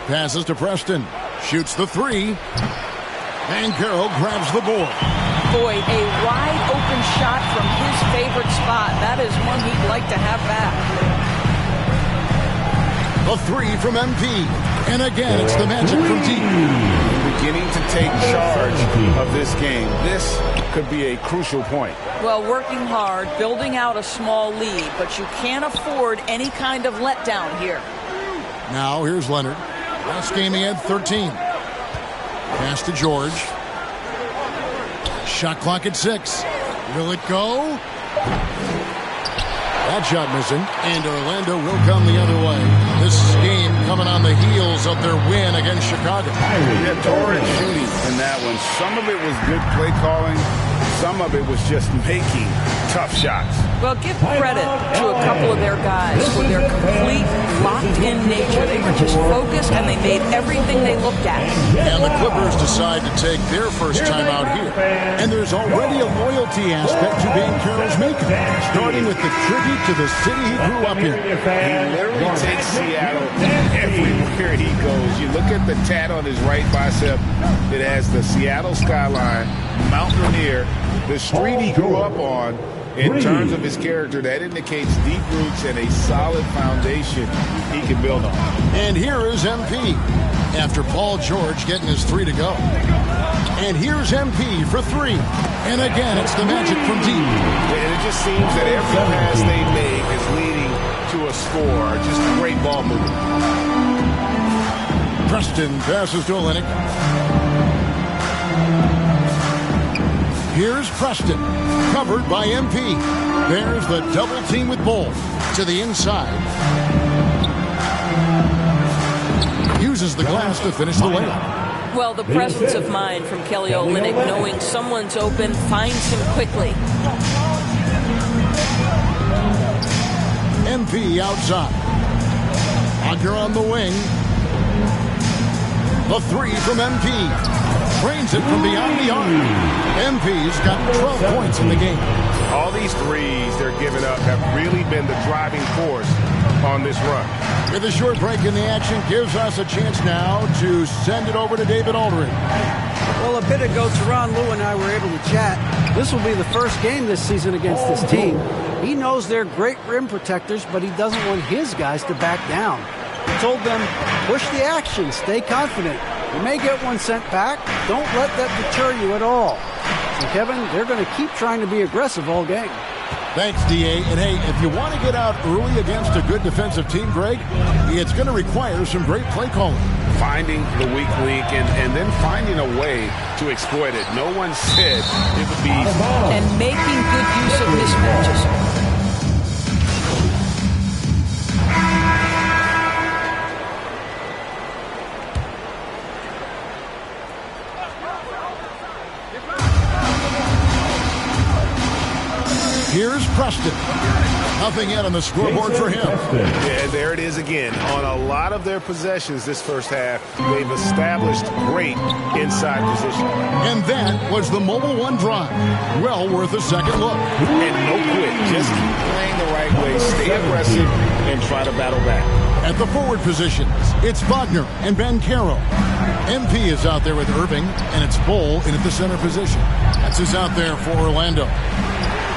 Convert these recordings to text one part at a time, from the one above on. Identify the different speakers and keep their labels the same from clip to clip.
Speaker 1: Passes to Preston. Shoots the three. And Carroll grabs the board.
Speaker 2: Boy, a wide open shot from his favorite spot. That is one he'd like to have back.
Speaker 1: A three from MP. And again, it's the Magic from deep.
Speaker 3: Beginning to take charge of this game. This could be a crucial point.
Speaker 2: Well, working hard, building out a small lead, but you can't afford any kind of letdown here.
Speaker 1: Now, here's Leonard. Last game he had 13. Pass to George. Shot clock at 6. Will it go? That shot missing. And Orlando will come the other way. This game coming on the heels of their win against Chicago.
Speaker 3: Yeah, torrid shooting in that one. Some of it was good play calling. Some of it was just making tough shots.
Speaker 2: Well, give credit to a couple of their guys for their complete locked-in nature. They were just focused, and they made everything they looked at.
Speaker 1: And the Clippers decide to take their first time out here. And there's already a loyalty aspect to being Carroll's maker, starting with the tribute to the city he grew up in.
Speaker 3: He literally takes Seattle everywhere he goes. You look at the tat on his right bicep. It has the Seattle skyline, Mount Rainier, the street he grew up on. In terms of his character, that indicates deep roots and a solid foundation he can build on.
Speaker 1: And here is MP after Paul George getting his three to go. And here's MP for three. And again, it's the Magic from deep.
Speaker 3: And it just seems that every pass they make is leading to a score. Just great ball movement.
Speaker 1: Preston passes to Olynyk. Here's Preston, covered by MP. There's the double team with Bol to the inside. Uses the glass to finish the layup.
Speaker 2: Well, the presence of mind from Kelly Olynyk, knowing someone's open, finds him quickly.
Speaker 1: MP outside. Wagner on the wing. The three from MP. Drains it from beyond the arc. MP's got 12 points in the game.
Speaker 3: All these threes they're giving up have really been the driving force on this run.
Speaker 1: With a short break in the action, gives us a chance now to send it over to David Aldridge.
Speaker 4: Well, a bit ago, Teron Lue and I were able to chat. This will be the first game this season against this team. He knows they're great rim protectors, but he doesn't want his guys to back down. He told them, push the action, stay confident. You may get one sent back. Don't let that deter you at all. So, Kevin, they're going to keep trying to be aggressive all game.
Speaker 1: Thanks, D.A. And, hey, if you want to get out early against a good defensive team, Greg, it's going to require some great play calling.
Speaker 3: Finding the weak link and then finding a way to exploit it. No one said it would be easy.
Speaker 2: And making good use of mismatches.
Speaker 1: Here's Preston. Nothing yet on the scoreboard for him.
Speaker 3: Yeah, there it is again. On a lot of their possessions this first half, they've established great inside position.
Speaker 1: And that was the Mobile One drive. Well worth a second look.
Speaker 3: And no quit. Just keep playing the right way. Stay aggressive and try to battle back.
Speaker 1: At the forward positions, it's Wagner and Banchero. MP is out there with Irving, and it's Bol in at the center position. That's who's out there for Orlando.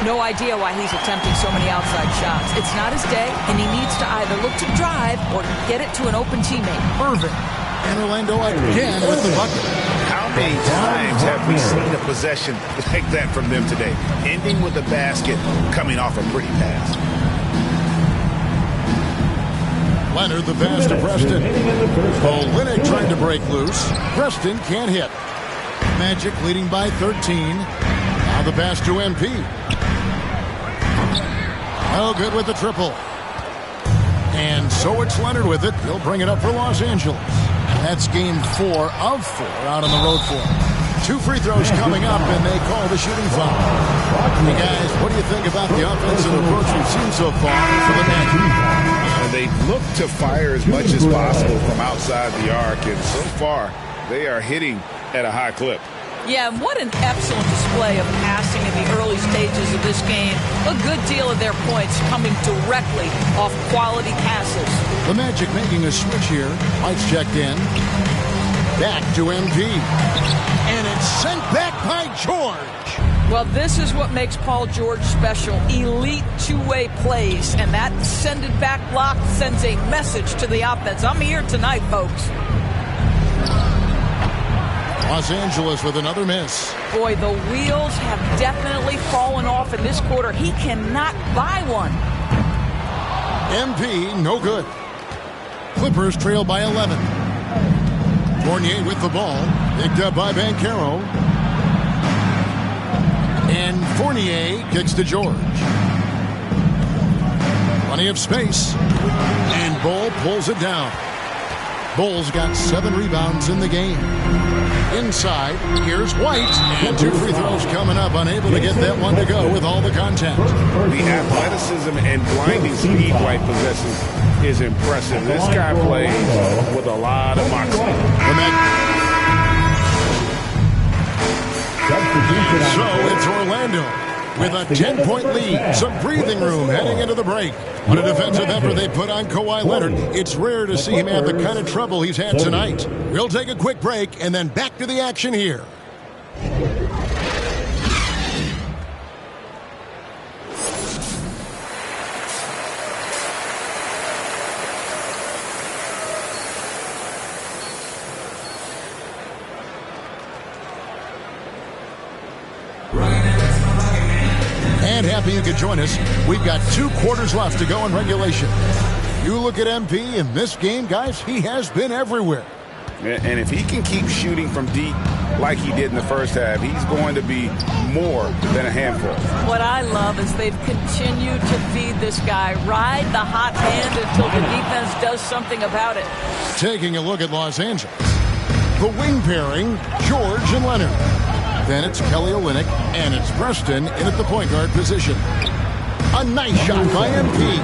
Speaker 2: No idea why he's attempting so many outside shots. It's not his day, and he needs to either look to drive or get it to an open teammate.
Speaker 1: Irving. And Orlando again with the bucket.
Speaker 3: How many times have we seen a possession like that from them today? Ending with a basket, coming off a pretty pass.
Speaker 1: Leonard, the pass to Preston. Olynyk trying to break loose. Preston can't hit. Magic leading by 13. Now the pass to MP. Oh, good with the triple. And so it's Leonard with it. He'll bring it up for Los Angeles. And that's game 4 of 4 out on the road for him. 2 free throws coming up, and they call the shooting foul. Hey, guys, what do you think about the offensive approach we've seen so far for the Magic?
Speaker 3: They look to fire as much as possible from outside the arc, and so far they are hitting at a high clip.
Speaker 2: Yeah, and what an excellent display of passing in the early stages of this game. A good deal of their points coming directly off quality passes.
Speaker 1: The Magic making a switch here. Lights checked in. Back to MP. And it's sent back by George.
Speaker 2: Well, this is what makes Paul George special. Elite two-way plays. And that send it back block sends a message to the offense. I'm here tonight, folks.
Speaker 1: Los Angeles with another miss.
Speaker 2: Boy, the wheels have definitely fallen off in this quarter. He cannot buy one.
Speaker 1: MP, no good. Clippers trail by 11. Fournier with the ball. Picked up by Banchero. And Fournier kicks to George. Plenty of space. And Bull pulls it down. Bull's got 7 rebounds in the game. Inside, here's White. And 2 free throws coming up. Unable to get that one to go with all the contact.
Speaker 3: The athleticism and blinding speed White possesses is impressive. This guy plays with a lot of moxie.
Speaker 1: So it's Orlando with a 10-point lead. Some breathing room heading into the break. What a defensive effort they put on Kawhi Leonard. It's rare to see him have the kind of trouble he's had tonight. We'll take a quick break and then back to the action here. And happy you could join us. We've got 2 quarters left to go in regulation. You look at MP in this game, guys, he has been everywhere.
Speaker 3: And if he can keep shooting from deep like he did in the first half, he's going to be more than a handful.
Speaker 2: What I love is they've continued to feed this guy. Ride the hot hand until the defense does something about it.
Speaker 1: Taking a look at Los Angeles. The wing pairing, George and Leonard. Then it's Kelly Olynyk, and it's Preston in at the point guard position. A nice shot by MP.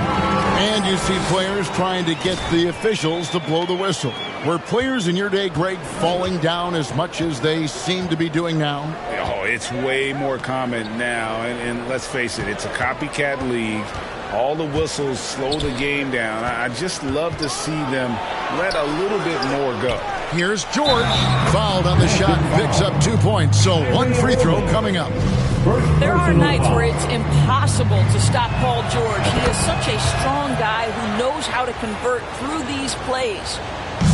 Speaker 1: And you see players trying to get the officials to blow the whistle. Were players in your day, Greg, falling down as much as they seem to be doing now?
Speaker 3: Oh, it's way more common now. And let's face it, it's a copycat league. All the whistles slow the game down. I just love to see them let a little bit more go.
Speaker 1: Here's George. Fouled on the shot, picks up 2 points. So 1 free throw coming up.
Speaker 2: There are nights where it's impossible to stop Paul George. He is such a strong guy who knows how to convert through these plays.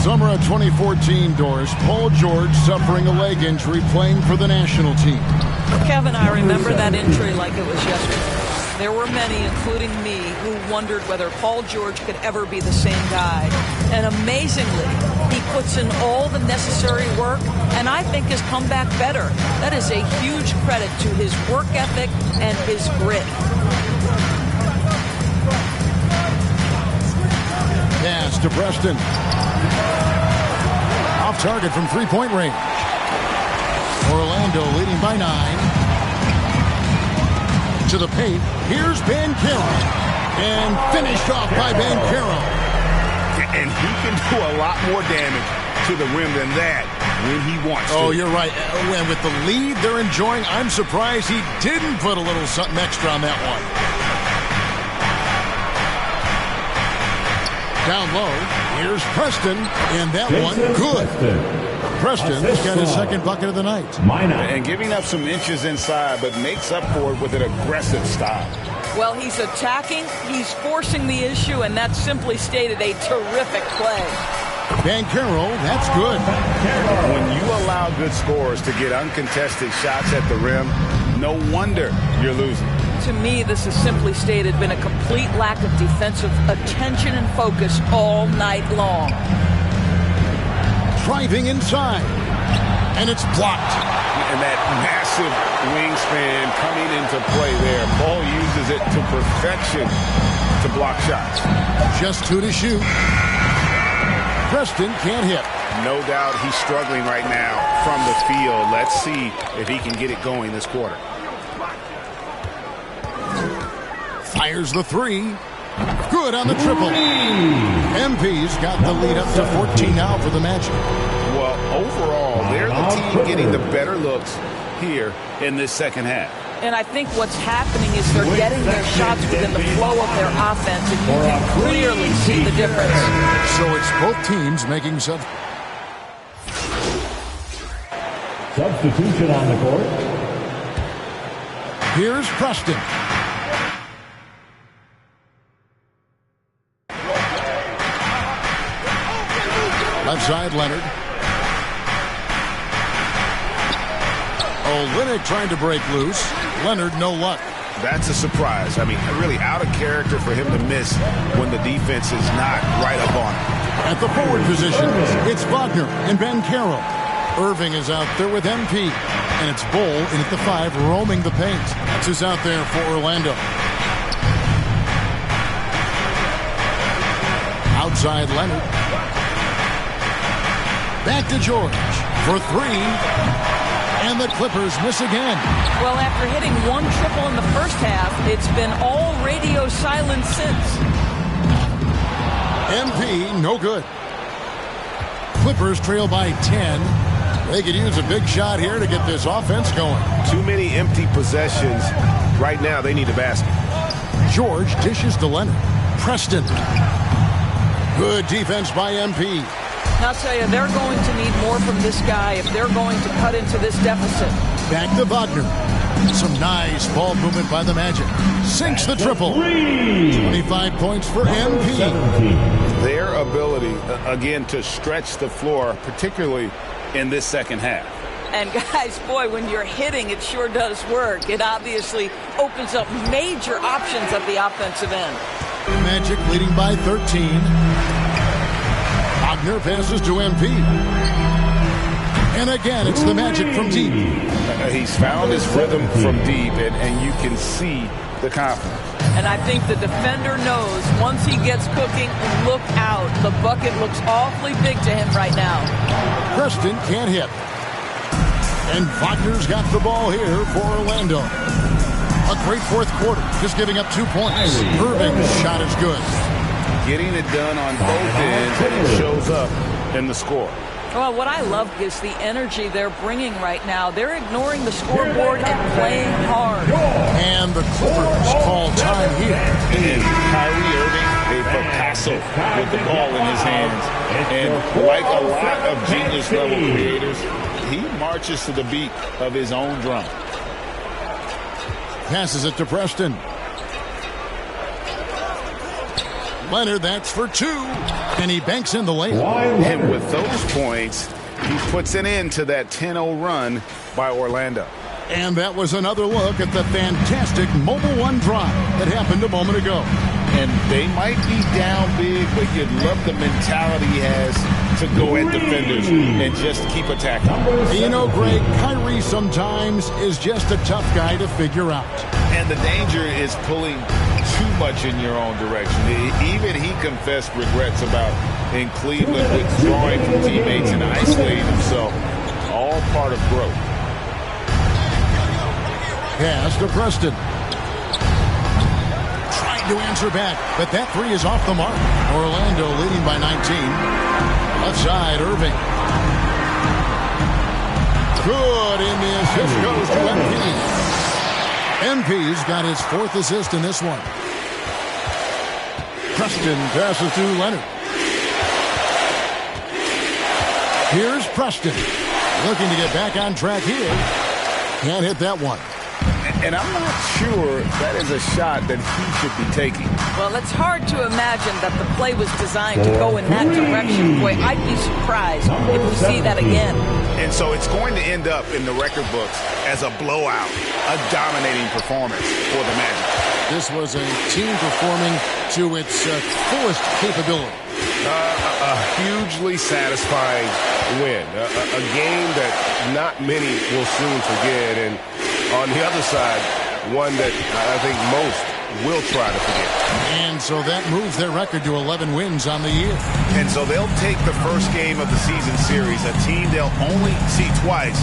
Speaker 1: Summer of 2014, Doris. Paul George suffering a leg injury playing for the national team.
Speaker 2: Kevin, I remember that injury like it was yesterday. There were many, including me, who wondered whether Paul George could ever be the same guy. And amazingly, he puts in all the necessary work, and I think has come back better. That is a huge credit to his work ethic and his grit.
Speaker 1: Pass to Preston. Off target from 3-point range. Orlando leading by 9. To the paint. Here's Banchero. And finished off by Banchero.
Speaker 3: And he can do a lot more damage to the rim than that when he wants to.
Speaker 1: Oh, you're right. And with the lead they're enjoying, I'm surprised he didn't put a little something extra on that one. Down low. Here's Preston. And that one, good. Preston's got his second bucket of the night.
Speaker 3: And giving up some inches inside, but makes up for it with an aggressive style.
Speaker 2: Well, he's attacking, he's forcing the issue, and that's simply stated a terrific play.
Speaker 1: Banchero, that's good.
Speaker 3: When you allow good scorers to get uncontested shots at the rim, no wonder you're losing.
Speaker 2: To me, this has simply stated been a complete lack of defensive attention and focus all night long.
Speaker 1: Driving inside. And it's blocked.
Speaker 3: And that massive wingspan coming into play there. Paul uses it to perfection to block shots.
Speaker 1: Just 2 to shoot. Preston can't hit.
Speaker 3: No doubt he's struggling right now from the field. Let's see if he can get it going this quarter.
Speaker 1: Fires the 3. Good on the triple. MP's got the lead up to 14 now for the Magic.
Speaker 3: Well, overall, they're the team getting the better looks here in this second half.
Speaker 2: And I think what's happening is they're getting their shots within the flow of their offense, and you can clearly see the difference.
Speaker 1: So it's both teams making
Speaker 5: substitution on the court.
Speaker 1: Here's Preston. Left side, Leonard. Olynyk trying to break loose. Leonard, no luck.
Speaker 3: That's a surprise. I mean, really out of character for him to miss when the defense is not right up on him.
Speaker 1: At the forward position, it's Wagner and Ben Carroll. Irving is out there with MP. And it's Bull in at the 5, roaming the paint. That's who's out there for Orlando. Outside Leonard. Back to George for 3. And the Clippers miss again.
Speaker 2: Well, after hitting 1 triple in the first half, it's been all radio silence since.
Speaker 1: MP, no good. Clippers trail by 10. They could use a big shot here to get this offense going.
Speaker 3: Too many empty possessions. Right now, they need a basket.
Speaker 1: George dishes to Leonard. Preston. Good defense by MP.
Speaker 2: I'll tell you, they're going to need more from this guy if they're going to cut into this deficit.
Speaker 1: Back to Wagner. Some nice ball movement by the Magic. Sinks the triple. 25 points for MP.
Speaker 3: Their ability, again, to stretch the floor, particularly in this second half.
Speaker 2: And guys, boy, when you're hitting, it sure does work. It obviously opens up major options at the offensive end.
Speaker 1: Magic leading by 13. Wagner passes to MP. And again, it's the Magic from deep.
Speaker 3: He's found his rhythm from deep, and you can see the confidence.
Speaker 2: And I think the defender knows once he gets cooking, look out. The bucket looks awfully big to him right now.
Speaker 1: Preston can't hit. And Wagner's got the ball here for Orlando. A great fourth quarter, just giving up 2 points. Irving's shot is good.
Speaker 3: Getting it done on both ends, and it shows up in the score.
Speaker 2: Well, what I love is the energy they're bringing right now. They're ignoring the scoreboard and playing hard.
Speaker 1: And the Clippers call time here.
Speaker 3: And Kyrie Irving, a Picasso with the ball in his hands. And like a lot of genius-level creators, he marches to the beat of his own drum.
Speaker 1: Passes it to Preston. Leonard, that's for 2. And he banks in the layup.
Speaker 3: And with those points, he puts an end to that 10-0 run by Orlando.
Speaker 1: And that was another look at the fantastic Mobile One drive that happened a moment ago.
Speaker 3: And they might be down big, but you'd love the mentality he has to go at defenders and just keep attacking.
Speaker 1: You know, Greg, Kyrie sometimes is just a tough guy to figure out.
Speaker 3: And the danger is pulling too much in your own direction. Even he confessed regrets about in Cleveland withdrawing from teammates and isolating himself. All part of growth.
Speaker 1: Pass to Preston. Trying to answer back, but that 3 is off the mark. Orlando leading by 19. Left side, Irving. Good, and the assist goes to MP. MP's got his 4th assist in this one. Preston passes to Leonard. Here's Preston. Looking to get back on track here. Can't hit that one.
Speaker 3: And I'm not sure that is a shot that he should be taking.
Speaker 2: Well, it's hard to imagine that the play was designed to go in that direction. Boy, I'd be surprised if we see that again.
Speaker 3: And so it's going to end up in the record books as a blowout, a dominating performance for the Magic.
Speaker 1: This was a team performing to its fullest capability.
Speaker 3: A hugely satisfying win. A game that not many will soon forget. And on the other side, one that I think most will try to forget.
Speaker 1: And so that moves their record to 11 wins on the year.
Speaker 3: And so they'll take the first game of the season series, a team they'll only see twice.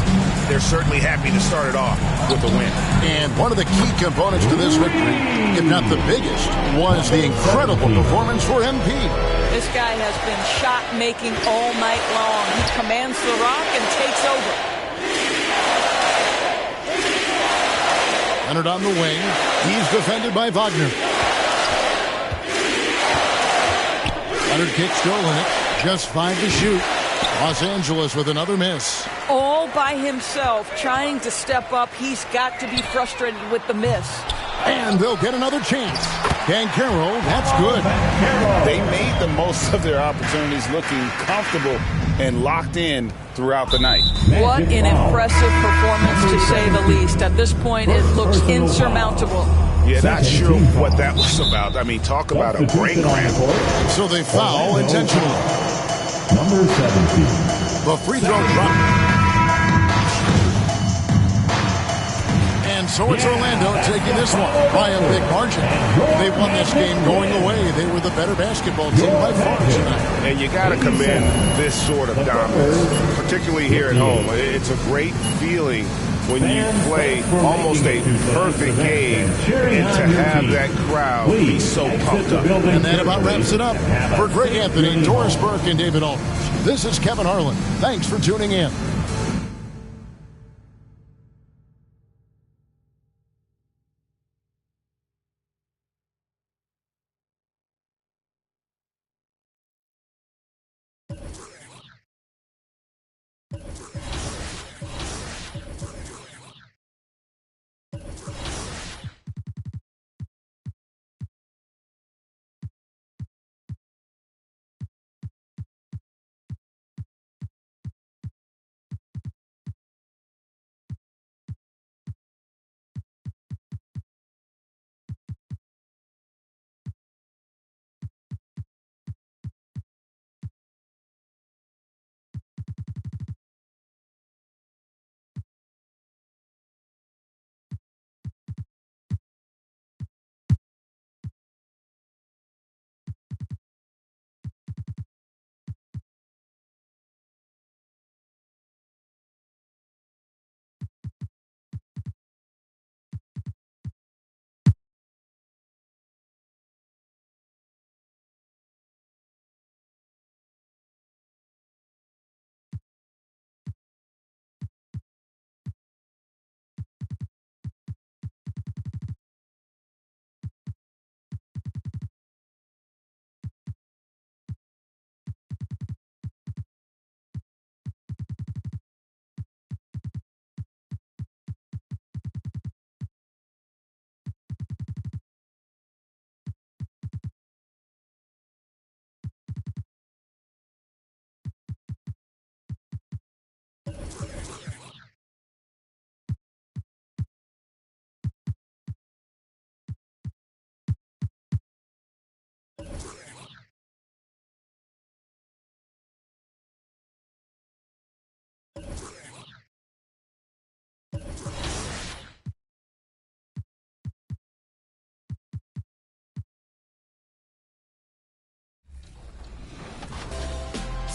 Speaker 3: They're certainly happy to start it off with a win.
Speaker 1: And one of the key components to this victory, if not the biggest, was the incredible performance for MP.
Speaker 2: This guy has been shot-making all night long. He commands the rock and takes over.
Speaker 1: Leonard on the wing. He's defended by Wagner. Leonard kicks Jolinek. Just 5 to shoot. Los Angeles with another miss.
Speaker 2: All by himself, trying to step up. He's got to be frustrated with the miss.
Speaker 1: And they'll get another chance. Banchero, that's good.
Speaker 3: They made the most of their opportunities, looking comfortable and locked in throughout the night.
Speaker 2: What an impressive performance, to say the least. At this point, it looks insurmountable.
Speaker 3: Yeah, not sure what that was about. I mean, talk about a brain cramp.
Speaker 1: So they foul intentionally.
Speaker 5: Number 17.
Speaker 1: The free throw drop. And so it's Orlando taking this one by a big margin. They won this game going away. They were the better basketball team by far tonight.
Speaker 3: And you got to commend this sort of dominance, particularly here at home. It's a great feeling when you play almost a perfect game and to have that crowd be so pumped up.
Speaker 1: And that about wraps it up. For Greg Anthony, Doris Burke, and David Aldridge, this is Kevin Harlan. Thanks for tuning in.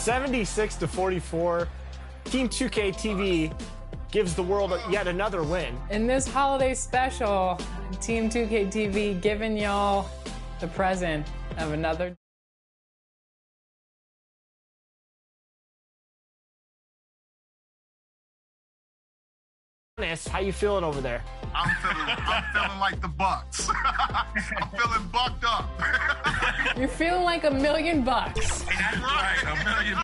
Speaker 6: (76-44). Team 2K TV gives the world yet another win.
Speaker 7: In this holiday special, Team 2K TV giving y'all the present of another.
Speaker 6: How you feeling over there?
Speaker 8: I'm feeling like the Bucks. I'm feeling bucked up.
Speaker 7: You're feeling like $1 million.
Speaker 8: That's right, $1 million.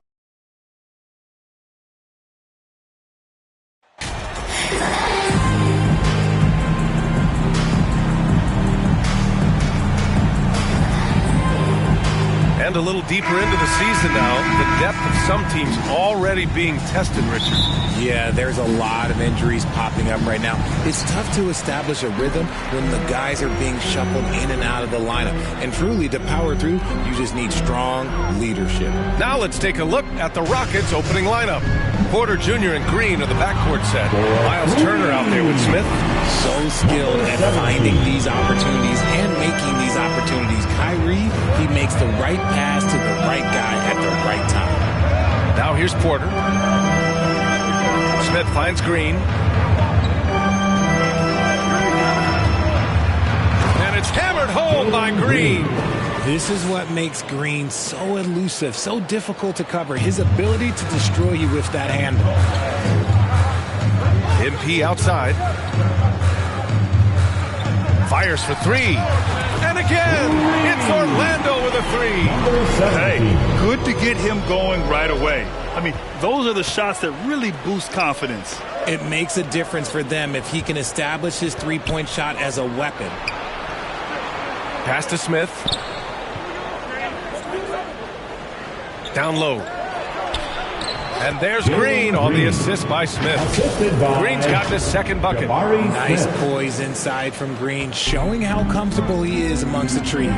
Speaker 9: And a little deeper into the season now, the depth of some teams already being tested, Richard.
Speaker 10: Yeah, there's a lot of injuries popping up right now. It's tough to establish a rhythm when the guys are being shuffled in and out of the lineup. And truly, to power through, you just need strong leadership.
Speaker 9: Now let's take a look at the Rockets' opening lineup. Porter Jr. and Green are the backcourt set. Miles Turner out there with Smith.
Speaker 10: So skilled at finding these opportunities and making these opportunities. Kyrie, he makes the right pass to the right guy at the right time.
Speaker 9: Now here's Porter. Smith finds Green. And it's hammered home by Green.
Speaker 10: This is what makes Green so elusive, so difficult to cover. His ability to destroy you with that handle.
Speaker 9: MP outside. Fires for three. And again, it's Orlando with a three.
Speaker 11: Hey, good to get him going right away. I mean, those are the shots that really boost confidence.
Speaker 10: It makes a difference for them if he can establish his three-point shot as a weapon.
Speaker 9: Pass to Smith. Down low. And there's Green on the assist by Smith. Green's got his second bucket.
Speaker 10: Nice poise inside from Green, showing how comfortable he is amongst the trees.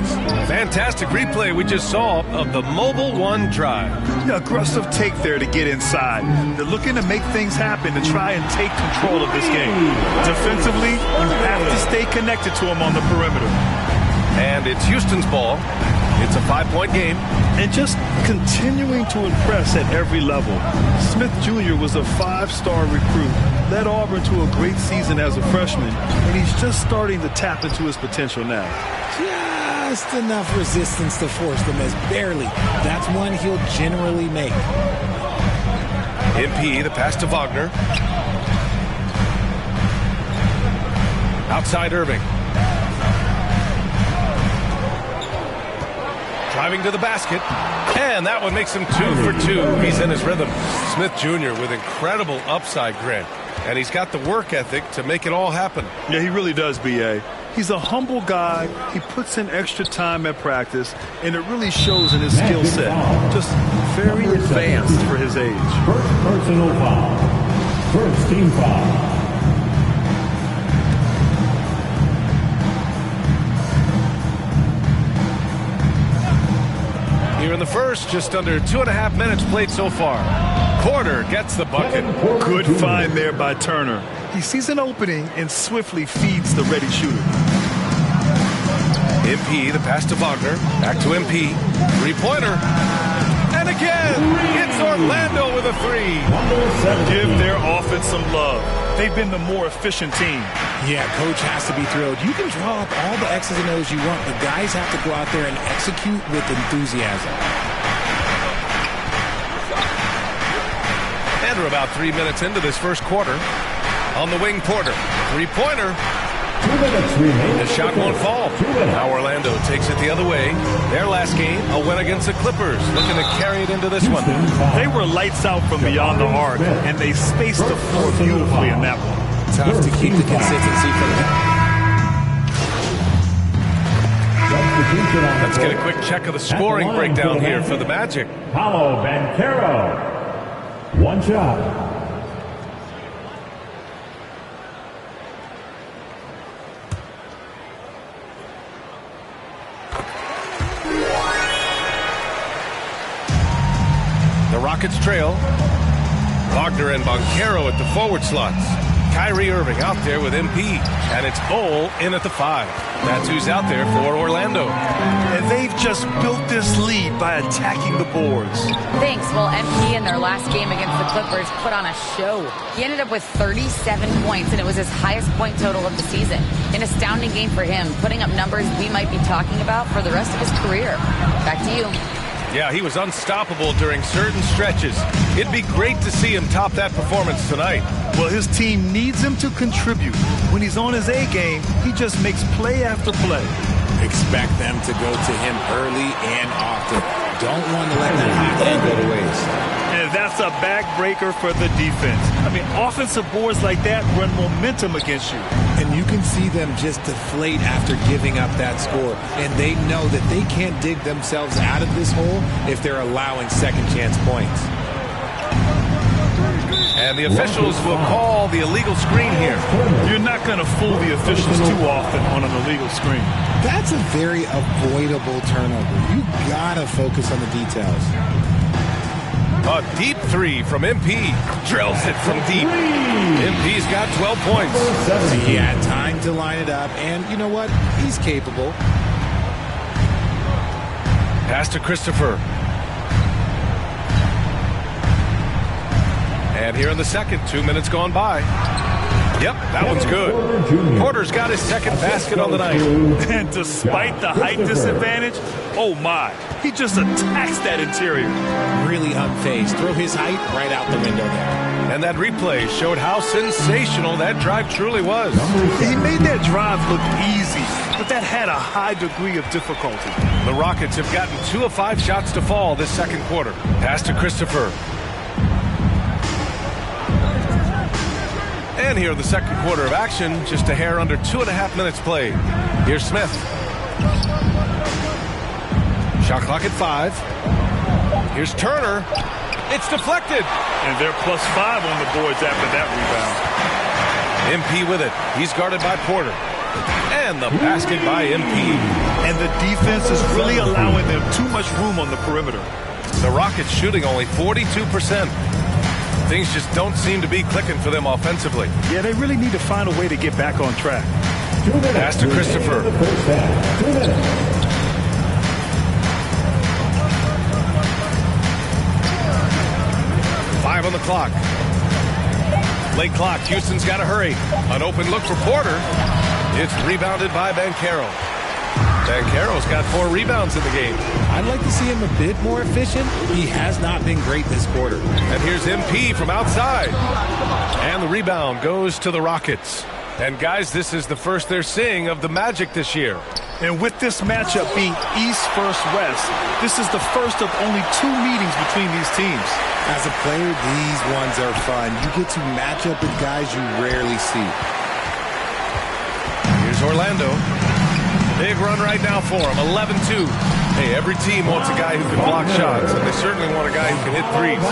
Speaker 9: Fantastic replay we just saw of the Mobile One drive.
Speaker 11: Yeah, aggressive take there to get inside. They're looking to make things happen to try and take control of this game. Defensively, you have to stay connected to him on the perimeter.
Speaker 9: And it's Houston's ball. It's a 5-point game.
Speaker 11: And just continuing to impress at every level. Smith Jr. was a 5-star recruit, led Auburn to a great season as a freshman, and he's just starting to tap into his potential now.
Speaker 10: Just enough resistance to force the miss, barely. That's one he'll generally make.
Speaker 9: MP, the pass to Wagner. Outside Irving. Driving to the basket, and that one makes him 2 for 2. He's in his rhythm. Smith Jr. with incredible upside grit, and he's got the work ethic to make it all happen.
Speaker 11: Yeah, he really does, B.A. He's a humble guy. He puts in extra time at practice, and it really shows in his skill set. Just very advanced for his age.
Speaker 5: First personal foul. First team foul.
Speaker 9: Here in the first, just under 2.5 minutes played so far. Porter gets the bucket.
Speaker 11: Good find there by Turner. He sees an opening and swiftly feeds the ready shooter.
Speaker 9: MP, the pass to Wagner. Back to MP. Three-pointer. And again, it's Orlando with a three.
Speaker 11: Give their offense some love. They've been the more efficient team.
Speaker 10: Yeah, coach has to be thrilled. You can draw up all the X's and O's you want, but guys have to go out there and execute with enthusiasm.
Speaker 9: And we're about 3 minutes into this first quarter. On the wing, Porter. Three-pointer.
Speaker 5: 2 minutes remaining.
Speaker 9: The shot won't fall. Now Orlando takes it the other way. Their last game, a win against the Clippers. Looking to carry it into this one.
Speaker 11: They were lights out from beyond the arc, and they spaced the floor beautifully in that one.
Speaker 10: Tough to keep the consistency from them.
Speaker 9: Let's get a quick check of the scoring breakdown here for the Magic.
Speaker 5: Paolo Banchero. One shot.
Speaker 9: The Rockets trail. Wagner and Banchero at the forward slots. Kyrie Irving out there with MP. And it's Bol in at the 5. That's who's out there for Orlando.
Speaker 11: And they've just built this lead by attacking the boards.
Speaker 12: Thanks. Well, MP in their last game against the Clippers put on a show. He ended up with 37 points, and it was his highest point total of the season. An astounding game for him, putting up numbers we might be talking about for the rest of his career. Back to you.
Speaker 9: Yeah, he was unstoppable during certain stretches. It'd be great to see him top that performance tonight.
Speaker 11: Well, his team needs him to contribute. When he's on his A game, he just makes play after play.
Speaker 10: Expect them to go to him early and often. Don't want to let that hot hand go to waste.
Speaker 11: And that's a backbreaker for the defense. I mean, offensive boards like that run momentum against you.
Speaker 10: And you can see them just deflate after giving up that score. And they know that they can't dig themselves out of this hole if they're allowing second chance points.
Speaker 9: And the officials will call the illegal screen here.
Speaker 11: You're not going to fool the officials too often on an illegal screen.
Speaker 10: That's a very avoidable turnover. You gotta focus on the details.
Speaker 9: A deep three from MP. Drills it from deep. MP's got 12 points.
Speaker 10: He had time to line it up, and you know what? He's capable.
Speaker 9: Pass to Christopher. And here in the second, 2 minutes gone by. Yep, that one's good. Porter's got his second basket on the night.
Speaker 11: And despite the height disadvantage, oh my, he just attacks that interior.
Speaker 10: Really unfazed. Throw his height right out the window there.
Speaker 9: And that replay showed how sensational that drive truly was.
Speaker 11: He made that drive look easy, but that had a high degree of difficulty.
Speaker 9: The Rockets have gotten 2 of 5 shots to fall this second quarter. Pass to Christopher. And here in the second quarter of action, just a hair under 2.5 minutes played. Here's Smith. Shot clock at 5. Here's Turner. It's deflected.
Speaker 11: And they're +5 on the boards after that rebound.
Speaker 9: MP with it. He's guarded by Porter. And the basket by MP.
Speaker 11: And the defense is really allowing them too much room on the perimeter.
Speaker 9: The Rockets shooting only 42%. Things just don't seem to be clicking for them offensively.
Speaker 11: Yeah, they really need to find a way to get back on track.
Speaker 9: Pass to Christopher.
Speaker 5: 2 minutes.
Speaker 9: 5 on the clock. Late clock. Houston's got to hurry. An open look for Porter. It's rebounded by Banchero. Banchero's got 4 rebounds in the game.
Speaker 10: I'd like to see him a bit more efficient. He has not been great this quarter.
Speaker 9: And here's MP from outside. And the rebound goes to the Rockets. And guys, this is the first they're seeing of the Magic this year.
Speaker 11: And with this matchup being East versus West, this is the first of only 2 meetings between these teams.
Speaker 10: As a player, these ones are fun. You get to match up with guys you rarely see.
Speaker 9: Here's Orlando. Big run right now for him, 11-2. Hey, every team wants a guy who can block shots, and they certainly want a guy who can hit threes.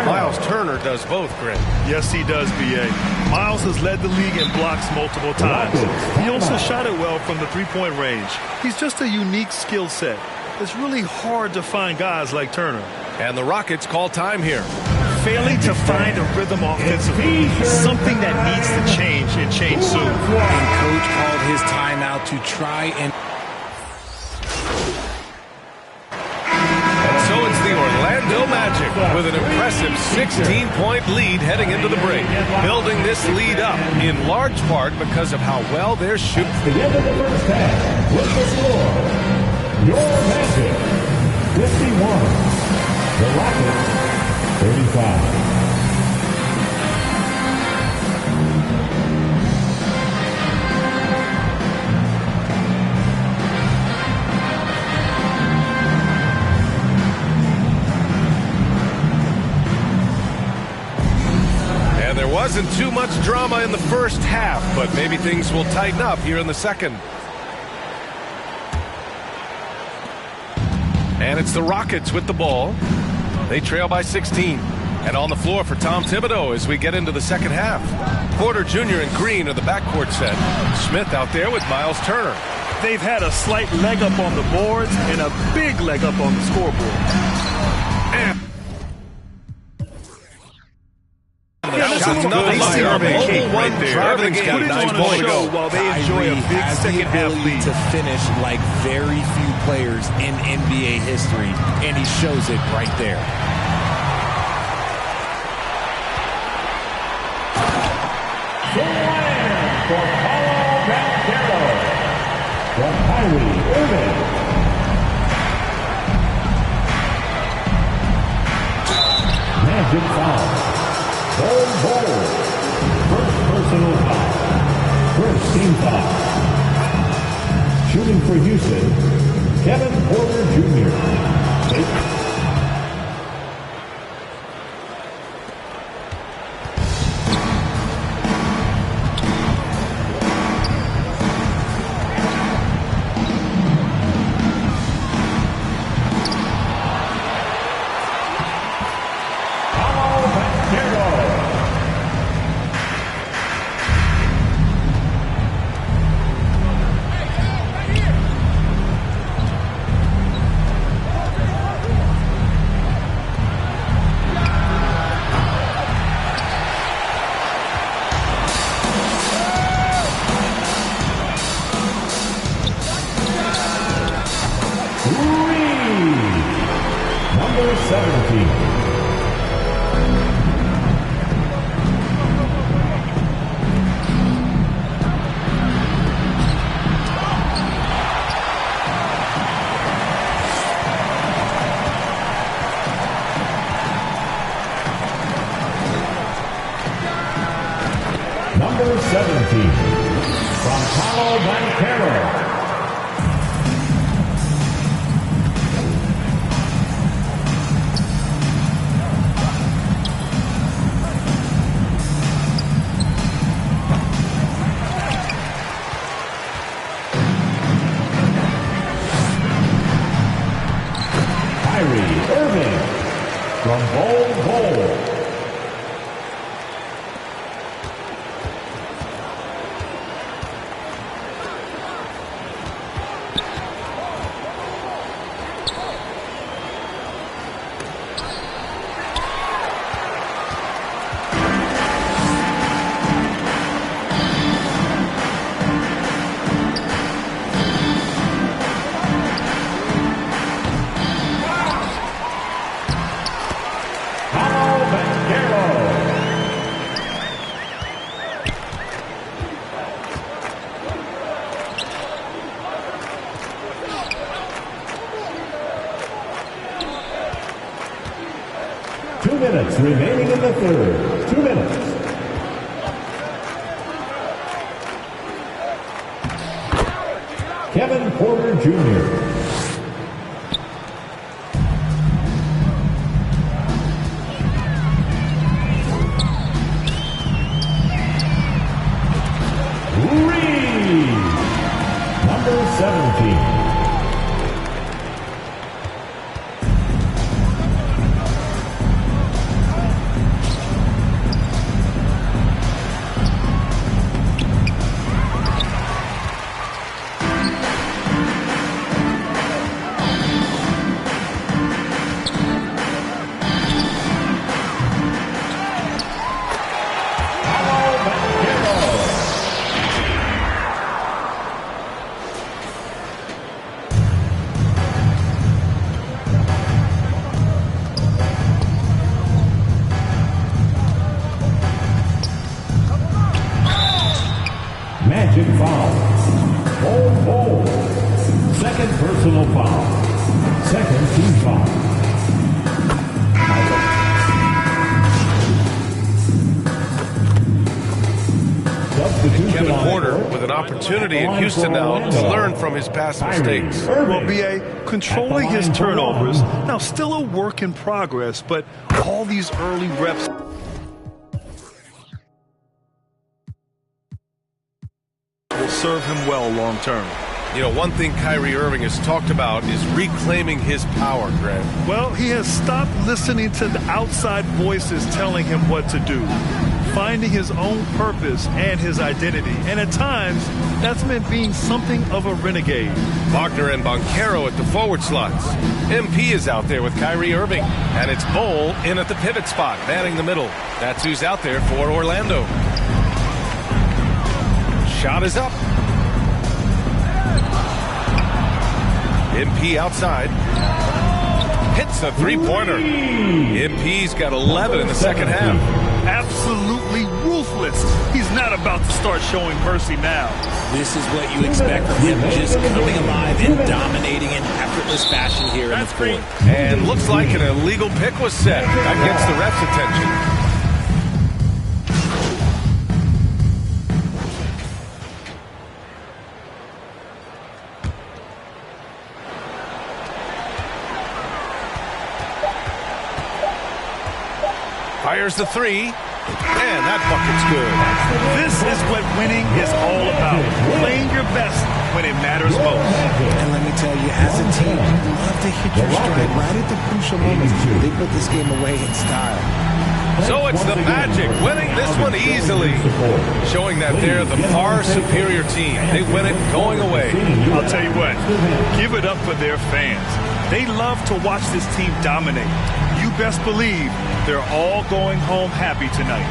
Speaker 9: Miles Turner does both, Grant.
Speaker 11: Yes, he does, B.A. Miles has led the league in blocks multiple times. He also shot it well from the three-point range. He's just a unique skill set. It's really hard to find guys like Turner.
Speaker 9: And the Rockets call time here.
Speaker 11: Failing to find a rhythm offensively, something that needs to change and change soon.
Speaker 10: And coach called his timeout to try and...
Speaker 9: So it's the Orlando Magic with an impressive 16-point lead heading into the break. Building this lead up in large part because of how well they're shooting.
Speaker 5: The end of the first half with the score. Your Magic 51. The Rockets 35.
Speaker 9: And there wasn't too much drama in the first half, but maybe things will tighten up here in the second. And it's the Rockets with the ball. They trail by 16. And on the floor for Tom Thibodeau as we get into the second half. Porter Jr. and Green are the backcourt set. Smith out there with Miles Turner.
Speaker 11: They've had a slight leg up on the boards and a big leg up on the scoreboard.
Speaker 9: And
Speaker 11: That's another mobile one there. Everything's got 9 points to go. While they enjoy a big second half lead.
Speaker 10: To finish like very few players in NBA history, and he shows it right there.
Speaker 5: For Paul Banchero from Kyrie Irving. Magic foul. Bold. First personal foul. First team foul. Shooting for Houston, Kevin Porter Jr. Number 17. Number 17, from Paulo Banchero. From Bowl. 2 minutes remaining in the third. 2 minutes. Kevin Porter Jr. Number 17. Magic foul. Bowl. Second personal foul. Second team foul.
Speaker 9: Kevin Porter with an opportunity in Houston now to learn from his past mistakes.
Speaker 11: Well, B.A. controlling his turnovers. Now, still a work in progress, but all these early reps. Will serve him well long term.
Speaker 9: You know, one thing Kyrie Irving has talked about is reclaiming his power, Grant.
Speaker 11: Well, he has stopped listening to the outside voices telling him what to do, finding his own purpose and his identity. And at times, that's meant being something of a renegade.
Speaker 9: Wagner and Banchero at the forward slots. MP is out there with Kyrie Irving. And it's Bowl in at the pivot spot, manning the middle. That's who's out there for Orlando. Shot is up. MP outside. Hits a three-pointer. MP's got 11 in the second half.
Speaker 11: Absolutely ruthless. He's not about to start showing mercy now.
Speaker 10: This is what you expect from him, just coming alive and dominating in effortless fashion here in the fourth.
Speaker 9: And looks like an illegal pick was set. That gets the ref's attention. Fires the three, and that bucket's good.
Speaker 11: This is what winning is all about. Playing your best when it matters most.
Speaker 10: And let me tell you, as a team, you love to hit your stride right at the crucial moments. They put this game away in style.
Speaker 9: So it's the Magic winning this one easily, showing that they're the far superior team. They win it going away.
Speaker 11: I'll tell you what, give it up for their fans. They love to watch this team dominate. You best believe they're all going home happy tonight.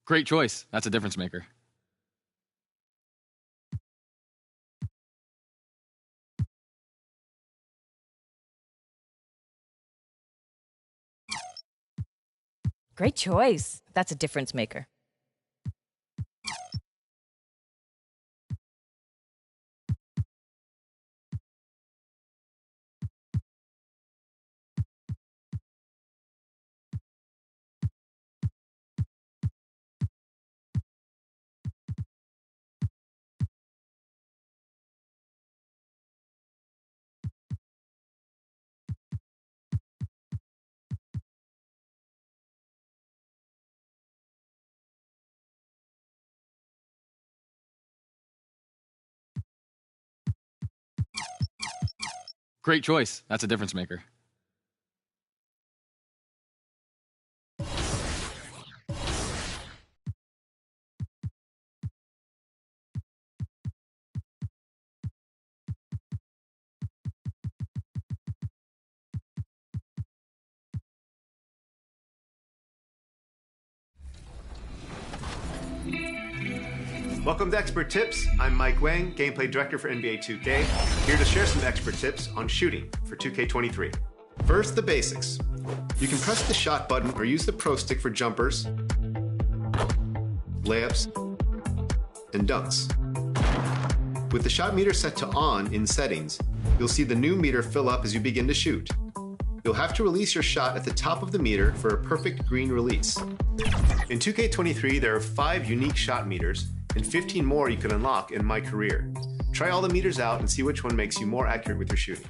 Speaker 13: Great choice. That's a difference maker.
Speaker 14: Great choice. That's a difference maker.
Speaker 13: Great choice. That's a difference maker.
Speaker 15: Welcome to Expert Tips. I'm Mike Wang, Gameplay Director for NBA2K, here to share some expert tips on shooting for 2K23. First, the basics. You can press the shot button or use the Pro Stick for jumpers, layups, and dunks. With the shot meter set to on in settings, you'll see the new meter fill up as you begin to shoot. You'll have to release your shot at the top of the meter for a perfect green release. In 2K23, there are 5 unique shot meters, and 15 more you can unlock in mycareer. Try all the meters out and see which one makes you more accurate with your shooting.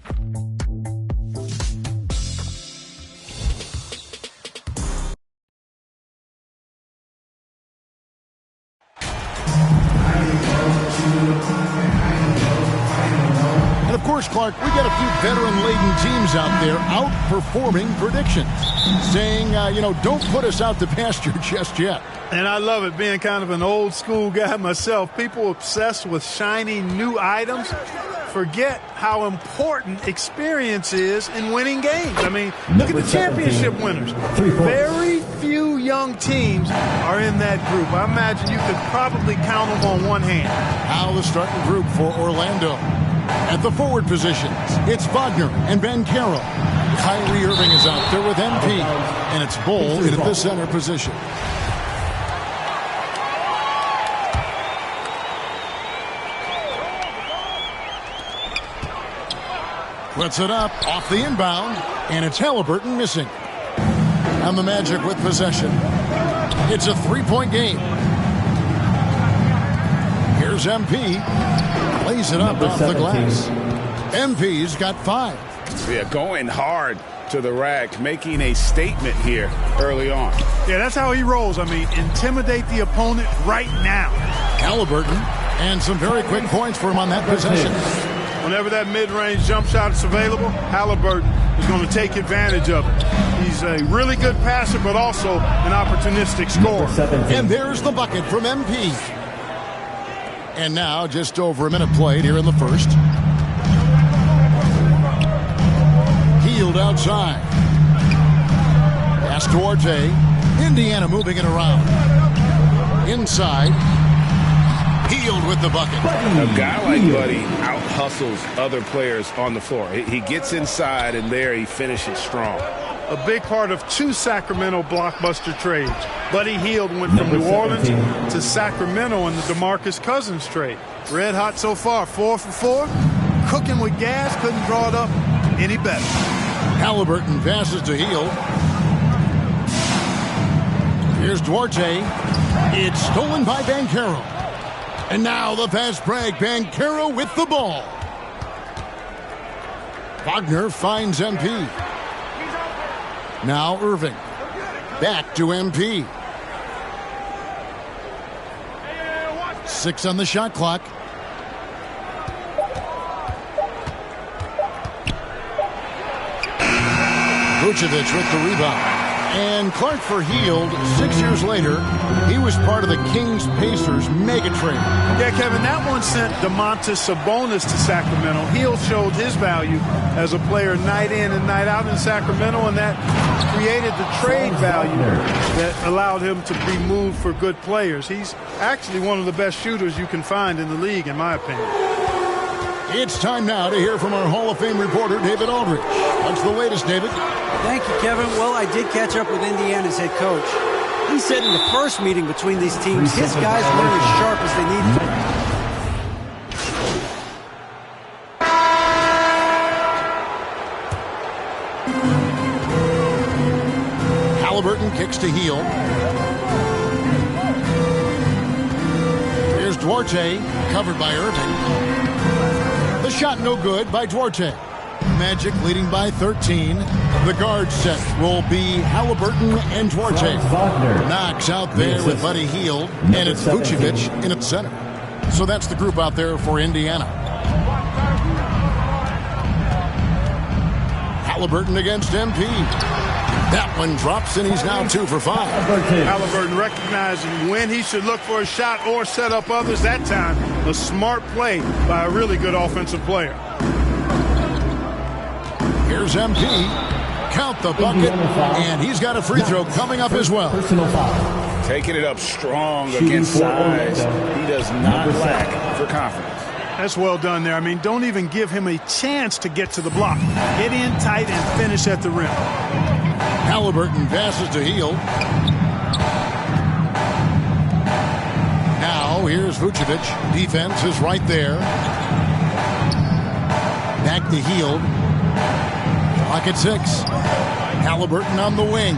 Speaker 1: And of course, Clark, we got a few veteran-laden teams out there outperforming predictions, saying, don't put us out to pasture just yet.
Speaker 11: And I love it, being kind of an old school guy myself. People obsessed with shiny new items forget how important experience is in winning games. I mean, look at the championship winners. Very few young teams are in that group. I imagine you could probably count them on one hand.
Speaker 1: Now the starting group for Orlando. At the forward positions, it's Wagner and Banchero. Kyrie Irving is out there with MP, and it's Bol in the center position. Puts it up off the inbound, and it's Halliburton missing. And the Magic with possession. It's a three-point game. Here's MP. Plays it up off the glass. MP's got 5.
Speaker 3: Yeah, going hard to the rack, making a statement here early on.
Speaker 11: Yeah, that's how he rolls. I mean, intimidate the opponent right now.
Speaker 1: Halliburton, and some very quick points for him on that possession.
Speaker 11: Whenever that mid-range jump shot is available, Halliburton is going to take advantage of it. He's a really good passer, but also an opportunistic scorer.
Speaker 1: And there's the bucket from MP. And now just over a minute played here in the first. Healed outside. Pass to Duarte. Indiana moving it around. Inside. Healed with the bucket.
Speaker 3: A guy like Buddy out-hustles other players on the floor. He gets inside, and there he finishes strong.
Speaker 11: A big part of 2 Sacramento blockbuster trades. Buddy Hield went from New Orleans to Sacramento in the DeMarcus Cousins trade. Red hot so far, 4 for 4. Cooking with gas, couldn't draw it up any better.
Speaker 1: Halliburton passes to Hield. Here's Duarte. It's stolen by Banchero. And now the fast break. Banchero with the ball. Wagner finds MP. Now Irving. Back to MP. 6 on the shot clock. Vucevic with the rebound. And Clark for Hield, 6 years later, he was part of the Kings-Pacers mega trade.
Speaker 11: Yeah, Kevin, that one sent Domantas Sabonis to Sacramento. Hield showed his value as a player night in and night out in Sacramento, and that created the trade value that allowed him to be moved for good players. He's actually one of the best shooters you can find in the league, in my opinion.
Speaker 1: It's time now to hear from our Hall of Fame reporter, David Aldridge. What's the latest, David?
Speaker 4: Thank you, Kevin. Well, I did catch up with Indiana's head coach. He said in the first meeting between these teams, his guys weren't as sharp as they needed to be.
Speaker 1: Halliburton kicks to Hield. Here's Duarte, covered by Irving. The shot no good by Duarte. Magic leading by 13. The guard set will be Halliburton and Duarte. Knox out there with Buddy Hield, and it's Vucevic in at center. So that's the group out there for Indiana. Halliburton against MP. That one drops, and he's now 2 for 5.
Speaker 11: Halliburton recognizing when he should look for a shot or set up others. That time, a smart play by a really good offensive player.
Speaker 1: Here's MP. Count the bucket, and he's got a free throw coming up as well.
Speaker 3: Taking it up strong against size. He does not lack for confidence.
Speaker 11: That's well done there. I mean, don't even give him a chance to get to the block. Get in tight and finish at the rim.
Speaker 1: Halliburton passes to Hield. Now here's Vucevic. Defense is right there. Back to Hield. Clock at 6. Halliburton on the wing.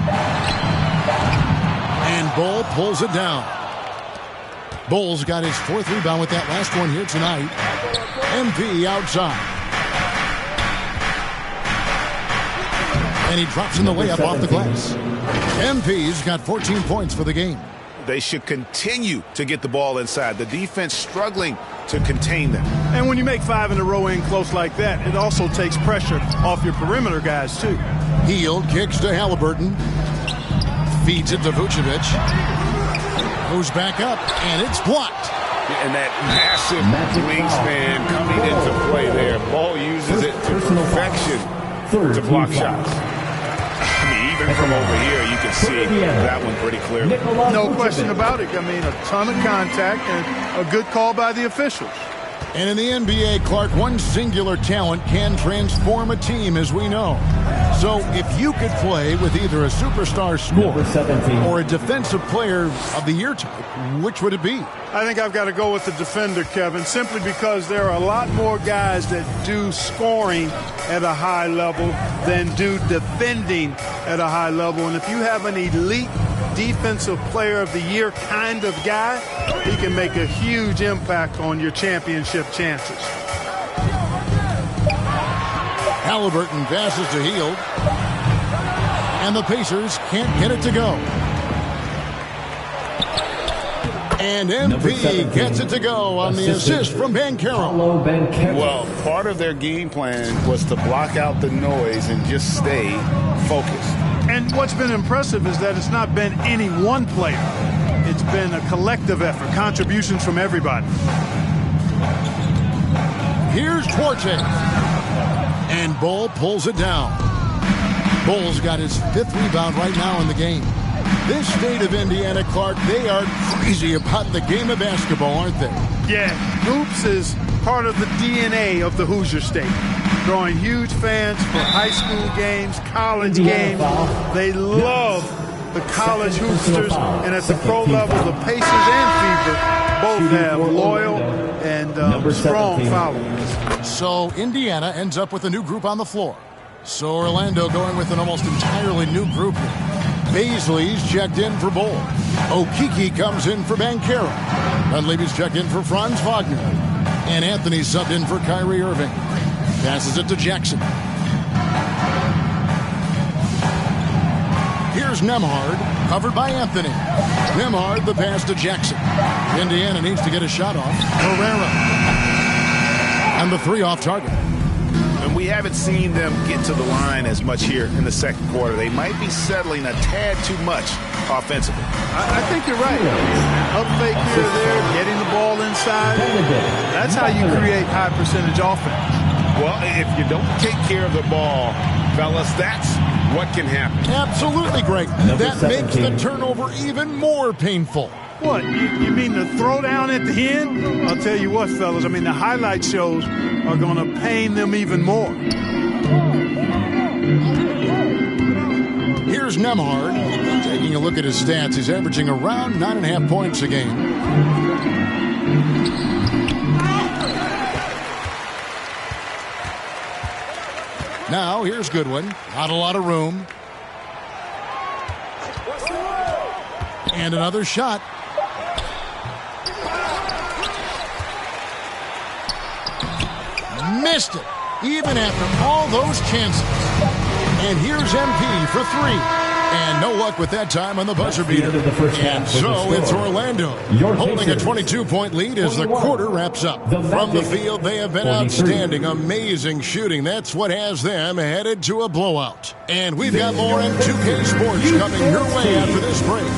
Speaker 1: And Bull pulls it down. Bull's got his 4th rebound with that last one here tonight. MP outside. And he drops in the layup off the glass. MP's got 14 points for the game.
Speaker 3: They should continue to get the ball inside. The defense struggling to contain them.
Speaker 11: And when you make 5 in a row in close like that, it also takes pressure off your perimeter guys, too.
Speaker 1: Hield kicks to Halliburton. Feeds it to Vucevic. Goes back up, and it's blocked.
Speaker 3: And that massive wingspan coming into play there. Ball uses it to perfection to block shots. I mean, even from over here, you can see that one pretty clearly.
Speaker 11: No question about it. I mean, a ton of contact and a good call by the officials.
Speaker 1: And in the NBA, Clark, one singular talent can transform a team, as we know. So if you could play with either a superstar scorer or a defensive player of the year type, which would it be?
Speaker 11: I think I've got to go with the defender, Kevin, simply because there are a lot more guys that do scoring at a high level than do defending at a high level. And if you have an elite defensive player of the year kind of guy, he can make a huge impact on your championship chances.
Speaker 1: Halliburton passes to Hield, and the Pacers can't get it to go. And MP gets it to go on the assist from Banchero.
Speaker 3: Well, part of their game plan was to block out the noise and just stay focused.
Speaker 11: And what's been impressive is that it's not been any one player. It's been a collective effort, contributions from everybody.
Speaker 1: Here's Duarte. And Bull pulls it down. Bull's got his 5th rebound right now in the game. This state of Indiana, Clark, they are crazy about the game of basketball, aren't they?
Speaker 11: Yeah, hoops is part of the DNA of the Hoosier State. Drawing huge fans for high school games, college games. They love the college hoopsters, and at the pro level, the Pacers and Fever both have loyal and strong followers.
Speaker 1: So Indiana ends up with a new group on the floor. So Orlando going with an almost entirely new group here. Baisley's checked in for Bull. Okeke comes in for Banchero. Dunleavy's checked in for Franz Wagner. And Anthony's subbed in for Kyrie Irving. Passes it to Jackson. Here's Nembhard, covered by Anthony. Nembhard, the pass to Jackson. Indiana needs to get a shot off. Herrera. And the 3 off target.
Speaker 3: And we haven't seen them get to the line as much here in the second quarter. They might be settling a tad too much offensively.
Speaker 11: I think you're right. Up fake here or there, getting the ball inside. That's how you create high percentage offense.
Speaker 3: Well, if you don't take care of the ball, fellas, that's what can happen.
Speaker 1: Absolutely, Greg. That makes the turnover even more painful.
Speaker 11: What, you mean the throwdown at the end? I'll tell you what, fellas, I mean, the highlight shows are going to pain them even more.
Speaker 1: Here's Nembhard. Taking a look at his stats, he's averaging around 9.5 points a game. Now, here's Goodwin. Not a lot of room. And another shot. Missed it, even after all those chances. And here's MP for three. And no luck with that time on the buzzer beater. And so it's Orlando holding a 22-point lead as the quarter wraps up. From the field, they have been outstanding. Amazing shooting. That's what has them headed to a blowout. And we've got more M2K Sports coming your way after this break.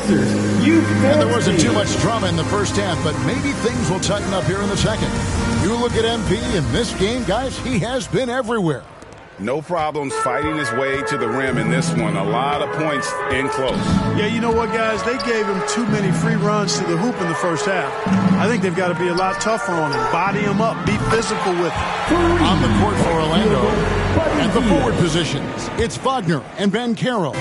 Speaker 1: And there wasn't too much drama in the first half, but maybe things will tighten up here in the second. You look at MP in this game, guys, he has been everywhere.
Speaker 3: No problems fighting his way to the rim in this one. A lot of points in close.
Speaker 11: Yeah, you know what, guys? They gave him too many free runs to the hoop in the first half. I think they've got to be a lot tougher on him. Body him up. Be physical with him.
Speaker 1: On the court for Orlando, at the forward positions, it's Wagner and Banchero.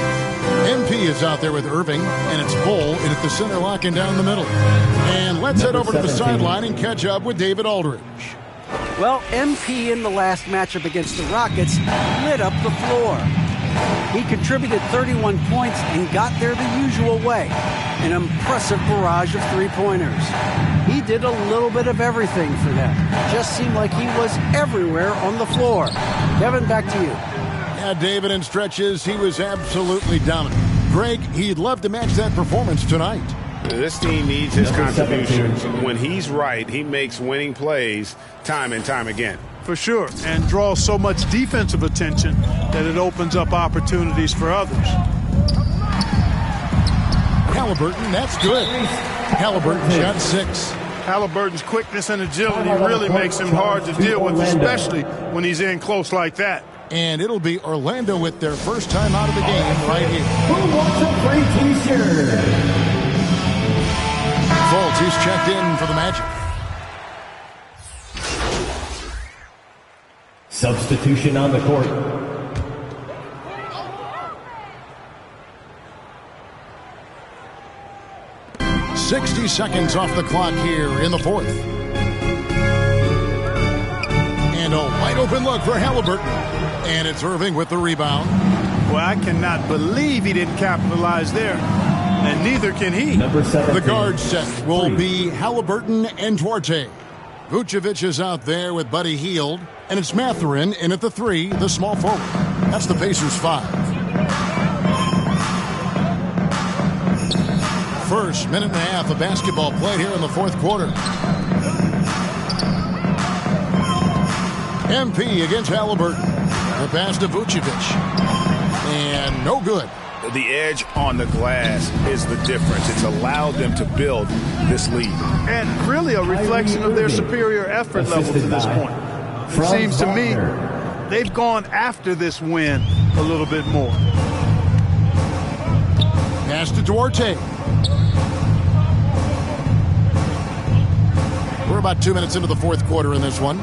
Speaker 1: MP is out there with Irving, and it's Bull in at the center, locking down the middle. And let's head over to the sideline and catch up with David Aldridge.
Speaker 4: Well, MP in the last matchup against the Rockets lit up the floor. He contributed 31 points and got there the usual way. An impressive barrage of three-pointers. He did a little bit of everything for them. Just seemed like he was everywhere on the floor. Kevin, back to you.
Speaker 1: Yeah, David, in stretches, he was absolutely dominant. Greg, he'd love to match that performance tonight.
Speaker 3: This team needs his contributions. When he's right, he makes winning plays time and time again.
Speaker 11: For sure, and draws so much defensive attention that it opens up opportunities for others.
Speaker 1: Halliburton, that's good. Halliburton shot 6.
Speaker 11: Halliburton's quickness and agility really makes him hard to deal with, especially when he's in close like that.
Speaker 1: And it'll be Orlando with their first time out of the game right here.
Speaker 5: Who wants a free t-shirt?
Speaker 1: Fultz, he's checked in for the Magic.
Speaker 5: Substitution on the court.
Speaker 1: "60 seconds off the clock here in the fourth. And a wide open look for Halliburton. And it's Irving with the rebound.
Speaker 11: Well, I cannot believe he didn't capitalize there. And neither can he.
Speaker 1: The guard set will be Halliburton and Duarte. Vucevic is out there with Buddy Hield. And it's Mathurin in at the 3, the small forward. That's the Pacers 5. First minute and a half of basketball played here in the fourth quarter. MP against Halliburton. The pass to Vucevic. And no good.
Speaker 3: The edge on the glass is the difference. It's allowed them to build this lead.
Speaker 11: And really a reflection of their superior effort level to this point. It seems to me they've gone after this win a little bit more.
Speaker 1: Pass to Duarte. We're about 2 minutes into the fourth quarter in this one.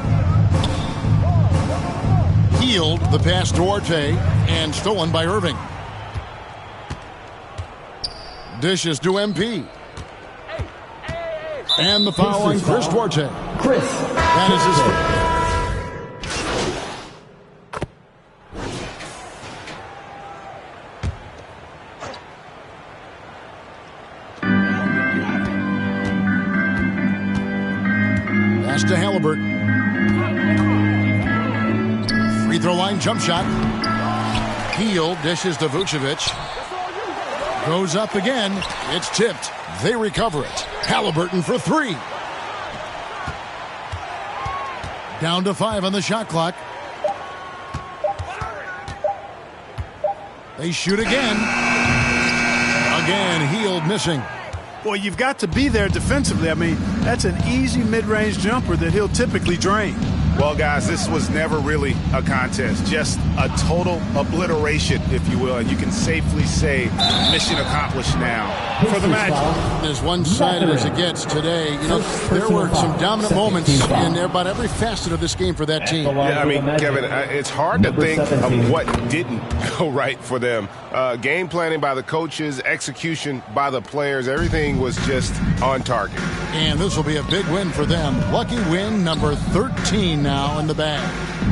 Speaker 1: Hield, the pass to Duarte, and stolen by Irving. Dishes to MP. And the foul on Chris Duarte. That is his first. Pass to Halliburton. Free throw line jump shot. Heel dishes to Vucevic. Goes up again. It's tipped. They recover it. Halliburton for three. Down to 5 on the shot clock. They shoot again. Again, Hield missing.
Speaker 11: Boy, you've got to be there defensively. I mean, that's an easy mid-range jumper that he'll typically drain.
Speaker 3: Well, guys, this was never really a contest, just a total obliteration, if you will. And you can safely say mission accomplished now for the Magic.
Speaker 1: As one-sided as it gets today, you know, there were some dominant moments in about every facet of this game for that team.
Speaker 3: Yeah, I mean, Kevin, it's hard to think of what didn't go right for them. Game planning by the coaches, execution by the players, everything was just on target.
Speaker 1: And this will be a big win for them. Lucky win number 13 now in the bag.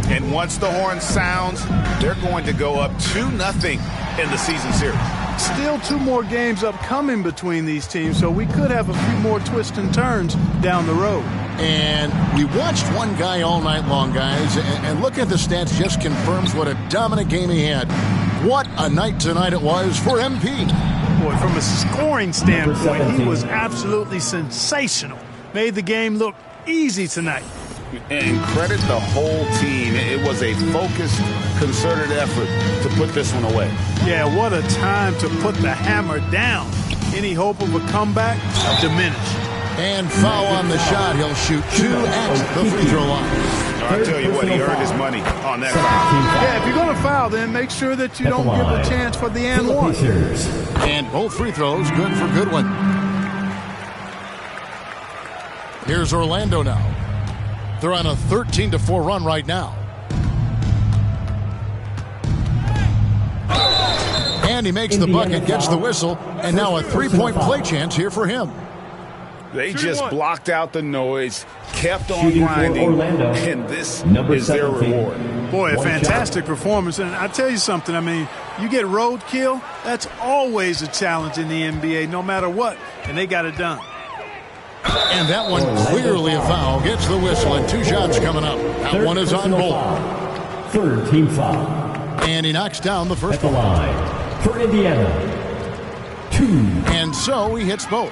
Speaker 3: And once the horn sounds, they're going to go up 2-0 in the season series.
Speaker 11: Still 2 more games upcoming between these teams, so we could have a few more twists and turns down the road.
Speaker 1: And we watched one guy all night long, guys, and looking at the stats just confirms what a dominant game he had. What a night tonight it was for MP.
Speaker 11: Boy, from a scoring standpoint, he was absolutely sensational. Made the game look easy tonight.
Speaker 3: And credit the whole team. It was a focused, concerted effort to put this one away.
Speaker 11: Yeah, what a time to put the hammer down. Any hope of a comeback diminished.
Speaker 1: And foul on the shot. He'll shoot 2 at the free throw line.
Speaker 3: I'll tell you what, he earned his money on that foul.
Speaker 11: Yeah, if you're going to foul, then make sure that you don't give a chance for the and one.
Speaker 1: And both free throws good for Goodwin. Here's Orlando now. They're on a 13-4 run right now. And he makes the bucket, gets the whistle, and now a three-point play chance here for him.
Speaker 3: They just blocked out the noise, kept on grinding, and this is their reward.
Speaker 11: Boy, a fantastic performance. And I tell you something, I mean, you get roadkill, that's always a challenge in the NBA, no matter what, and they got it done.
Speaker 1: And that one clearly a foul. Gets the whistle, and 2 shots coming up. That one is on goal.
Speaker 5: Third team foul.
Speaker 1: And he knocks down the first
Speaker 5: one. Line for Indiana. 2.
Speaker 1: And so he hits both.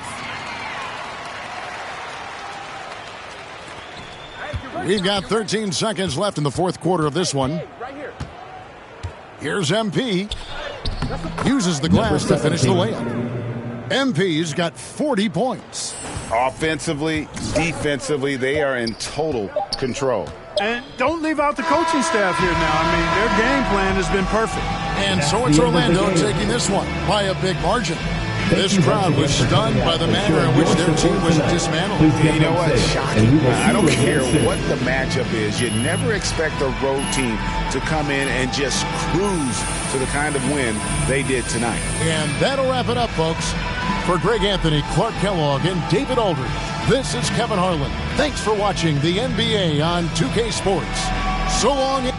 Speaker 1: We've got 13 seconds left in the fourth quarter of this one. Here's MP. Uses the glass to finish the layup. MP's got 40 points.
Speaker 3: Offensively, defensively, they are in total control.
Speaker 11: And don't leave out the coaching staff here now. I mean, their game plan has been perfect.
Speaker 1: And so it's Orlando taking this one by a big margin. This crowd was stunned by the manner in which their team was dismantled.
Speaker 3: You know what? Shocking. I don't care what the matchup is. You never expect a road team to come in and just cruise to the kind of win they did tonight.
Speaker 1: And that'll wrap it up, folks. For Greg Anthony, Clark Kellogg, and David Aldridge, this is Kevin Harlan. Thanks for watching the NBA on 2K Sports. So long.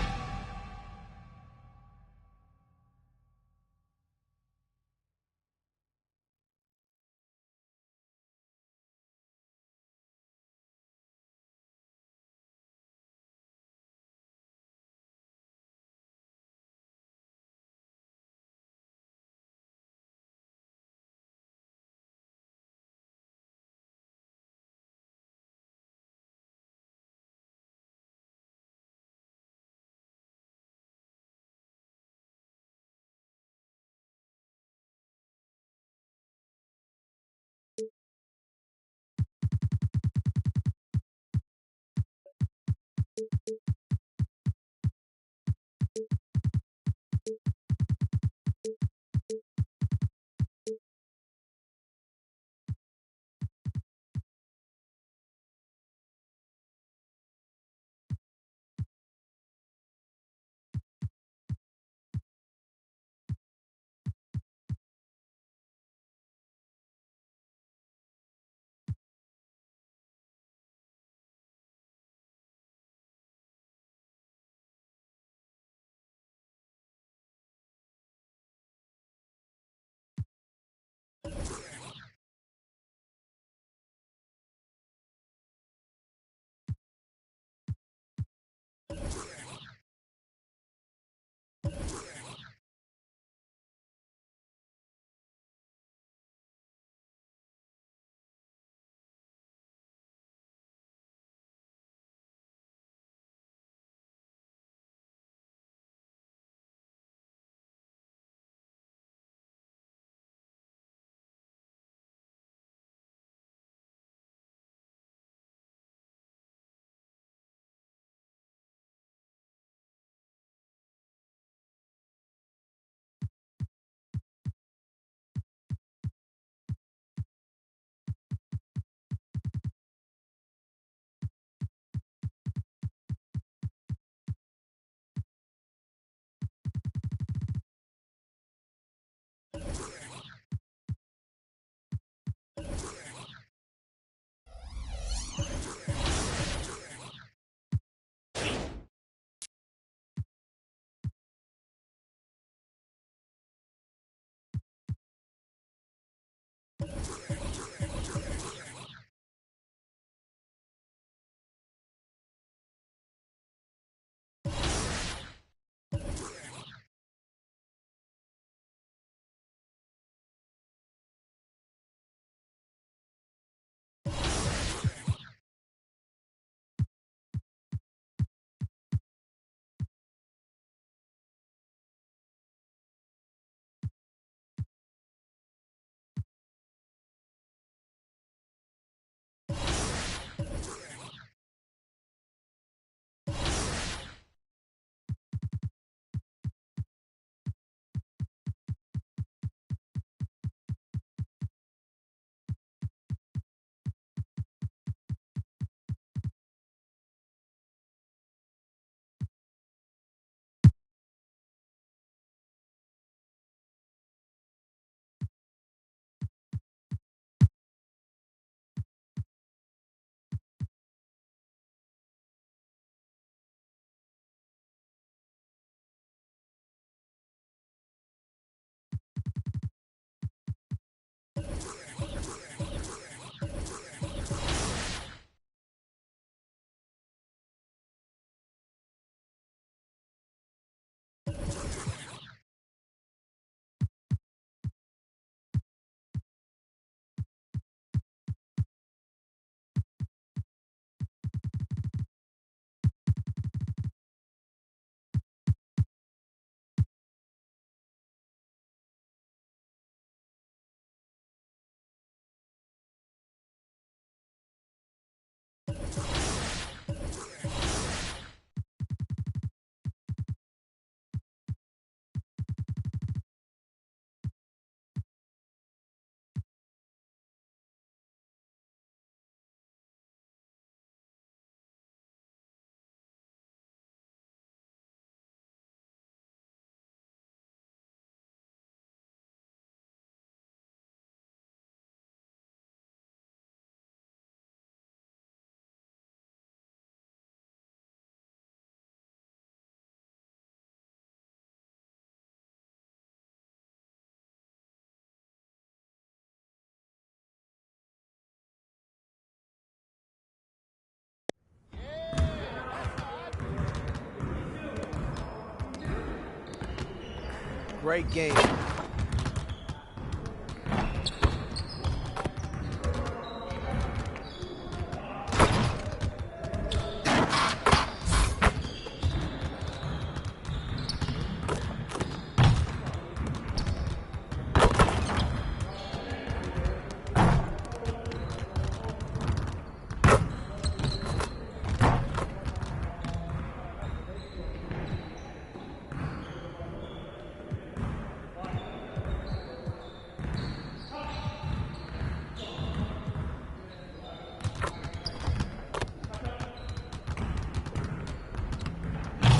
Speaker 4: Great game.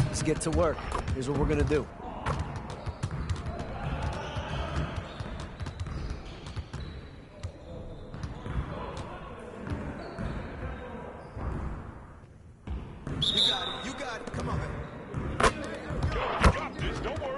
Speaker 4: Let's get to work. Here's what we're going to do.
Speaker 16: You got it. Come on, man.
Speaker 5: Got this. Don't worry.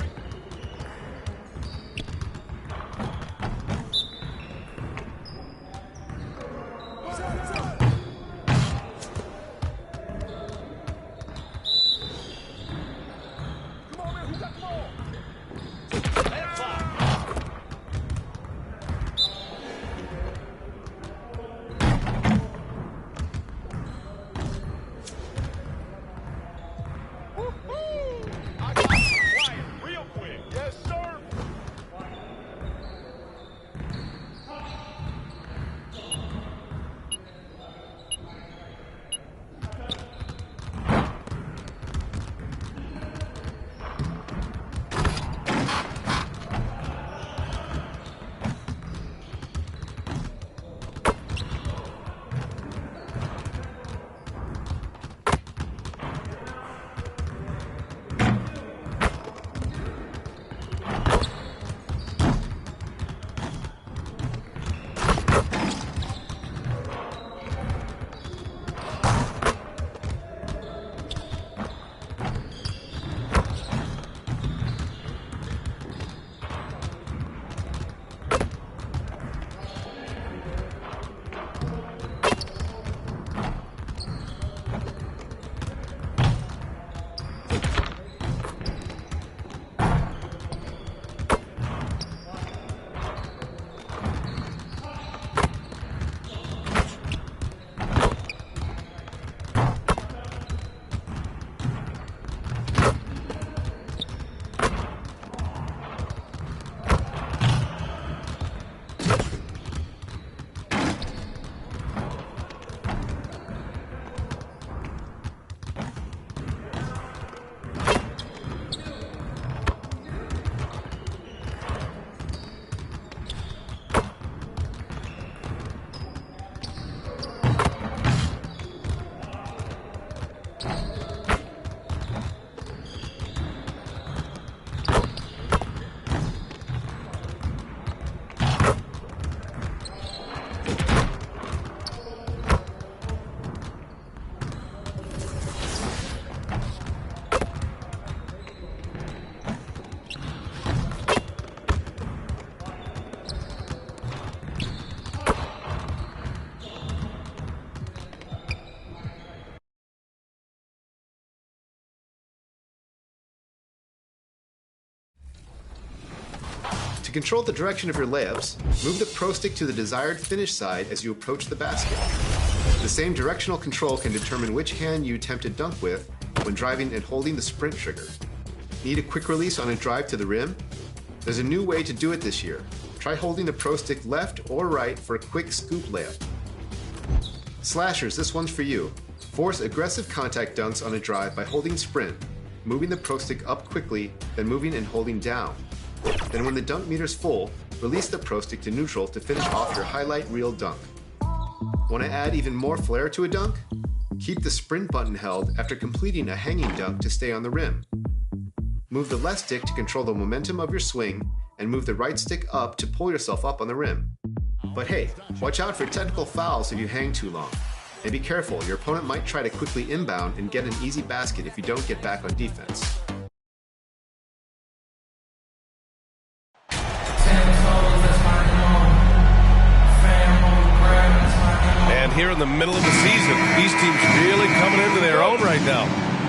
Speaker 15: To control the direction of your layups, move the Pro Stick to the desired finish side as you approach the basket. The same directional control can determine which hand you attempt to dunk with when driving and holding the sprint trigger. Need a quick release on a drive to the rim? There's a new way to do it this year. Try holding the Pro Stick left or right for a quick scoop layup. Slashers, this one's for you. Force aggressive contact dunks on a drive by holding sprint, moving the Pro Stick up quickly, then moving and holding down. Then when the dunk meter's full, release the Pro Stick to neutral to finish off your highlight reel dunk. Want to add even more flair to a dunk? Keep the sprint button held after completing a hanging dunk to stay on the rim. Move the left stick to control the momentum of your swing, and move the right stick up to pull yourself up on the rim. But hey, watch out for technical fouls if you hang too long. And be careful, your opponent might try to quickly inbound and get an easy basket if you don't get back on defense.
Speaker 9: And here in the middle of the season, these teams really coming into their own right now.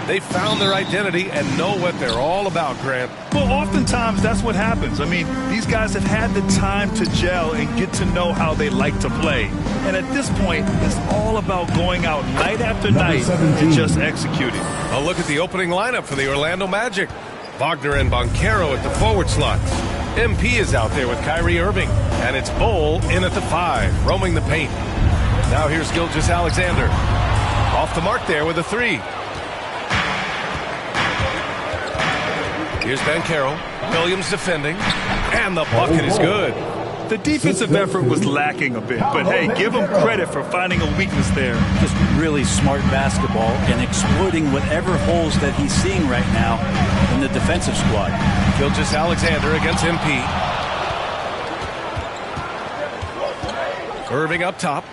Speaker 9: They found their identity and know what they're all about, Grant.
Speaker 11: Well, oftentimes that's what happens. I mean, these guys have had the time to gel and get to know how they like to play. And at this point, it's all about going out night after night and just executing.
Speaker 9: A look at the opening lineup for the Orlando Magic. Wagner and Banchero at the forward slots. MP is out there with Kyrie Irving. And it's Bol in at the 5, roaming the paint. Now here's Gilgeous-Alexander. Off the mark there with a 3. Here's Banchero. Williams defending. And the bucket is good.
Speaker 11: The defensive effort was lacking a bit, but hey, give him credit for finding a weakness there.
Speaker 16: Just really smart basketball and exploiting whatever holes that he's seeing right now in the defensive squad.
Speaker 9: Gilgeous-Alexander against MP. Irving up top.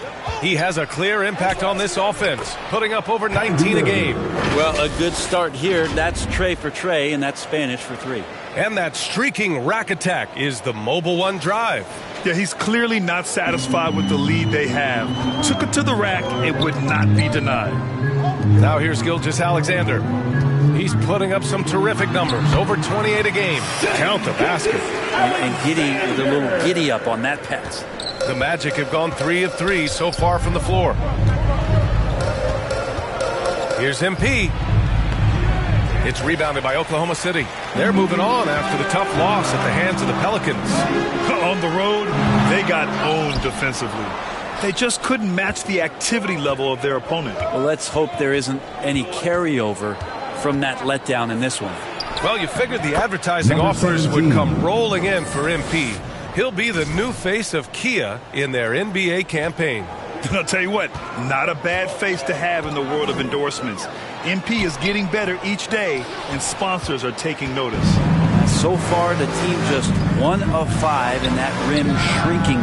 Speaker 9: He has a clear impact on this offense, putting up over 19 a game.
Speaker 16: Well, a good start here. That's Trey for Trey, and that's Spanish for 3.
Speaker 9: And that streaking rack attack is the Mobile One drive.
Speaker 11: Yeah, he's clearly not satisfied with the lead they have. Took it to the rack. It would not be denied.
Speaker 9: Now here's Gilgeous-Alexander. He's putting up some terrific numbers, over 28 a game. Count the basket.
Speaker 16: And giddy, the little giddy up on that pass.
Speaker 9: The Magic have gone 3 of 3 so far from the floor. Here's MP. It's rebounded by Oklahoma City. They're moving on after the tough loss at the hands of the Pelicans.
Speaker 11: On the road, they got owned defensively. They just couldn't match the activity level of their opponent.
Speaker 16: Well, let's hope there isn't any carryover from that letdown in this one.
Speaker 9: Well, you figured the advertising offers would come rolling in for MP. He'll be the new face of Kia in their NBA campaign.
Speaker 11: I'll tell you what, not a bad face to have in the world of endorsements. MP is getting better each day, and sponsors are taking notice.
Speaker 16: So far, the team just 1 of 5, and that rim shrinking.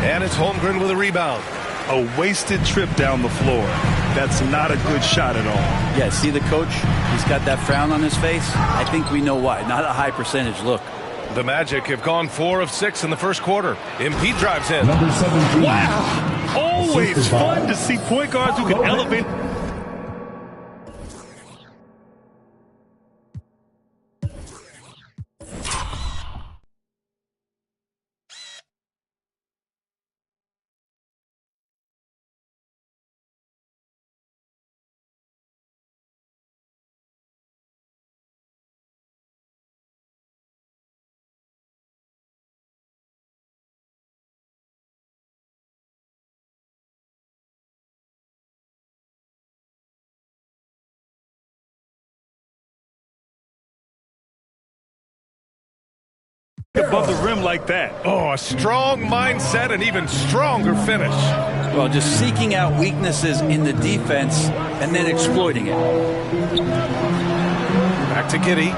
Speaker 9: And it's Holmgren with a rebound.
Speaker 11: A wasted trip down the floor. That's not a good shot at all.
Speaker 16: Yeah, see the coach? He's got that frown on his face. I think we know why. Not a high percentage look.
Speaker 9: The Magic have gone 4 of 6 in the first quarter. MP drives in.
Speaker 5: Number 17.
Speaker 11: Wow! Always fun to see point guards who can elevate. Above the rim like that.
Speaker 9: Oh, a strong mindset and even stronger finish.
Speaker 16: Well, just seeking out weaknesses in the defense and then exploiting it.
Speaker 9: Back to Giddey.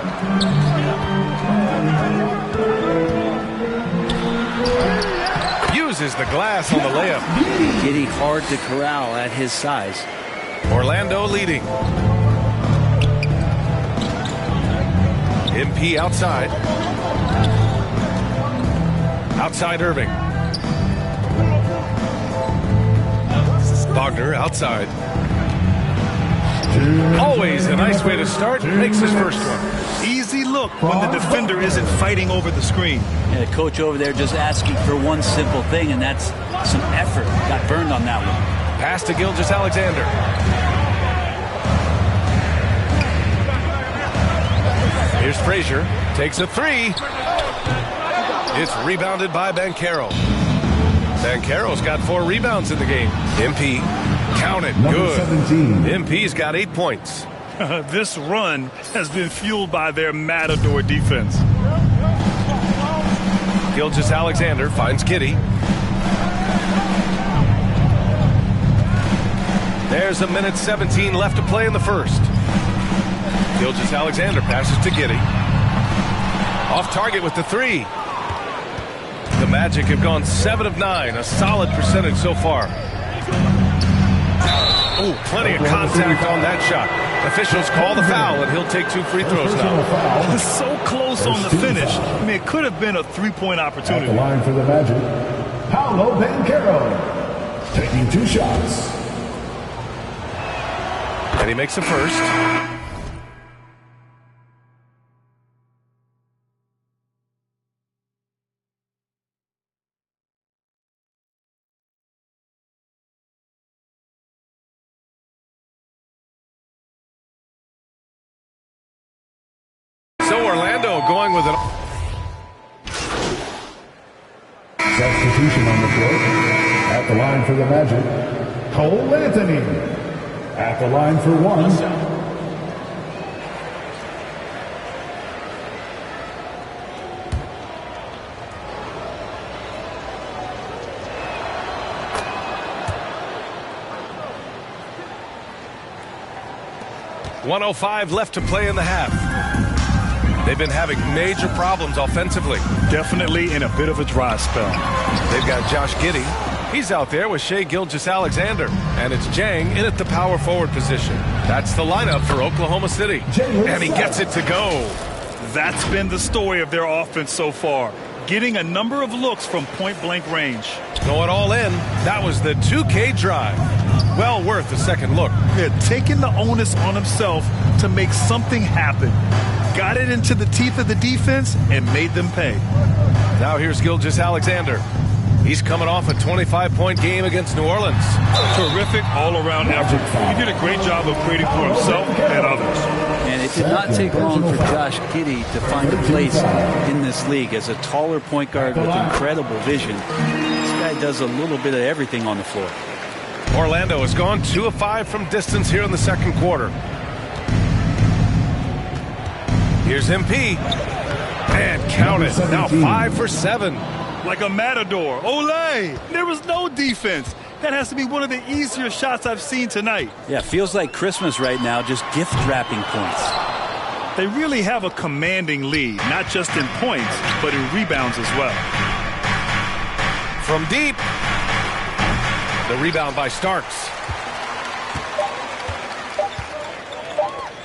Speaker 9: Uses the glass on the layup.
Speaker 16: Giddey hard to corral at his size.
Speaker 9: Orlando leading. MP outside. Outside Irving. Wagner outside. Always a nice way to start. Makes his first one.
Speaker 11: Easy look when the defender isn't fighting over the screen.
Speaker 16: Yeah, coach over there just asking for one simple thing, and that's some effort. Got burned on that one.
Speaker 9: Pass to Gilgeous-Alexander. Here's Frazier. Takes a 3. It's rebounded by Banchero. Banchero's got 4 rebounds in the game. MP, count it, good.
Speaker 5: 17.
Speaker 9: MP's got 8 points.
Speaker 11: This run has been fueled by their matador defense.
Speaker 9: Gilgeous-Alexander finds Giddey. There's a minute 17 left to play in the first. Gilgeous-Alexander passes to Giddey. Off target with the 3. The Magic have gone 7 of 9, a solid percentage so far. Oh, plenty of contact on that shot. Officials call the foul, and he'll take 2 free throws now.
Speaker 11: So close on the finish. I mean, it could have been a 3-point opportunity.
Speaker 5: At the line for the Magic, Paolo Banchero, taking 2 shots.
Speaker 9: And he makes the first. So Orlando going with an
Speaker 5: substitution on the floor. At the line for the Magic, Cole Anthony. At the line for one,
Speaker 9: .105 left to play in the half. They've been having major problems offensively.
Speaker 11: Definitely in a bit of a dry spell.
Speaker 9: They've got Josh Giddey. He's out there with Shai Gilgeous-Alexander. And it's Jang in at the power forward position. That's the lineup for Oklahoma City. And he gets it to go.
Speaker 11: That's been the story of their offense so far. Getting a number of looks from point-blank range.
Speaker 9: Going all in. That was the 2K drive. Well worth a second look.
Speaker 11: Yeah, taking the onus on himself to make something happen. Got it into the teeth of the defense and made them pay.
Speaker 9: Now here's Gilgeous-Alexander. He's coming off a 25-point game against New Orleans.
Speaker 11: Terrific all-around effort. He did a great job of creating for himself and others.
Speaker 16: And it did not take long for Josh Giddey to find a place in this league as a taller point guard with incredible vision. This guy does a little bit of everything on the floor.
Speaker 9: Orlando has gone 2 of 5 from distance here in the second quarter. Here's MP. And count it. Now 5 for 7.
Speaker 11: Like a matador. Olay! There was no defense. That has to be one of the easier shots I've seen tonight.
Speaker 16: Yeah, feels like Christmas right now, just gift wrapping points.
Speaker 11: They really have a commanding lead, not just in points, but in rebounds as well.
Speaker 9: From deep. The rebound by Starks.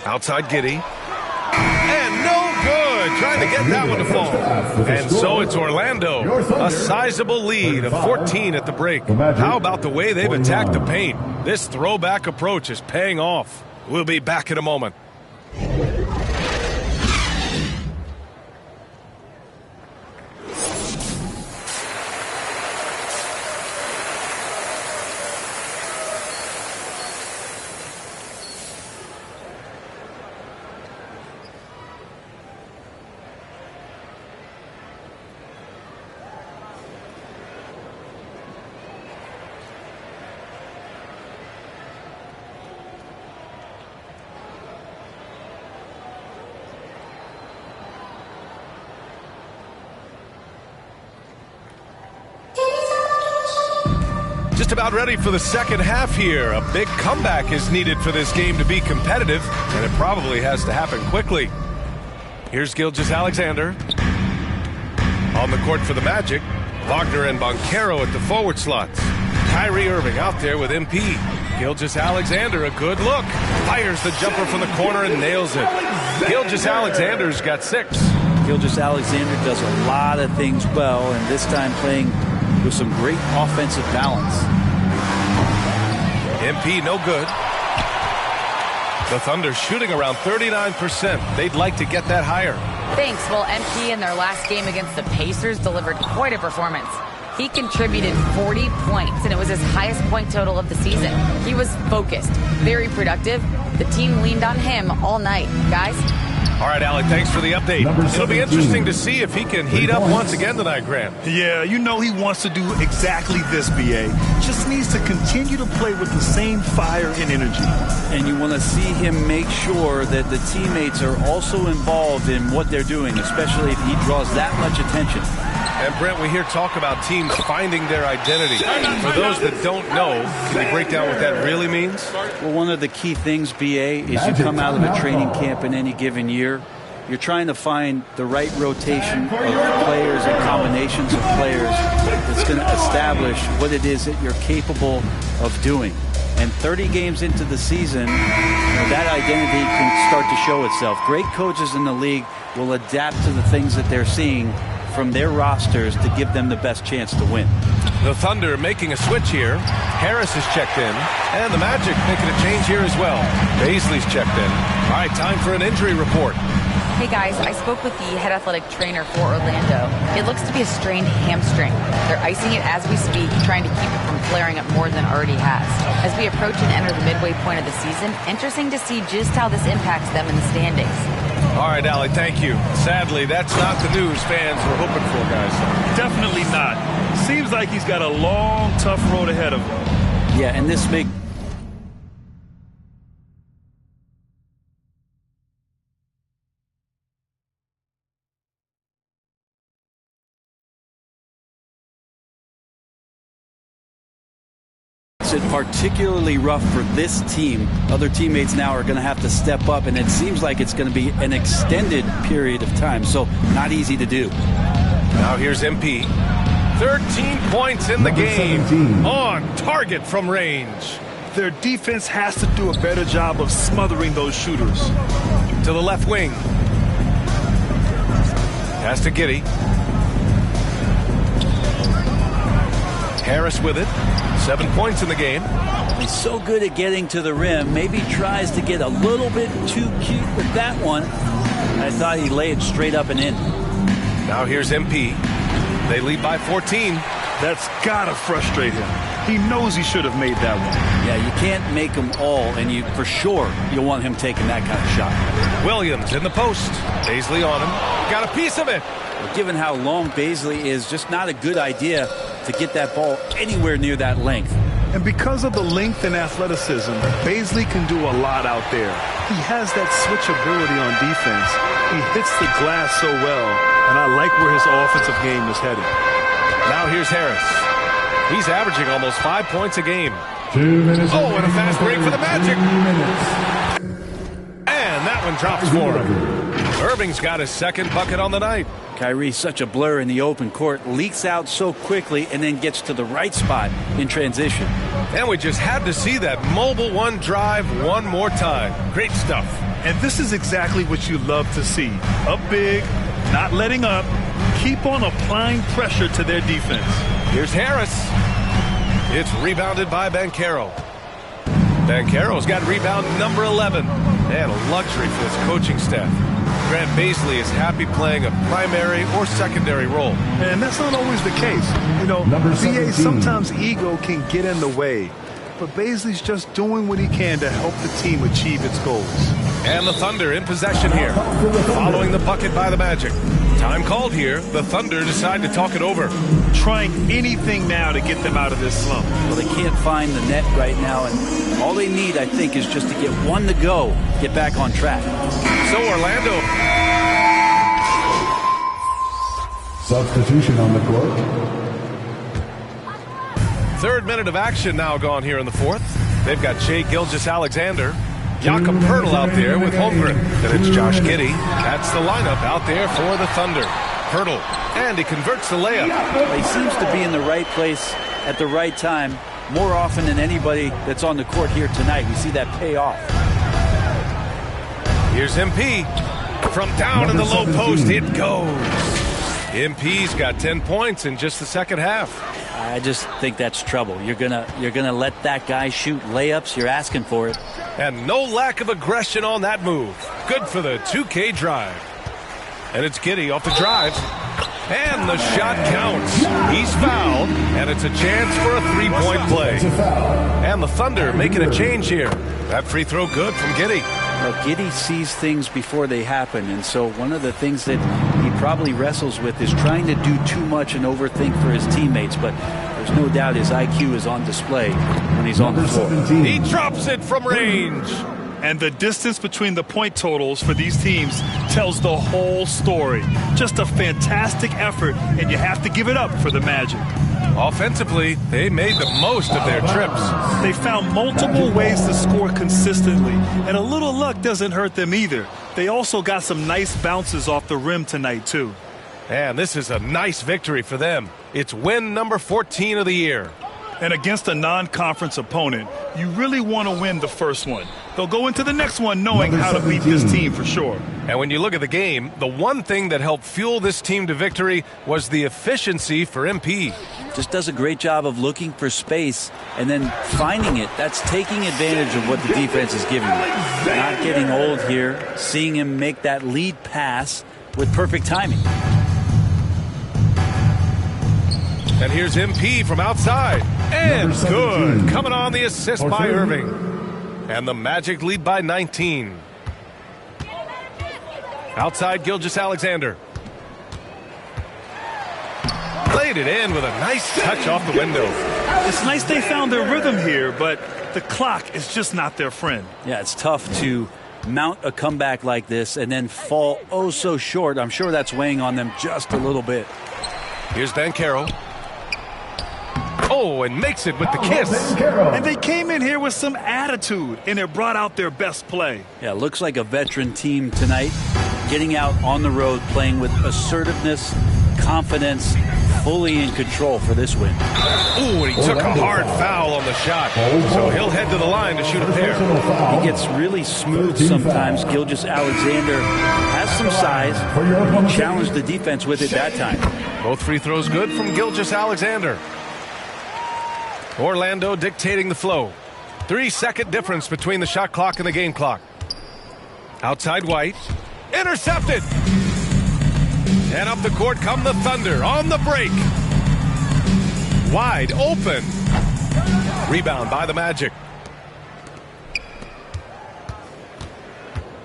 Speaker 9: Outside Giddey. And no good. Trying to get that one to fall. And so it's Orlando. A sizable lead of 14 at the break. How about the way they've attacked the paint? This throwback approach is paying off. We'll be back in a moment. Just about ready for the second half here. A big comeback is needed for this game to be competitive, and it probably has to happen quickly. Here's Gilgeous-Alexander. On the court for the Magic, Wagner and Banchero at the forward slots. Kyrie Irving out there with MP. Gilgeous-Alexander, a good look. Fires the jumper from the corner and nails it. Gilgeous-Alexander's got 6.
Speaker 16: Gilgeous-Alexander does a lot of things well, and this time playing with some great offensive balance.
Speaker 9: MP no good. The Thunder shooting around 39%. They'd like to get that higher.
Speaker 12: Thanks. Well, MP in their last game against the Pacers delivered quite a performance. He contributed 40 points, and it was his highest point total of the season. He was focused, very productive. The team leaned on him all night. Guys?
Speaker 9: All right, Alec, thanks for the update. It'll be interesting to see if he can heat up once again tonight, Grant.
Speaker 11: Yeah, you know he wants to do exactly this, B.A. Just needs to continue to play with the same fire and energy.
Speaker 16: And you want to see him make sure that the teammates are also involved in what they're doing, especially if he draws that much attention.
Speaker 9: And, Brent, we hear talk about teams finding their identity. For those that don't know, can you break down what that really means?
Speaker 16: Well, one of the key things, B.A., is you come out of a training camp in any given year, you're trying to find the right rotation of players and combinations of players that's going to establish what it is that you're capable of doing. And 30 games into the season, that identity can start to show itself. Great coaches in the league will adapt to the things that they're seeing from their rosters to give them the best chance to win.
Speaker 9: The Thunder making a switch here. Harris is checked in, and the Magic making a change here as well. Baisley's checked in. All right, time for an injury report.
Speaker 12: Hey guys, I spoke with the head athletic trainer for Orlando. It looks to be a strained hamstring. They're icing it as we speak, trying to keep it from flaring up more than it already has. As we approach and enter the midway point of the season, interesting to see just how this impacts them in the standings.
Speaker 9: All right, Allie, thank you. Sadly, that's not the news fans were hoping for, guys.
Speaker 11: Definitely not. Seems like he's got a long, tough road ahead of him.
Speaker 16: Yeah, and this makes it particularly rough for this team. Other teammates now are going to have to step up, and it seems like it's going to be an extended period of time, so not easy to do.
Speaker 9: Now here's MP. 13 points in the game.
Speaker 5: 17.
Speaker 9: On target from range.
Speaker 11: Their defense has to do a better job of smothering those shooters.
Speaker 9: To the left wing. Pass to Giddey. Harris with it. 7 points in the game.
Speaker 16: He's so good at getting to the rim. Maybe tries to get a little bit too cute with that one. I thought he laid it straight up and in.
Speaker 9: Now here's MP. They lead by 14.
Speaker 11: That's gotta frustrate him. He knows he should have made that one.
Speaker 16: Yeah, you can't make them all, and you for sure you'll want him taking that kind of shot.
Speaker 9: Williams in the post. Baisley on him. Got a piece of it.
Speaker 16: Well, given how long Baisley is, just not a good idea to get that ball anywhere near that length.
Speaker 11: And because of the length and athleticism, Baisley can do a lot out there. He has that switchability on defense. He hits the glass so well, and I like where his offensive game is headed.
Speaker 9: Now here's Harris. He's averaging almost 5 points a game.
Speaker 5: 2 minutes.
Speaker 9: Oh, and a fast break for the Magic. And that one drops for him. Irving's got his second bucket on the night.
Speaker 16: Kyrie's such a blur in the open court, leaks out so quickly, and then gets to the right spot in transition.
Speaker 9: And we just had to see that mobile one drive one more time. Great stuff.
Speaker 11: And this is exactly what you love to see. Up big, not letting up, keep on applying pressure to their defense.
Speaker 9: Here's Harris. It's rebounded by Banchero. Banchero's got rebound number 11. And a luxury for this coaching staff. Grant Baisley is happy playing a primary or secondary role.
Speaker 11: And that's not always the case. You know, BA, sometimes ego can get in the way. But Baisley's just doing what he can to help the team achieve its goals.
Speaker 9: And the Thunder in possession here, following the bucket by the Magic. Time called here. The Thunder decide to talk it over.
Speaker 11: Trying anything now to get them out of this slump.
Speaker 16: Well, they can't find the net right now, and all they need, I think, is just to get one to go, get back on track.
Speaker 9: So Orlando.
Speaker 5: Substitution on the court.
Speaker 9: Third minute of action now gone here in the fourth. They've got Shai Gilgeous-Alexander, Jakob Poeltl out there with Holmgren. Then it's Josh Giddey. That's the lineup out there for the Thunder. Poeltl, and he converts the layup.
Speaker 16: He seems to be in the right place at the right time more often than anybody that's on the court here tonight. We see that pay off.
Speaker 9: Here's MP. From down in the low post, it goes. MP's got 10 points in just the second half.
Speaker 16: I just think that's trouble. You're gonna let that guy shoot layups. You're asking for it.
Speaker 9: And no lack of aggression on that move. Good for the 2K drive. And it's Giddey off the drive. And the shot counts. He's fouled, and it's a chance for a three-point play. And the Thunder making a change here. That free throw good from Giddey.
Speaker 16: Well, Giddey sees things before they happen, and so one of the things that he probably wrestles with is trying to do too much and overthink for his teammates, but there's no doubt his IQ is on display when he's on the floor.
Speaker 9: He drops it from range.
Speaker 11: And the distance between the point totals for these teams tells the whole story. Just a fantastic effort, and you have to give it up for the Magic.
Speaker 9: Offensively, they made the most of their trips.
Speaker 11: They found multiple ways to score consistently, and a little luck doesn't hurt them either. They also got some nice bounces off the rim tonight, too.
Speaker 9: And this is a nice victory for them. It's win number 14 of the year.
Speaker 11: And against a non-conference opponent, you really want to win the first one. They'll go into the next one knowing how to beat this team for sure.
Speaker 9: And when you look at the game, the one thing that helped fuel this team to victory was the efficiency for MP.
Speaker 16: Just does a great job of looking for space and then finding it. That's taking advantage of what the defense is giving you. Not getting old here, seeing him make that lead pass with perfect timing.
Speaker 9: And here's MP from outside. And good. Coming on the assist by Irving. And the Magic lead by 19. Outside, Gilgeous-Alexander. Played it in with a nice touch off the window.
Speaker 11: It's nice they found their rhythm here, but the clock is just not their friend.
Speaker 16: Yeah, it's tough to mount a comeback like this and then fall oh so short. I'm sure that's weighing on them just a little bit.
Speaker 9: Here's Banchero. Oh, and makes it with the kiss.
Speaker 11: And they came in here with some attitude, and it brought out their best play.
Speaker 16: Yeah, looks like a veteran team tonight, getting out on the road, playing with assertiveness, confidence, fully in control for this win.
Speaker 9: Ooh, and he took a hard foul on the shot. So he'll head to the line to shoot a pair.
Speaker 16: He gets really smooth sometimes. Gilgeous-Alexander has some size. He challenged the defense with it that time.
Speaker 9: Both free throws good from Gilgeous-Alexander. Orlando dictating the flow. 3-second difference between the shot clock and the game clock. Outside White. Intercepted. And up the court come the Thunder on the break. Wide open. Rebound by the Magic.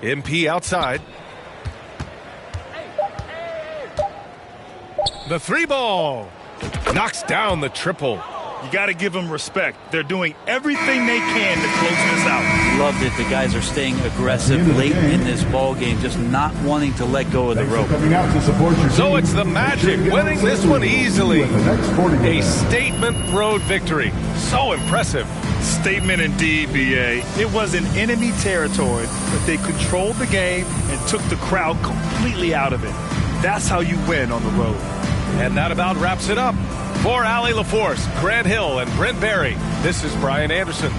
Speaker 9: MP outside. The three ball. Knocks down the triple.
Speaker 11: You got to give them respect. They're doing everything they can to close this out.
Speaker 16: Loved it. The guys are staying aggressive late in this ball game, just not wanting to let go of the rope.
Speaker 9: So it's the Magic winning this one easily. A statement road victory. So impressive.
Speaker 11: Statement indeed, BA. It was in enemy territory, but they controlled the game and took the crowd completely out of it. That's how you win on the road.
Speaker 9: And that about wraps it up. For Allie LaForce, Grant Hill, and Brent Barry, this is Brian Anderson.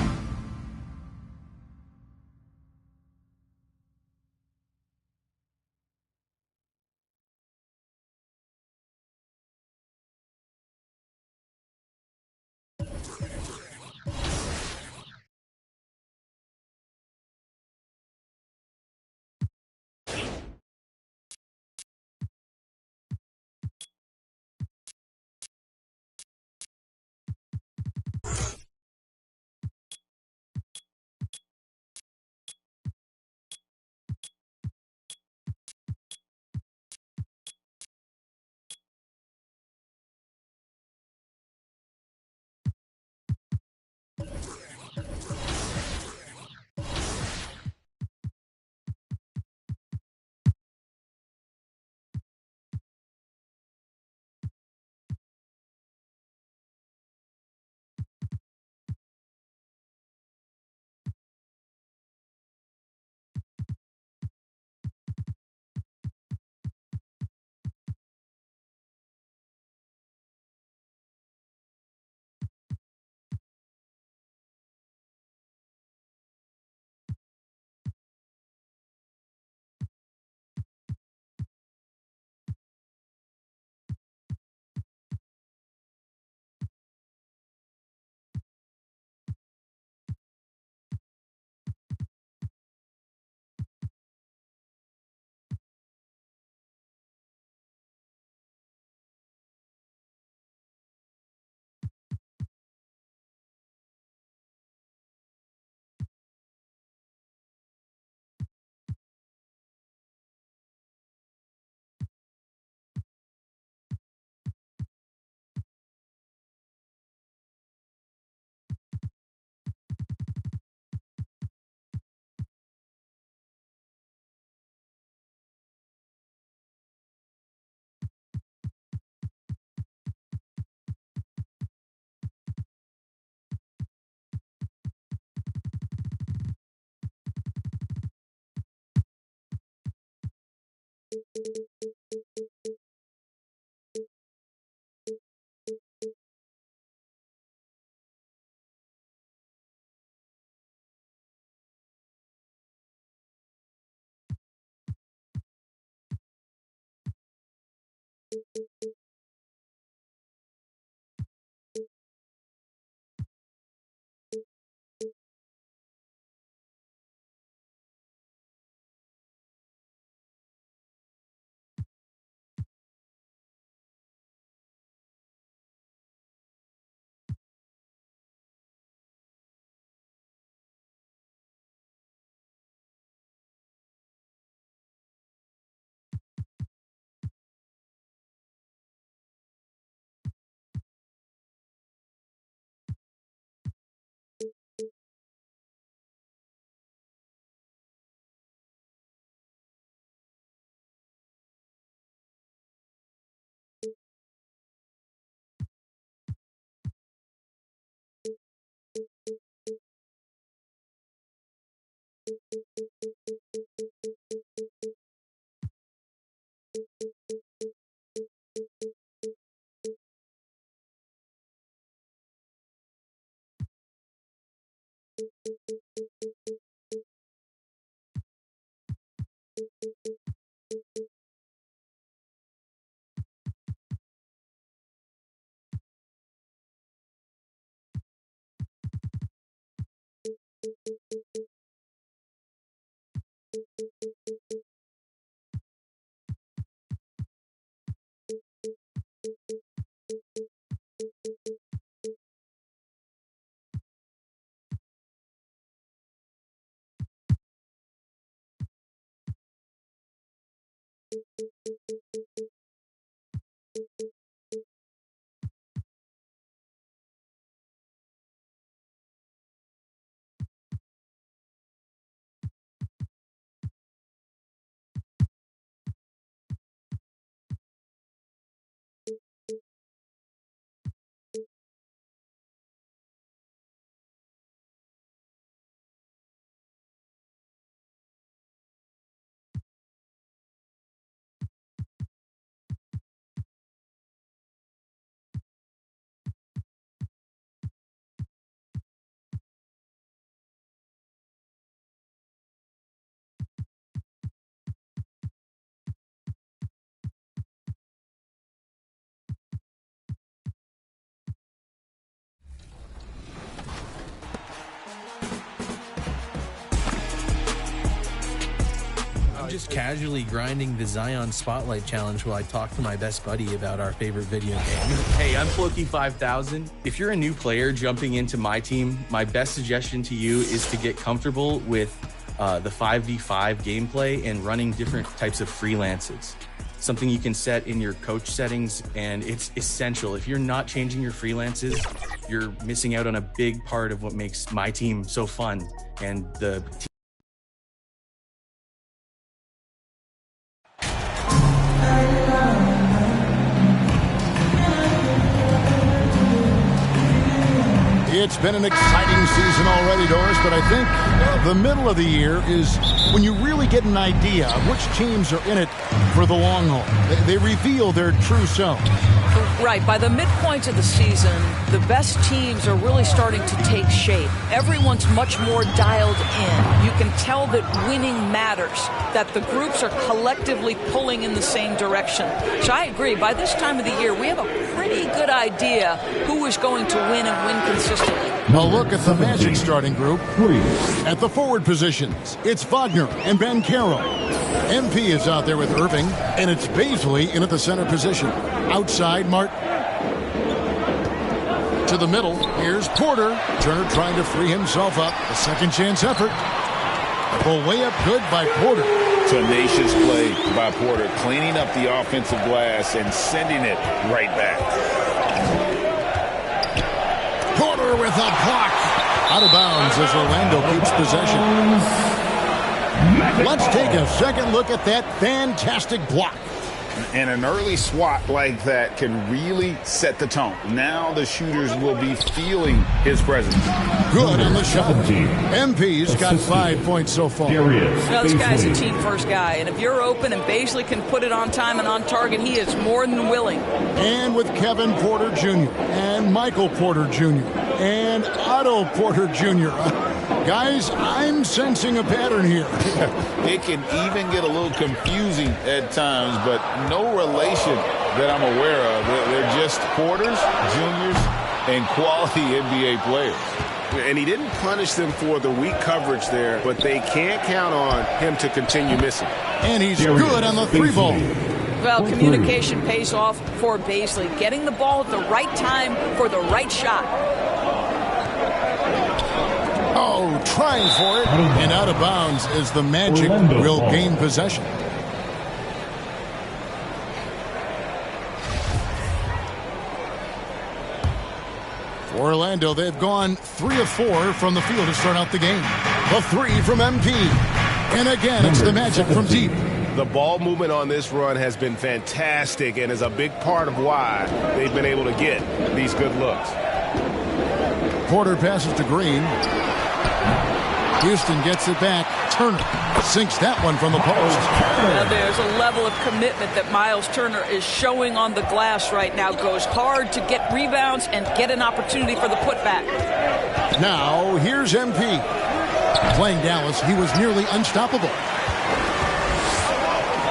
Speaker 17: Just casually grinding the Zion Spotlight Challenge while I talk to my best buddy about our favorite video game.
Speaker 18: Hey, I'm Floki5000. If you're a new player jumping into my team, my best suggestion to you is to get comfortable with the 5v5 gameplay and running different types of freelances. Something you can set in your coach settings, and it's essential. If you're not changing your freelances, you're missing out on a big part of what makes my team so fun. And the
Speaker 1: It's been an exciting season already, Doris, but I think the middle of the year is when you really get an idea of which teams are in it for the long haul. They reveal their true self.
Speaker 2: Right. By the midpoint of the season, the best teams are really starting to take shape. Everyone's much more dialed in. You can tell that winning matters, that the groups are collectively pulling in the same direction. So I agree. By this time of the year, we have a pretty good idea who is going to win and win consistently.
Speaker 1: A look at the Magic starting group. At the forward positions, it's Wagner and Bankero. MP is out there with Irving, and it's Baisley in at the center position. Outside, Martin. To the middle, here's Porter. Turner trying to free himself up. A second chance effort. The layup good by Porter.
Speaker 3: Tenacious play by Porter, cleaning up the offensive glass and sending it right back.
Speaker 1: Porter with a block. Out of bounds as Orlando keeps possession. Let's take a second look at that fantastic block.
Speaker 3: And an early swat like that can really set the tone. Now the shooters will be feeling his presence.
Speaker 1: Good on the shot. MP's got 5 points so far.
Speaker 2: This guy's a team-first guy, and if you're open and Baisley can put it on time and on target, he is more than willing.
Speaker 1: And with Kevin Porter Jr. and Michael Porter Jr. and Otto Porter Jr. Guys, I'm sensing a pattern here.
Speaker 3: It can even get a little confusing at times, but no relation that I'm aware of. They're just Porters, juniors, and quality NBA players. And he didn't punish them for the weak coverage there, but they can't count on him to continue missing.
Speaker 1: And he's good on the 3-ball.
Speaker 2: Well, communication pays off for Baisley. Getting the ball at the right time for the right shot.
Speaker 1: Oh, trying for it. And out of bounds as the Magic will gain possession. For Orlando, they've gone 3 of 4 from the field to start out the game. The 3 from MP. And again, it's the Magic from deep.
Speaker 3: The ball movement on this run has been fantastic and is a big part of why they've been able to get these good looks.
Speaker 1: Porter passes to Green. Houston gets it back. Turner sinks that one from the post.
Speaker 2: Now there's a level of commitment that Miles Turner is showing on the glass right now. Goes hard to get rebounds and get an opportunity for the putback.
Speaker 1: Now here's MP. Playing Dallas, he was nearly unstoppable.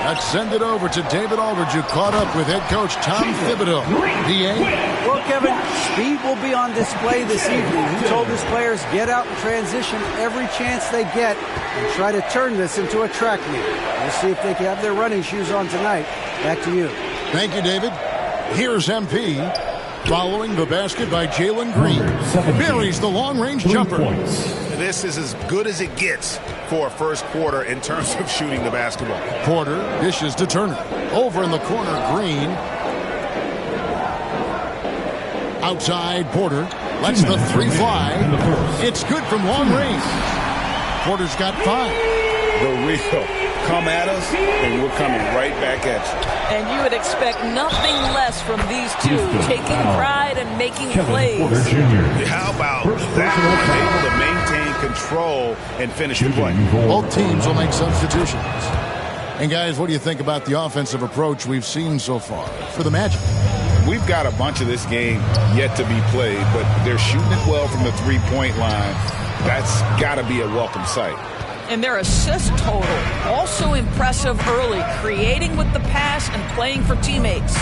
Speaker 1: Let's send it over to David Aldridge, who caught up with head coach Tom Thibodeau. DA?
Speaker 4: Well, Kevin, speed will be on display this evening. He told his players, get out and transition every chance they get and try to turn this into a track meet. We'll see if they can have their running shoes on tonight. Back to you.
Speaker 1: Thank you, David. Here's MP. Following the basket by Jalen Green. Buries the long-range jumper.
Speaker 3: This is as good as it gets for a first quarter in terms of shooting the basketball.
Speaker 1: Porter dishes to Turner. Over in the corner, Green. Outside, Porter lets the 3 fly. It's good from long range. Porter's got 5.
Speaker 3: The real. Come at us, and we're coming right back at you.
Speaker 2: And you would expect nothing less from these two, taking pride and making plays.
Speaker 3: How about that? Able to maintain control and finish the play.
Speaker 1: Both teams will make substitutions. And guys, what do you think about the offensive approach we've seen so far for the Magic?
Speaker 3: We've got a bunch of this game yet to be played, but they're shooting it well from the 3-point line. That's got to be a welcome sight.
Speaker 2: And their assist total, also impressive early, creating with the pass and playing for teammates.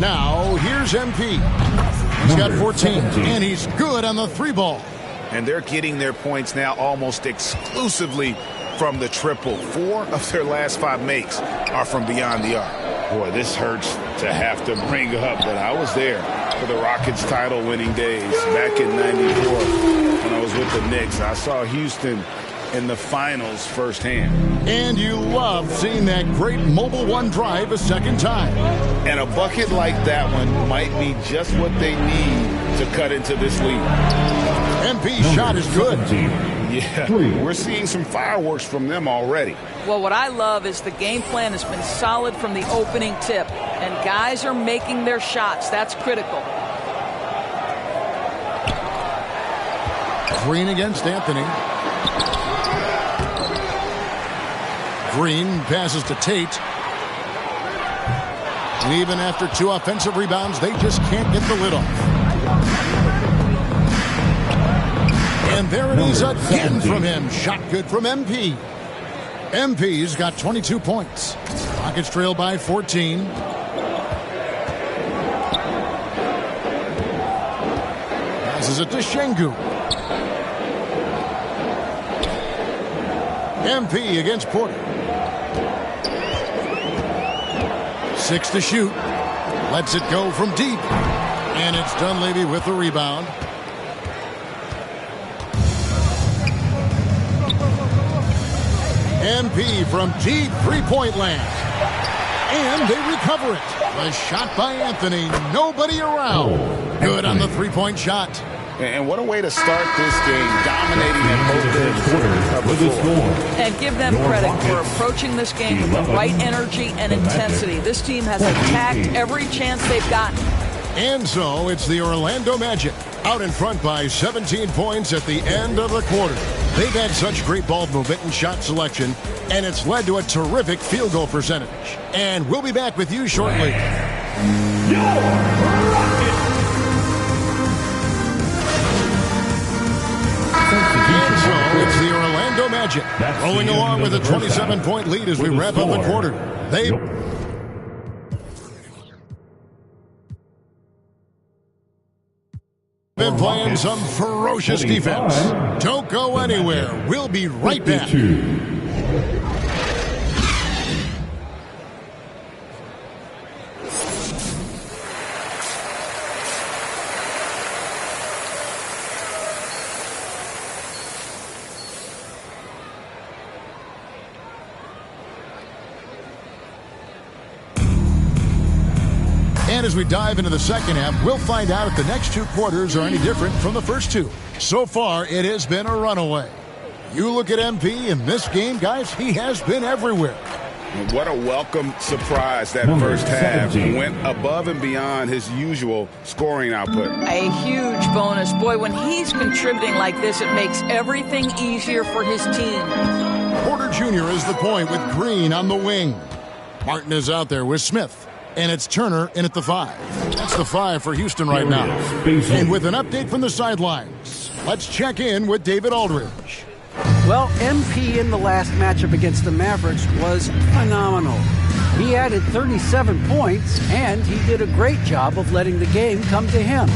Speaker 1: Now, here's MP. He's got 14, and he's good on the 3-ball.
Speaker 3: And they're getting their points now almost exclusively from the triple. 4 of their last 5 makes are from beyond the arc. Boy, this hurts to have to bring up, but I was there for the Rockets title-winning days back in '94 when I was with the Knicks. I saw Houston in the finals firsthand.
Speaker 1: And you love seeing that great Mobile One drive a second time.
Speaker 3: And a bucket like that one might be just what they need to cut into this lead.
Speaker 1: MP's shot is good.
Speaker 3: Yeah, we're seeing some fireworks from them already.
Speaker 2: Well, what I love is the game plan has been solid from the opening tip. And guys are making their shots. That's critical.
Speaker 1: Green against Anthony. Green passes to Tate. And even after 2 offensive rebounds, they just can't get the lid off. And there it is again from him. Shot good from MP. MP's got 22 points. Rockets trail by 14. Passes it to Şengün. MP against Porter. 6 to shoot. Lets it go from deep. And it's Dunleavy with the rebound. MP from deep 3-point land. And they recover it. A shot by Anthony. Nobody around. Good on the 3-point shot.
Speaker 3: And what a way to start this game, dominating at both ends.
Speaker 2: And give them credit for approaching this game with the right energy and intensity. This team has attacked every chance they've gotten.
Speaker 1: And so it's the Orlando Magic out in front by 17 points at the end of the quarter. They've had such great ball movement and shot selection, and it's led to a terrific field goal percentage. And we'll be back with you shortly. And so it's the Orlando Magic rolling along with a 27-point lead as we wrap up the quarter. been playing some ferocious defense. Don't go anywhere. We'll be right back. And as we dive into the second half, we'll find out if the next two quarters are any different from the first two. So far, it has been a runaway. You look at MP in this game, guys, he has been everywhere.
Speaker 3: What a welcome surprise that first half. Went above and beyond his usual scoring output.
Speaker 2: A huge bonus. Boy, when he's contributing like this, it makes everything easier for his team.
Speaker 1: Porter Jr. is the point with Green on the wing. Martin is out there with Smith. And it's Turner in at the 5. That's the 5 for Houston right now. And with an update from the sidelines, let's check in with David Aldridge.
Speaker 4: Well, MP in the last matchup against the Mavericks was phenomenal. He added 37 points, and he did a great job of letting the game come to him,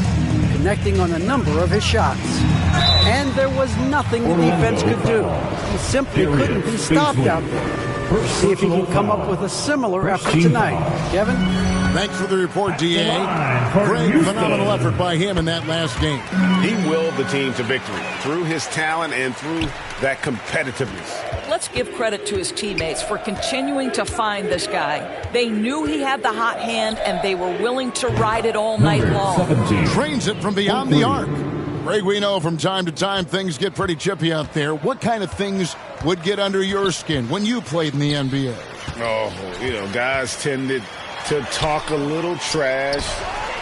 Speaker 4: connecting on a number of his shots. And there was nothing the defense could do. He simply couldn't be stopped out there. See if he can come up with a similar effort tonight. Kevin?
Speaker 1: Thanks for the report, D.A. Great, phenomenal effort by him in that last game.
Speaker 3: He willed the team to victory through his talent and through that competitiveness.
Speaker 2: Let's give credit to his teammates for continuing to find this guy. They knew he had the hot hand, and they were willing to ride it all night long.
Speaker 1: Trains it from beyond the arc. Greg, we know from time to time things get pretty chippy out there. What kind of things would get under your skin when you played in the NBA?
Speaker 3: Oh, guys tended to talk a little trash,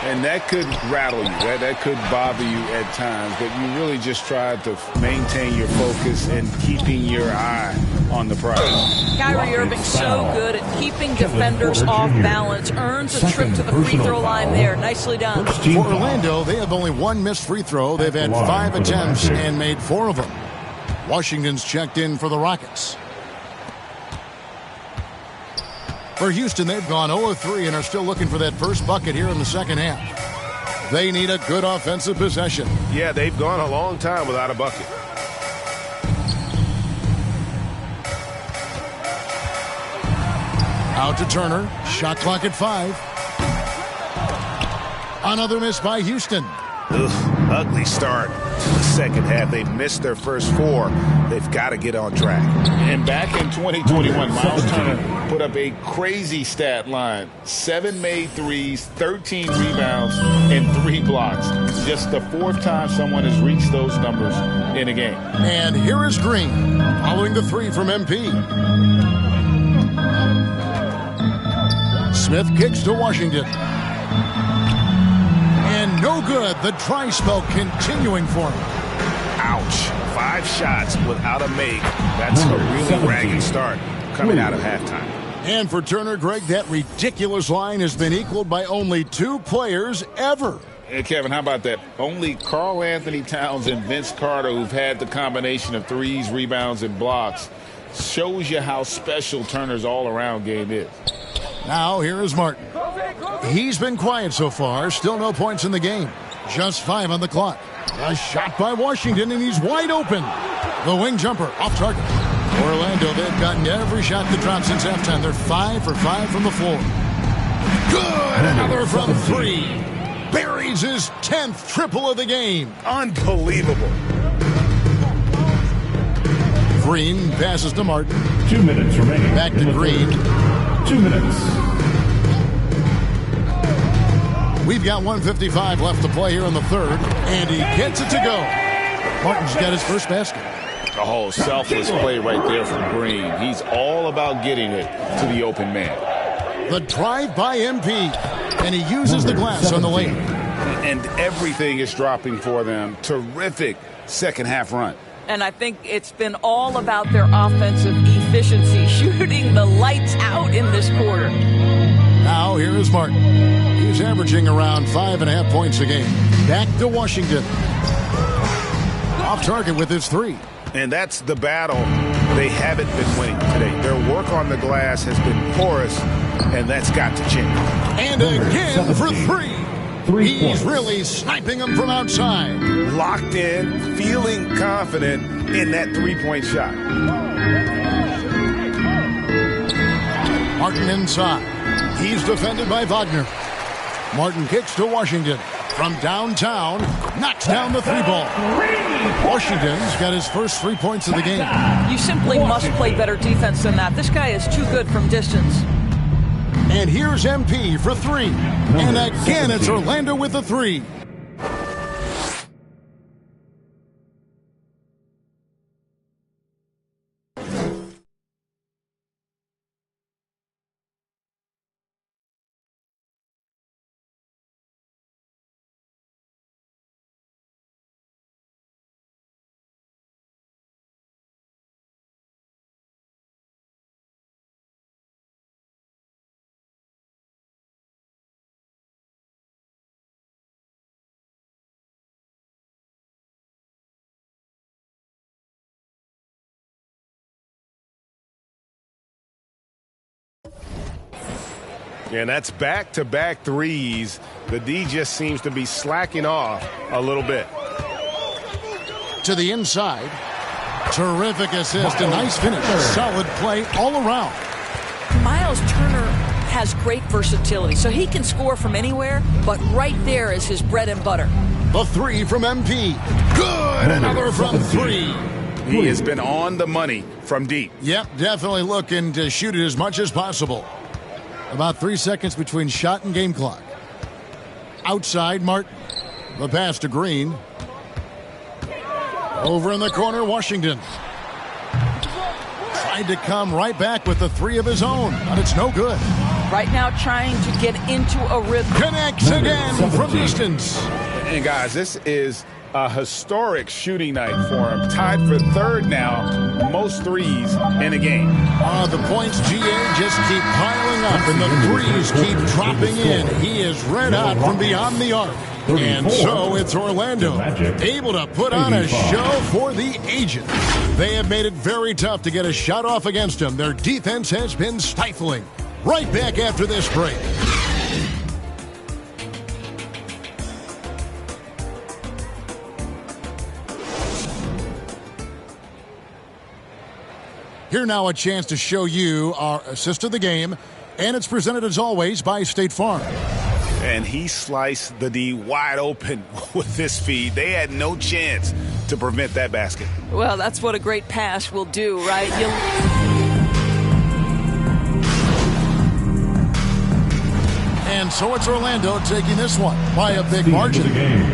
Speaker 3: and that could rattle you. That could bother you at times, but you really just tried to maintain your focus and keeping your eye on the prize.
Speaker 2: Kyrie Irving so good at keeping defenders off balance. Earns a trip to the free throw line there. Nicely done.
Speaker 1: For Orlando, they have only one missed free throw. They've had 5 attempts and made 4 of them. Washington's checked in for the Rockets. For Houston, they've gone 0-3 and are still looking for that first bucket here in the second half. They need a good offensive possession.
Speaker 3: Yeah, they've gone a long time without a bucket.
Speaker 1: Out to Turner. Shot clock at 5. Another miss by Houston.
Speaker 3: Ugly start to the second half. They missed their first 4. They've got to get on track. And back in 2021, Miles Turner put up a crazy stat line. 7 made threes, 13 rebounds, and 3 blocks. Just the 4th time someone has reached those numbers in a game.
Speaker 1: And here is Green following the 3 from MP. Smith kicks to Washington. And no good. The dry spell continuing for him.
Speaker 3: Ouch. 5 shots without a make. That's a really ragged start coming out of halftime.
Speaker 1: And for Turner, Greg, that ridiculous line has been equaled by only 2 players ever.
Speaker 3: Hey, Kevin, how about that? Only Karl Anthony Towns and Vince Carter, who've had the combination of threes, rebounds, and blocks, shows you how special Turner's all-around game is.
Speaker 1: Now, here is Martin. He's been quiet so far. Still no points in the game. Just 5 on the clock. A shot by Washington, and he's wide open. The wing jumper off target. Orlando, they've gotten every shot that dropped since halftime. They're 5 for 5 from the floor. Good! Another from 3. Buries his 10th triple of the game.
Speaker 3: Unbelievable.
Speaker 1: Green passes to Martin.
Speaker 5: 2 minutes remaining.
Speaker 1: Back to Green.
Speaker 5: 2 minutes.
Speaker 1: We've got 1:55 left to play here in the third, and he gets it to go. Martin's got his first basket.
Speaker 3: Oh, selfless play right there from Green. He's all about getting it to the open man.
Speaker 1: The drive by MP, and he uses the glass on the lane.
Speaker 3: And everything is dropping for them. Terrific second half run.
Speaker 2: And I think it's been all about their offensive efficiency, shooting the lights out in this quarter.
Speaker 1: Now here is Martin. He's averaging around 5.5 points a game. Back to Washington. Off target with his 3.
Speaker 3: And that's the battle they haven't been winning today. Their work on the glass has been porous, and that's got to change.
Speaker 1: And again for 3. He's really sniping them from outside.
Speaker 3: Locked in, feeling confident in that three-point shot.
Speaker 1: Martin inside. He's defended by Wagner. Martin kicks to Washington. From downtown, knocks down the three ball. Washington's got his first 3 points of the game.
Speaker 2: You simply must play better defense than that. This guy is too good from distance.
Speaker 1: And here's MP for three. And again, it's Orlando with the three.
Speaker 3: And that's back-to-back threes. The D just seems to be slacking off a little bit.
Speaker 1: To the inside. Terrific assist. A nice finish. Solid play all around.
Speaker 2: Miles Turner has great versatility, so he can score from anywhere, but right there is his bread and butter.
Speaker 1: The three from MP. Good. Another from three.
Speaker 3: He has been on the money from deep.
Speaker 1: Yep, definitely looking to shoot it as much as possible. About 3 seconds between shot and game clock. Outside, Martin. The pass to Green. Over in the corner, Washington. Tried to come right back with the three of his own, but it's no good.
Speaker 2: Right now trying to get into a rhythm.
Speaker 1: Connects again from distance.
Speaker 3: And guys, this is a historic shooting night for him. Tied for third now, most threes in a game.
Speaker 1: The points, GA, just keep piling up, and the threes keep dropping in. He is red hot from beyond the arc. And so it's Orlando, able to put on a show for the ages. They have made it very tough to get a shot off against him. Their defense has been stifling. Right back after this break. Here now a chance to show you our assist of the game, and it's presented as always by State Farm.
Speaker 3: And he sliced the D wide open with this feed. They had no chance to prevent that basket.
Speaker 2: Well, that's what a great pass will do, right?
Speaker 1: And so it's Orlando taking this one by a big margin.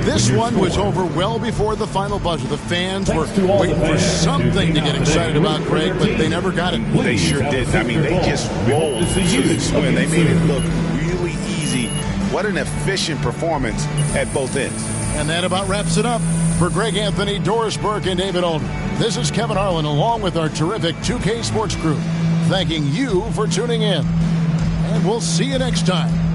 Speaker 1: This one was over well before the final buzzer. The fans were waiting for something to get excited about, Greg, but they never got it.
Speaker 3: They sure did. I mean, they just rolled to this win. They made it look really easy. What an efficient performance at both ends.
Speaker 1: And that about wraps it up. For Greg Anthony, Doris Burke, and David Olden, this is Kevin Harlan along with our terrific 2K Sports crew, thanking you for tuning in. And we'll see you next time.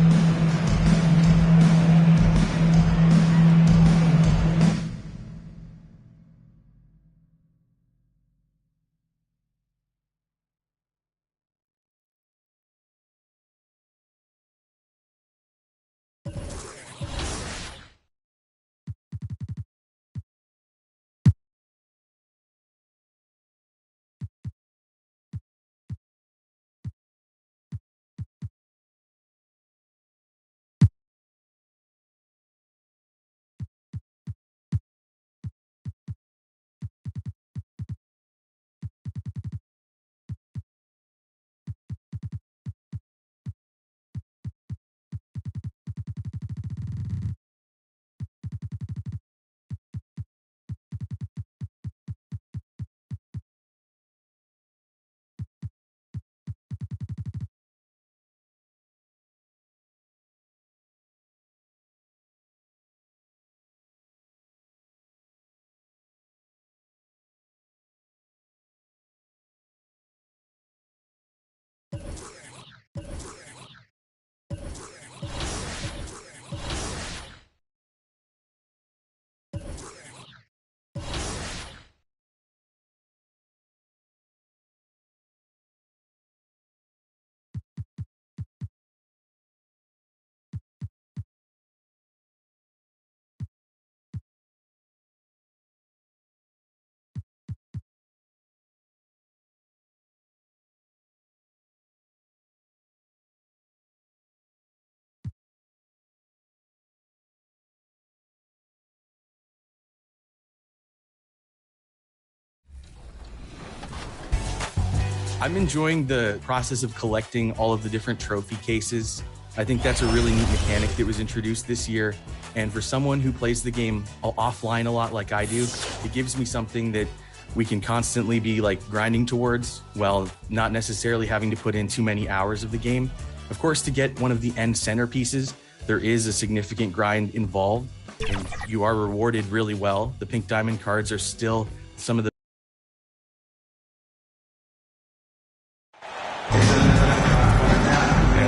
Speaker 18: I'm enjoying the process of collecting all of the different trophy cases. I think that's a really neat mechanic that was introduced this year. And for someone who plays the game offline a lot like I do, it gives me something that we can constantly be like grinding towards while not necessarily having to put in too many hours of the game. Of course, to get one of the end centerpieces, there is a significant grind involved, and you are rewarded really well. The pink diamond cards are still some of the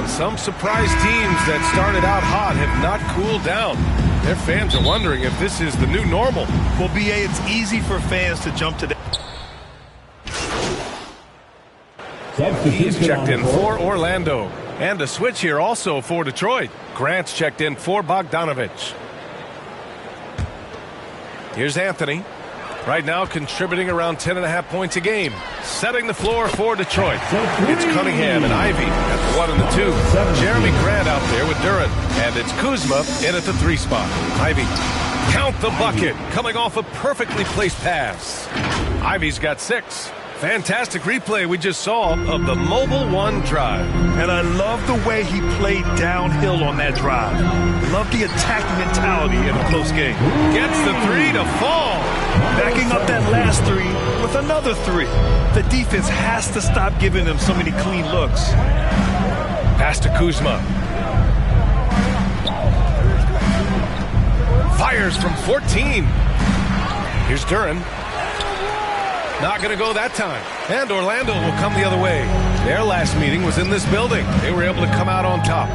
Speaker 9: Some surprise teams that started out hot have not cooled down. Their fans are wondering if this is the new normal.
Speaker 11: Well, BA, it's easy for fans to jump to the...
Speaker 9: He's checked in for Orlando. And a switch here also for Detroit. Grant's checked in for Bogdanovich. Here's Anthony. Right now contributing around 10.5 points a game. Setting the floor for Detroit. It's Cunningham and Ivy at the 1 and the 2. Jeremy Grant out there with Duran. And it's Kuzma in at the 3 spot. Ivy, count the bucket. Coming off a perfectly placed pass. Ivy's got 6. Fantastic replay we just saw of the Mobile One drive.
Speaker 11: And I love the way he played downhill on that drive. Love the attacking mentality in a close game.
Speaker 9: Gets the 3 to fall.
Speaker 11: Backing up that last 3 with another 3. The defense has to stop giving them so many clean looks.
Speaker 9: Pass to Kuzma. Fires from 14. Here's Duran. Not going to go that time. And Orlando will come the other way. Their last meeting was in this building. They were able to come out on top.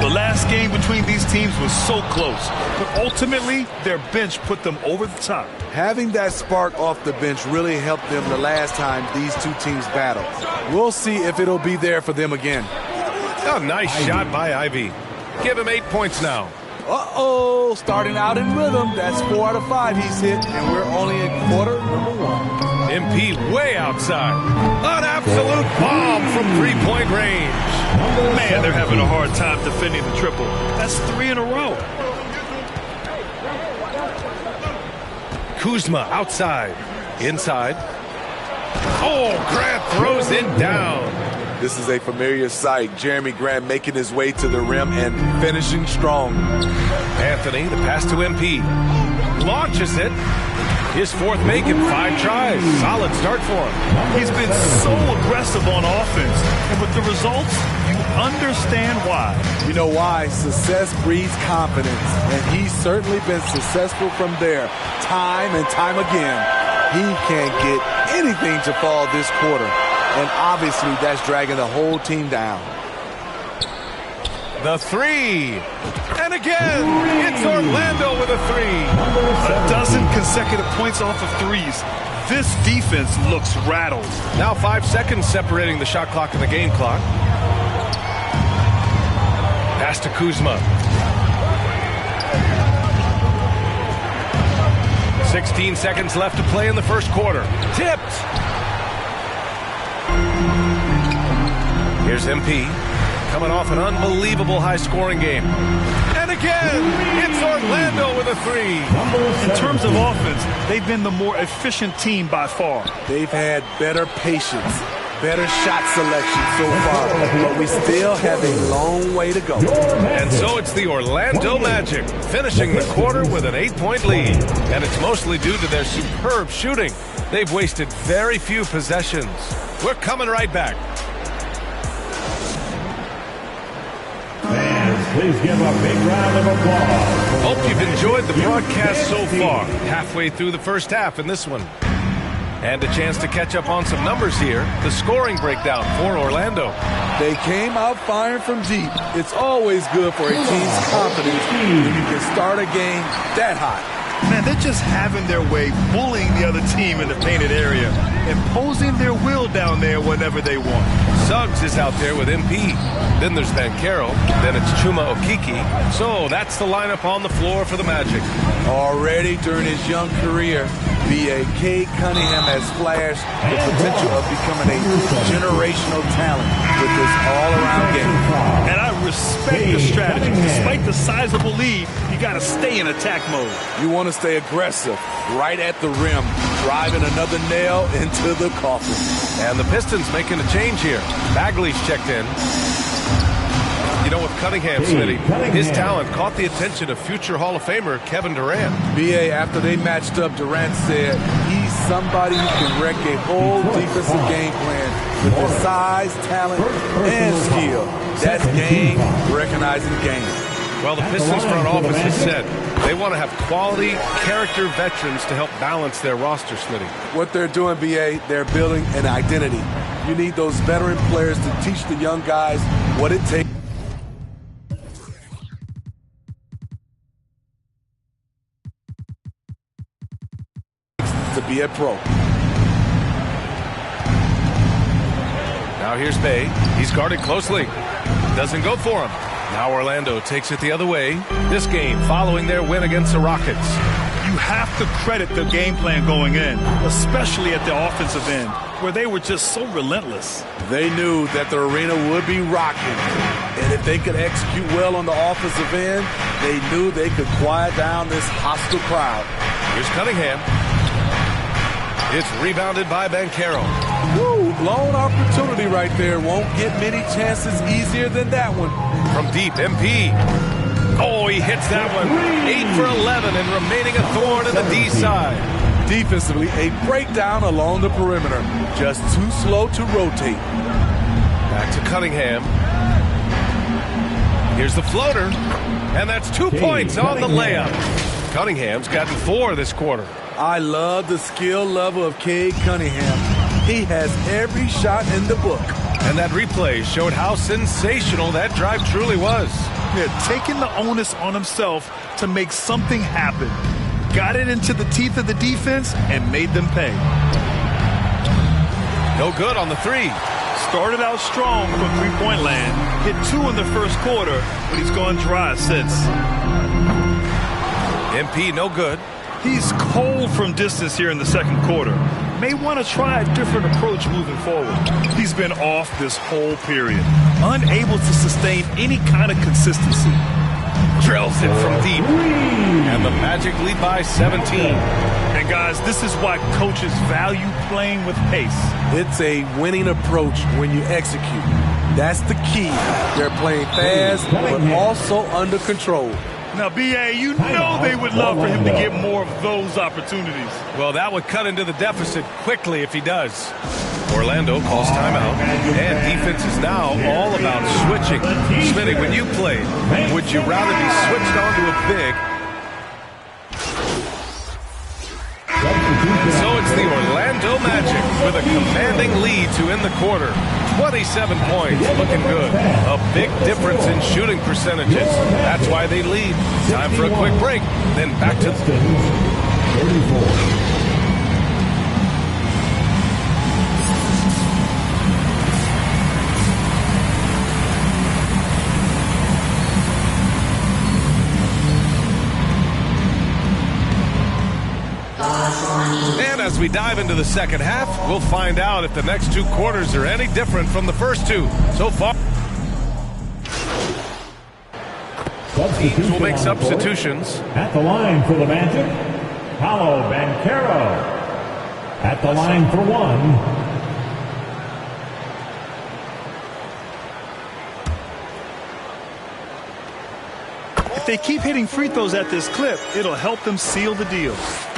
Speaker 11: The last game between these teams was so close, but ultimately their bench put them over the top.
Speaker 19: Having that spark off the bench really helped them the last time these two teams battled. We'll see if it'll be there for them again.
Speaker 9: A nice shot by Ivy. Give him 8 points now.
Speaker 19: Uh-oh, starting out in rhythm. That's 4 out of 5 he's hit, and we're only in quarter number 1.
Speaker 9: MP way outside. An absolute bomb from 3-point range.
Speaker 11: Man, they're having a hard time defending the triple. That's 3 in a row.
Speaker 9: Kuzma outside. Inside. Oh, Grant throws it down.
Speaker 19: This is a familiar sight. Jeremy Grant making his way to the rim and finishing strong.
Speaker 9: Anthony, the pass to MP. Launches it. His 4th make in 5 tries. Solid start for him.
Speaker 11: He's been so aggressive on offense. And with the results, you understand why.
Speaker 19: You know why? Success breeds confidence. And he's certainly been successful from there. Time and time again. He can't get anything to fall this quarter. And obviously that's dragging the whole team down.
Speaker 9: The 3. And again, it's Orlando with a 3.
Speaker 11: A dozen consecutive points off of 3s. This defense looks rattled.
Speaker 9: Now 5 seconds separating the shot clock and the game clock. Pass to Kuzma. 16 seconds left to play in the first quarter. Tipped. Here's MP. Coming off an unbelievable high-scoring game. And again, it's Orlando with a 3.
Speaker 11: In terms of offense, they've been the more efficient team by far.
Speaker 19: They've had better patience, better shot selection so far, but we still have a long way to go.
Speaker 9: And so it's the Orlando Magic, finishing the quarter with an 8-point lead. And it's mostly due to their superb shooting. They've wasted very few possessions. We're coming right back.
Speaker 5: Please give a big round of applause.
Speaker 9: Hope you've enjoyed the broadcast so far. Halfway through the first half in this one. And a chance to catch up on some numbers here. The scoring breakdown for Orlando.
Speaker 19: They came out firing from deep. It's always good for a team's confidence when you can start a game that hot.
Speaker 11: Man, they're just having their way, bullying the other team in the painted area, imposing their will down there whenever they want.
Speaker 9: Suggs is out there with MP. Then there's Banchero. Then it's Chuma Okeke. So that's the lineup on the floor for the Magic.
Speaker 19: Already during his young career, B.A. Cade Cunningham has flashed the potential of becoming a generational talent with this all-around game.
Speaker 11: And I respect the strategy. Despite the sizable lead, you got to stay in attack mode.
Speaker 19: You want to stay aggressive, right at the rim, driving another nail into the coffin.
Speaker 9: And the Pistons making a change here. Bagley's checked in. You know, with Cunningham, Smitty, his talent caught the attention of future Hall of Famer Kevin Durant.
Speaker 19: B.A., after they matched up, Durant said he's somebody who can wreck a whole defensive game plan with his size, talent, and skill. That's game, recognizing game.
Speaker 9: Well, the Pistons front office has said they want to have quality, character veterans to help balance their roster, Smitty.
Speaker 19: What they're doing, B.A., they're building an identity. You need those veteran players to teach the young guys what it takes to be a pro.
Speaker 9: Now here's Bay. He's guarded closely. Doesn't go for him. Now Orlando takes it the other way. This game following their win against the Rockets.
Speaker 11: You have to credit the game plan going in, especially at the offensive end, where they were just so relentless.
Speaker 19: They knew that the arena would be rocking, and if they could execute well on the offensive end, they knew they could quiet down this hostile crowd.
Speaker 9: Here's Cunningham. It's rebounded by Banchero.
Speaker 19: Woo, blown opportunity right there. Won't get many chances easier than that one.
Speaker 9: From deep, MP. Oh, he hits that one. 8 for 11 and remaining a thorn in the D side.
Speaker 19: Defensively, a breakdown along the perimeter. Just too slow to rotate.
Speaker 9: Back to Cunningham. Here's the floater. And that's 2 points on the layup. Cunningham's gotten 4 this quarter.
Speaker 19: I love the skill level of Cade Cunningham. He has every shot in the book.
Speaker 9: And that replay showed how sensational that drive truly was.
Speaker 11: Yeah, taking the onus on himself to make something happen. Got it into the teeth of the defense and made them pay.
Speaker 9: No good on the 3.
Speaker 11: Started out strong from three-point land. Hit 2 in the first quarter, but he's gone dry since.
Speaker 9: MP no good.
Speaker 11: He's cold from distance here in the second quarter. May want to try a different approach moving forward. He's been off this whole period, unable to sustain any kind of consistency.
Speaker 9: Drills it from deep. And the Magic lead by 17.
Speaker 11: And guys, this is why coaches value playing with pace.
Speaker 19: It's a winning approach when you execute. That's the key. They're playing fast, but also under control.
Speaker 11: Now, B.A., you know they would love for him to get more of those opportunities.
Speaker 9: Well, that would cut into the deficit quickly if he does. Orlando calls timeout, and defense is now all about switching. Smitty, when you played, would you rather be switched on to a big? So it's the Orlando Magic with a commanding lead to end the quarter. 27 points, looking good. A big difference in shooting percentages. That's why they lead. Time for a quick break, then back to
Speaker 5: 34.
Speaker 9: And as we dive into the second half, we'll find out if the next 2 quarters are any different from the first 2. So far, teams will make substitutions.
Speaker 5: At the line for the Magic, Paolo Banchero. At the line for 1.
Speaker 11: If they keep hitting free throws at this clip, it'll help them seal the deal.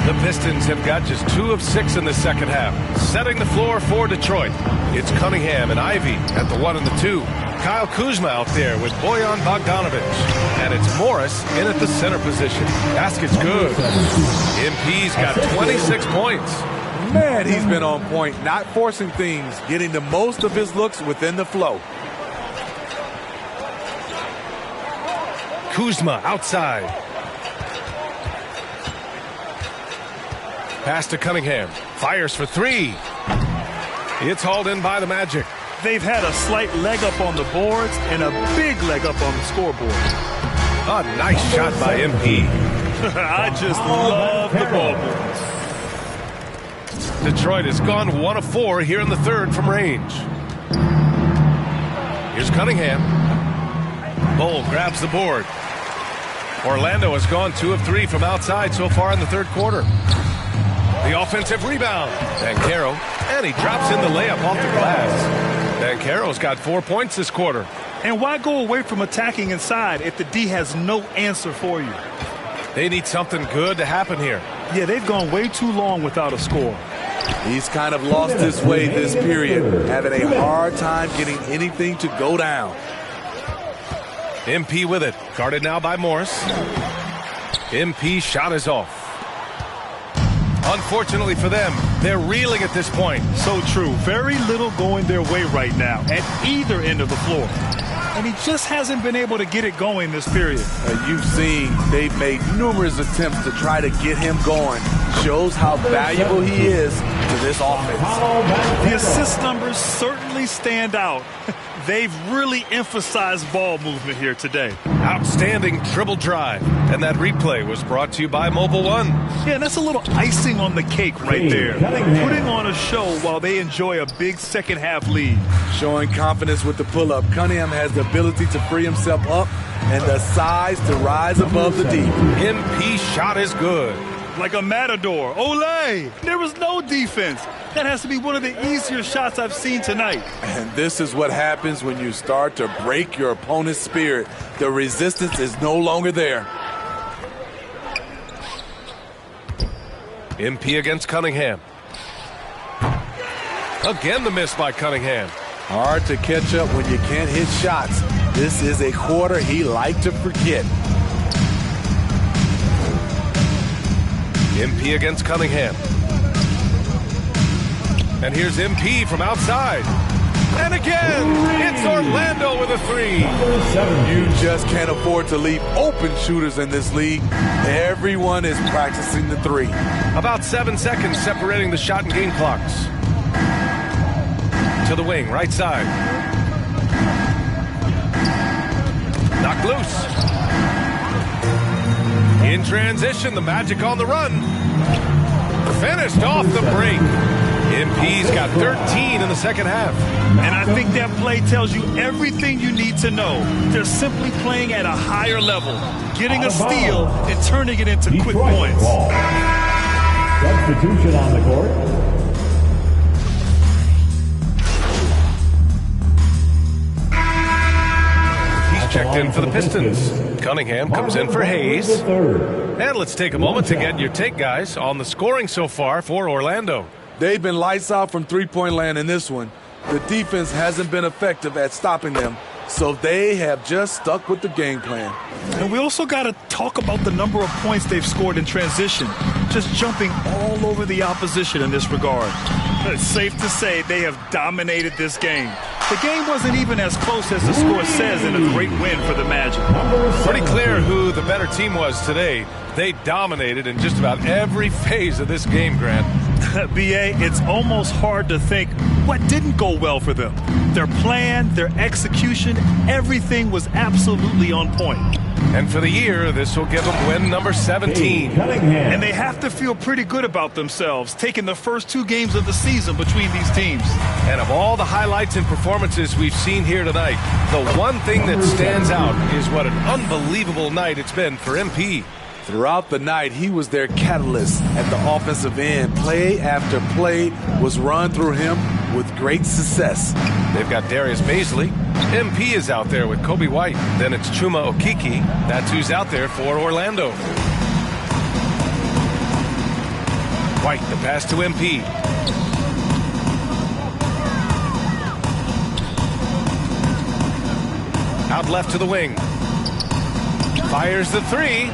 Speaker 9: The Pistons have got just 2 of 6 in the second half, setting the floor for Detroit. It's Cunningham and Ivy at the 1 and the 2. Kyle Kuzma out there with Bojan Bogdanovic. And it's Morris in at the center position. Basket's good. MP's got 26 points.
Speaker 19: Man, he's been on point, not forcing things, getting the most of his looks within the flow.
Speaker 9: Kuzma outside. Pass to Cunningham. Fires for 3. It's hauled in by the Magic.
Speaker 11: They've had a slight leg up on the boards and a big leg up on the scoreboard.
Speaker 9: A nice shot by MP.
Speaker 11: I just love the ball boards.
Speaker 9: Detroit has gone 1 of 4 here in the third from range. Here's Cunningham. Bull grabs the board. Orlando has gone 2 of 3 from outside so far in the third quarter. The offensive rebound. Banchero, and he drops in the layup off the glass. Banchero's got 4 points this quarter.
Speaker 11: And why go away from attacking inside if the D has no answer for you?
Speaker 9: They need something good to happen here.
Speaker 11: Yeah, they've gone way too long without a score.
Speaker 19: He's kind of lost his way this period, having a hard time getting anything to go down.
Speaker 9: MP with it, guarded now by Morris. MP shot is off. Unfortunately for them, they're reeling at this point.
Speaker 11: So true. Very little going their way right now at either end of the floor. And he just hasn't been able to get it going this period.
Speaker 19: You've seen they've made numerous attempts to try to get him going. Shows how valuable he is to this offense.
Speaker 11: The assist numbers certainly stand out. They've really emphasized ball movement here today.
Speaker 9: Outstanding dribble drive. And that replay was brought to you by Mobile One.
Speaker 11: Yeah, that's a little icing on the cake right there. Putting on a show while they enjoy a big second half lead.
Speaker 19: Showing confidence with the pull-up. Cunningham has the ability to free himself up and the size to rise above the D.
Speaker 9: MP shot is good.
Speaker 11: Like a matador. Olay! There was no defense. That has to be one of the easier shots I've seen tonight.
Speaker 19: And this is what happens when you start to break your opponent's spirit. The resistance is no longer there.
Speaker 9: MP against Cunningham. Again the miss by Cunningham.
Speaker 19: Hard to catch up when you can't hit shots. This is a quarter he liked to forget.
Speaker 9: MP against Cunningham. And here's MP from outside. And again, it's Orlando with a 3.
Speaker 19: You just can't afford to leave open shooters in this league. Everyone is practicing the 3.
Speaker 9: About 7 seconds separating the shot and game clocks. To the wing, right side. Knocked loose. In transition, the Magic on the run. Finished off the break. MP's got 13 in the second half.
Speaker 11: And I think that play tells you everything you need to know. They're simply playing at a higher level, getting a steal and turning it into quick points.
Speaker 5: Substitution on the court.
Speaker 9: Checked in for the Pistons. Cunningham comes in for Hayes. And let's take a moment to get your take, guys, on the scoring so far for Orlando.
Speaker 19: They've been lights out from three-point land in this one. The defense hasn't been effective at stopping them, so they have just stuck with the game plan.
Speaker 11: And we also got to talk about the number of points they've scored in transition, just jumping all over the opposition in this regard. It's safe to say they have dominated this game. The game wasn't even as close as the score says in a great win for the Magic.
Speaker 9: Pretty clear who the better team was today. They dominated in just about every phase of this game, Grant.
Speaker 11: B.A., it's almost hard to think what didn't go well for them. Their plan, their execution, everything was absolutely on point.
Speaker 9: And for the year, this will give them win number 17.
Speaker 11: And they have to feel pretty good about themselves, taking the first 2 games of the season between these teams.
Speaker 9: And of all the highlights and performances we've seen here tonight, the one thing that stands out is what an unbelievable night it's been for MP.
Speaker 19: Throughout the night, he was their catalyst at the offensive end. Play after play was run through him with great success.
Speaker 9: They've got Darius Baisley. MP is out there with Kobe White. Then it's Chuma Okeke. That's who's out there for Orlando. White, the pass to MP. Out left to the wing. Fires the 3.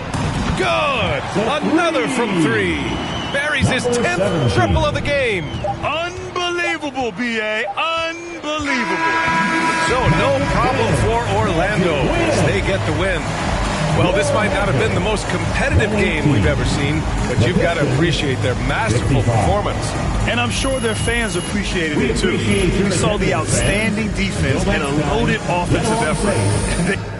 Speaker 9: Good! Another from 3. Buries his 10th triple of the game.
Speaker 11: Unbelievable, B.A. Unbelievable.
Speaker 9: So no problem for Orlando as they get the win. Well, this might not have been the most competitive game we've ever seen, but you've got to appreciate their masterful performance.
Speaker 11: And I'm sure their fans appreciated it too. We saw the outstanding defense and a loaded offensive effort.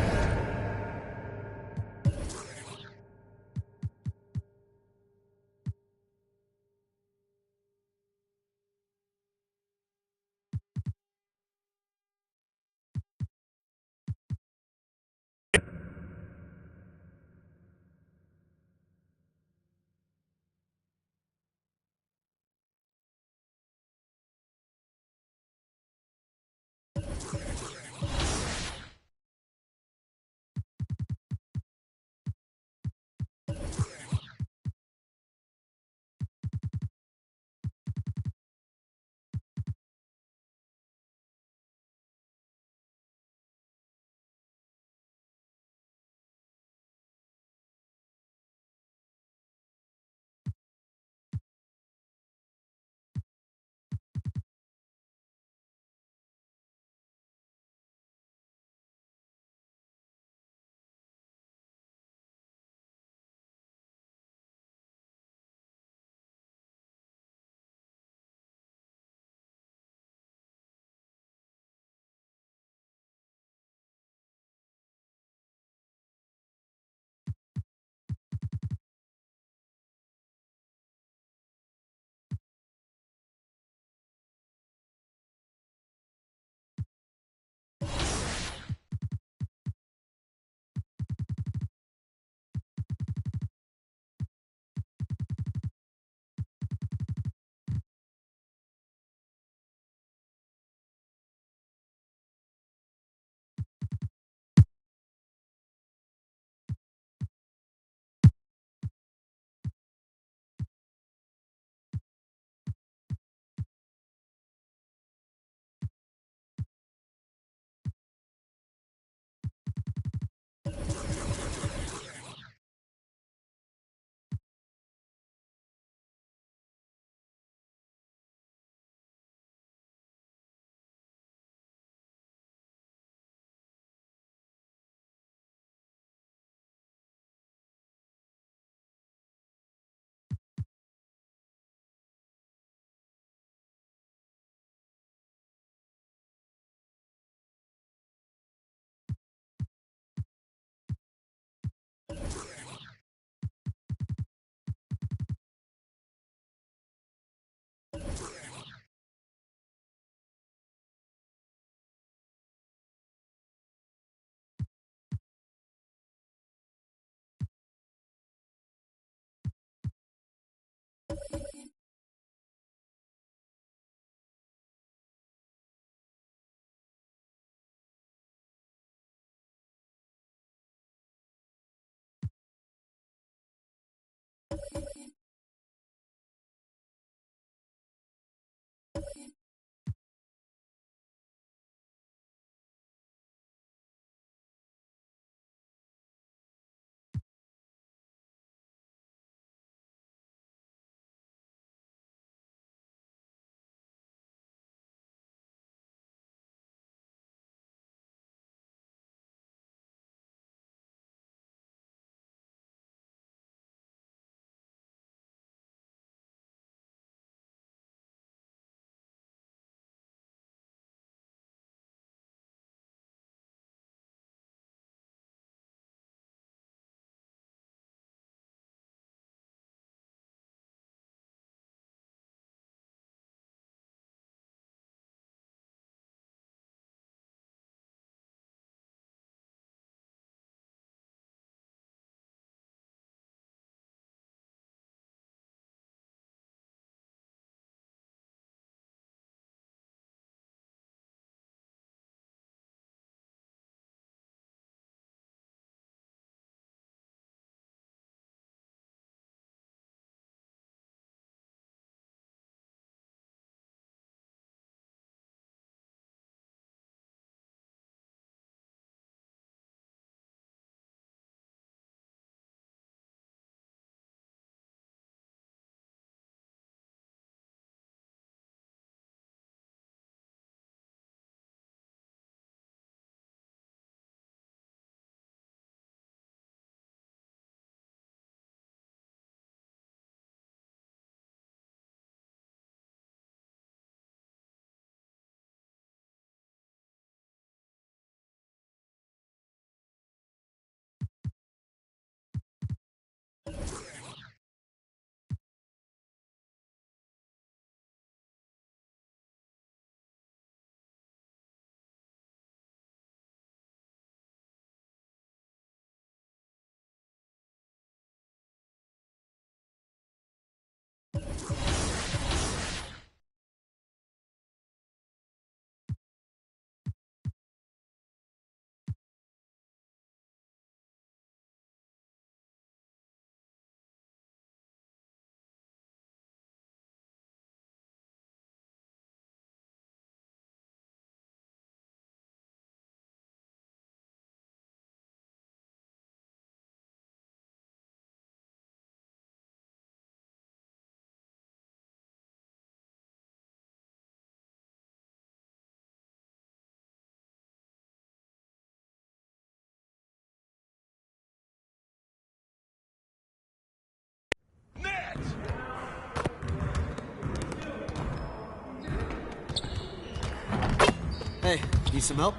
Speaker 20: Hey, need some help?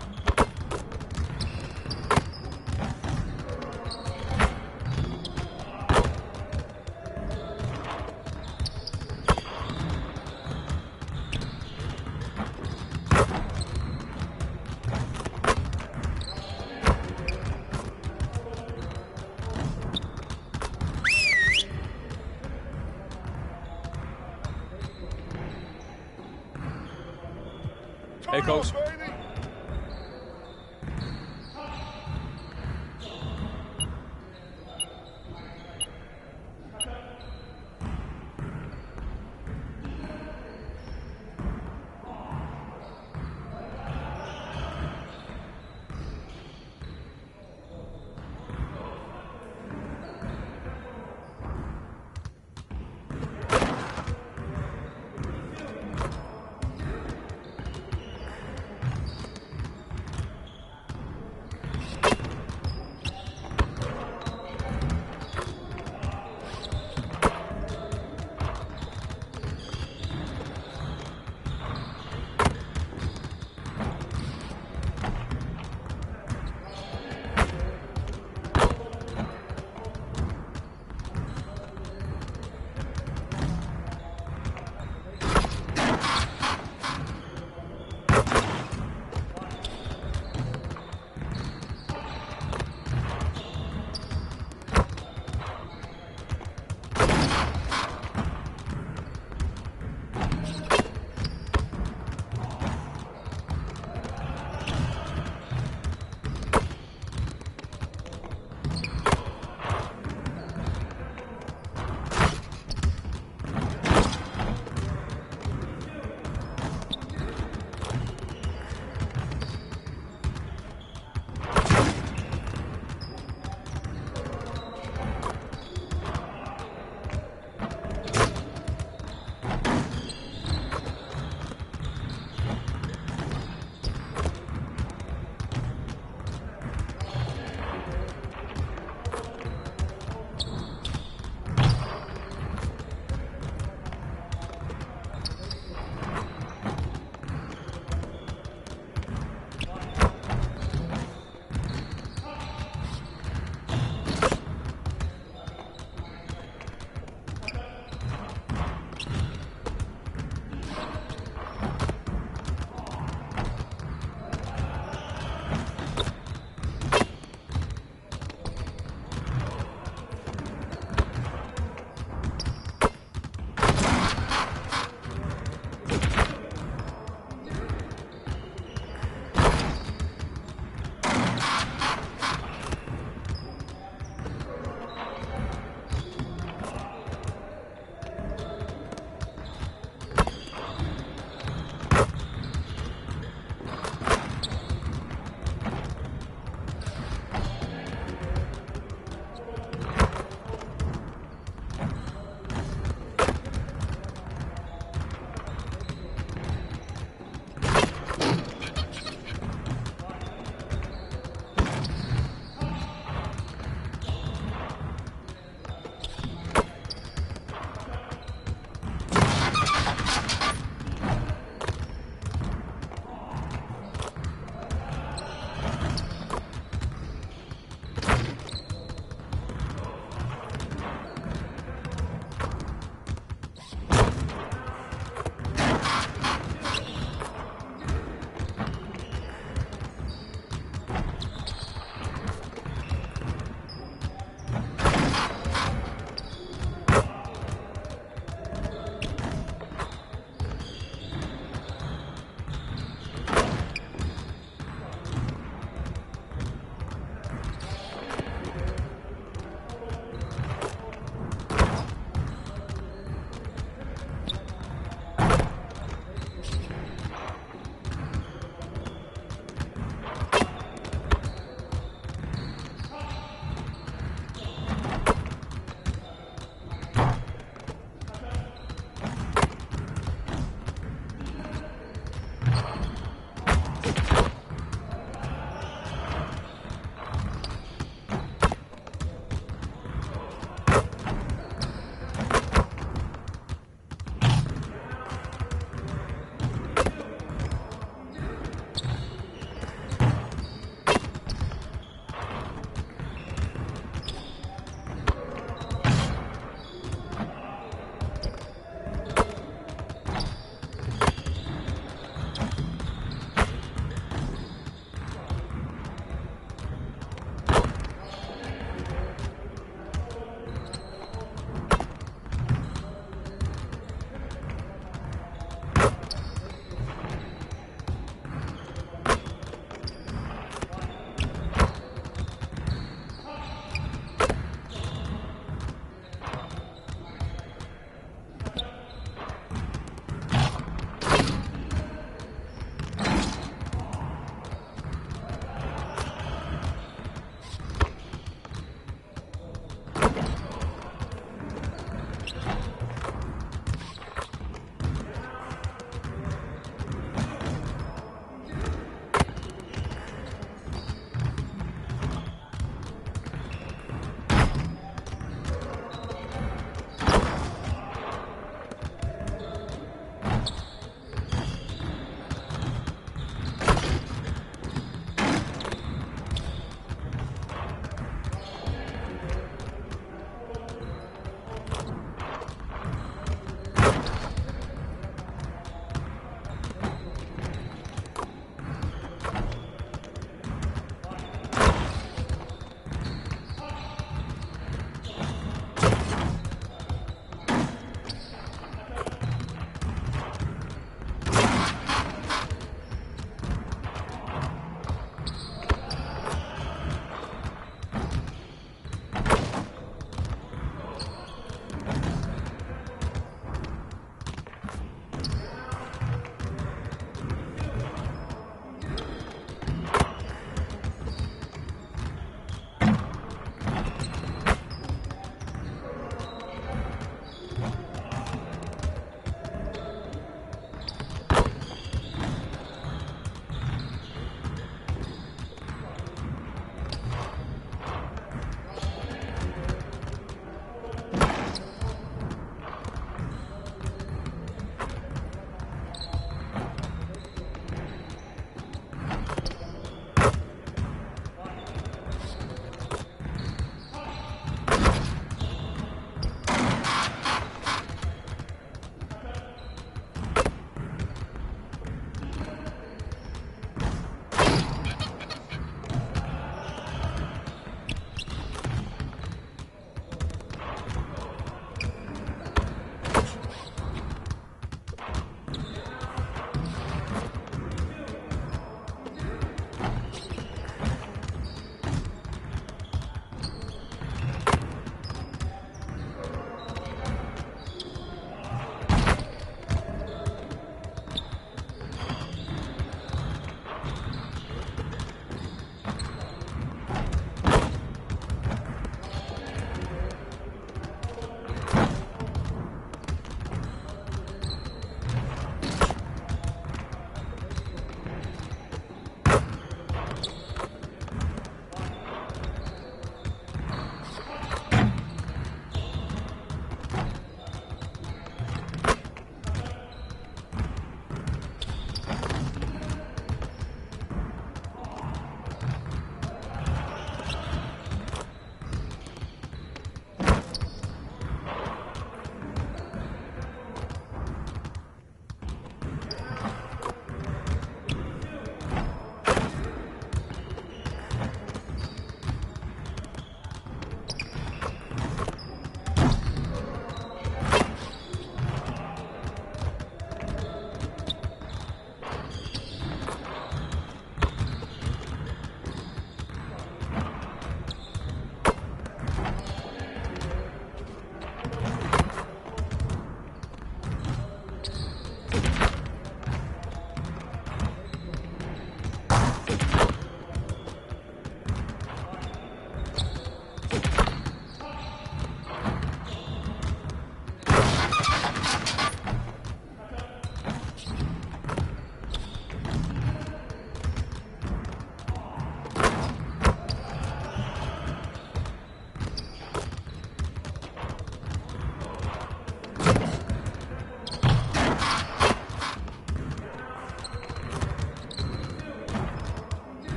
Speaker 9: Hey, coach.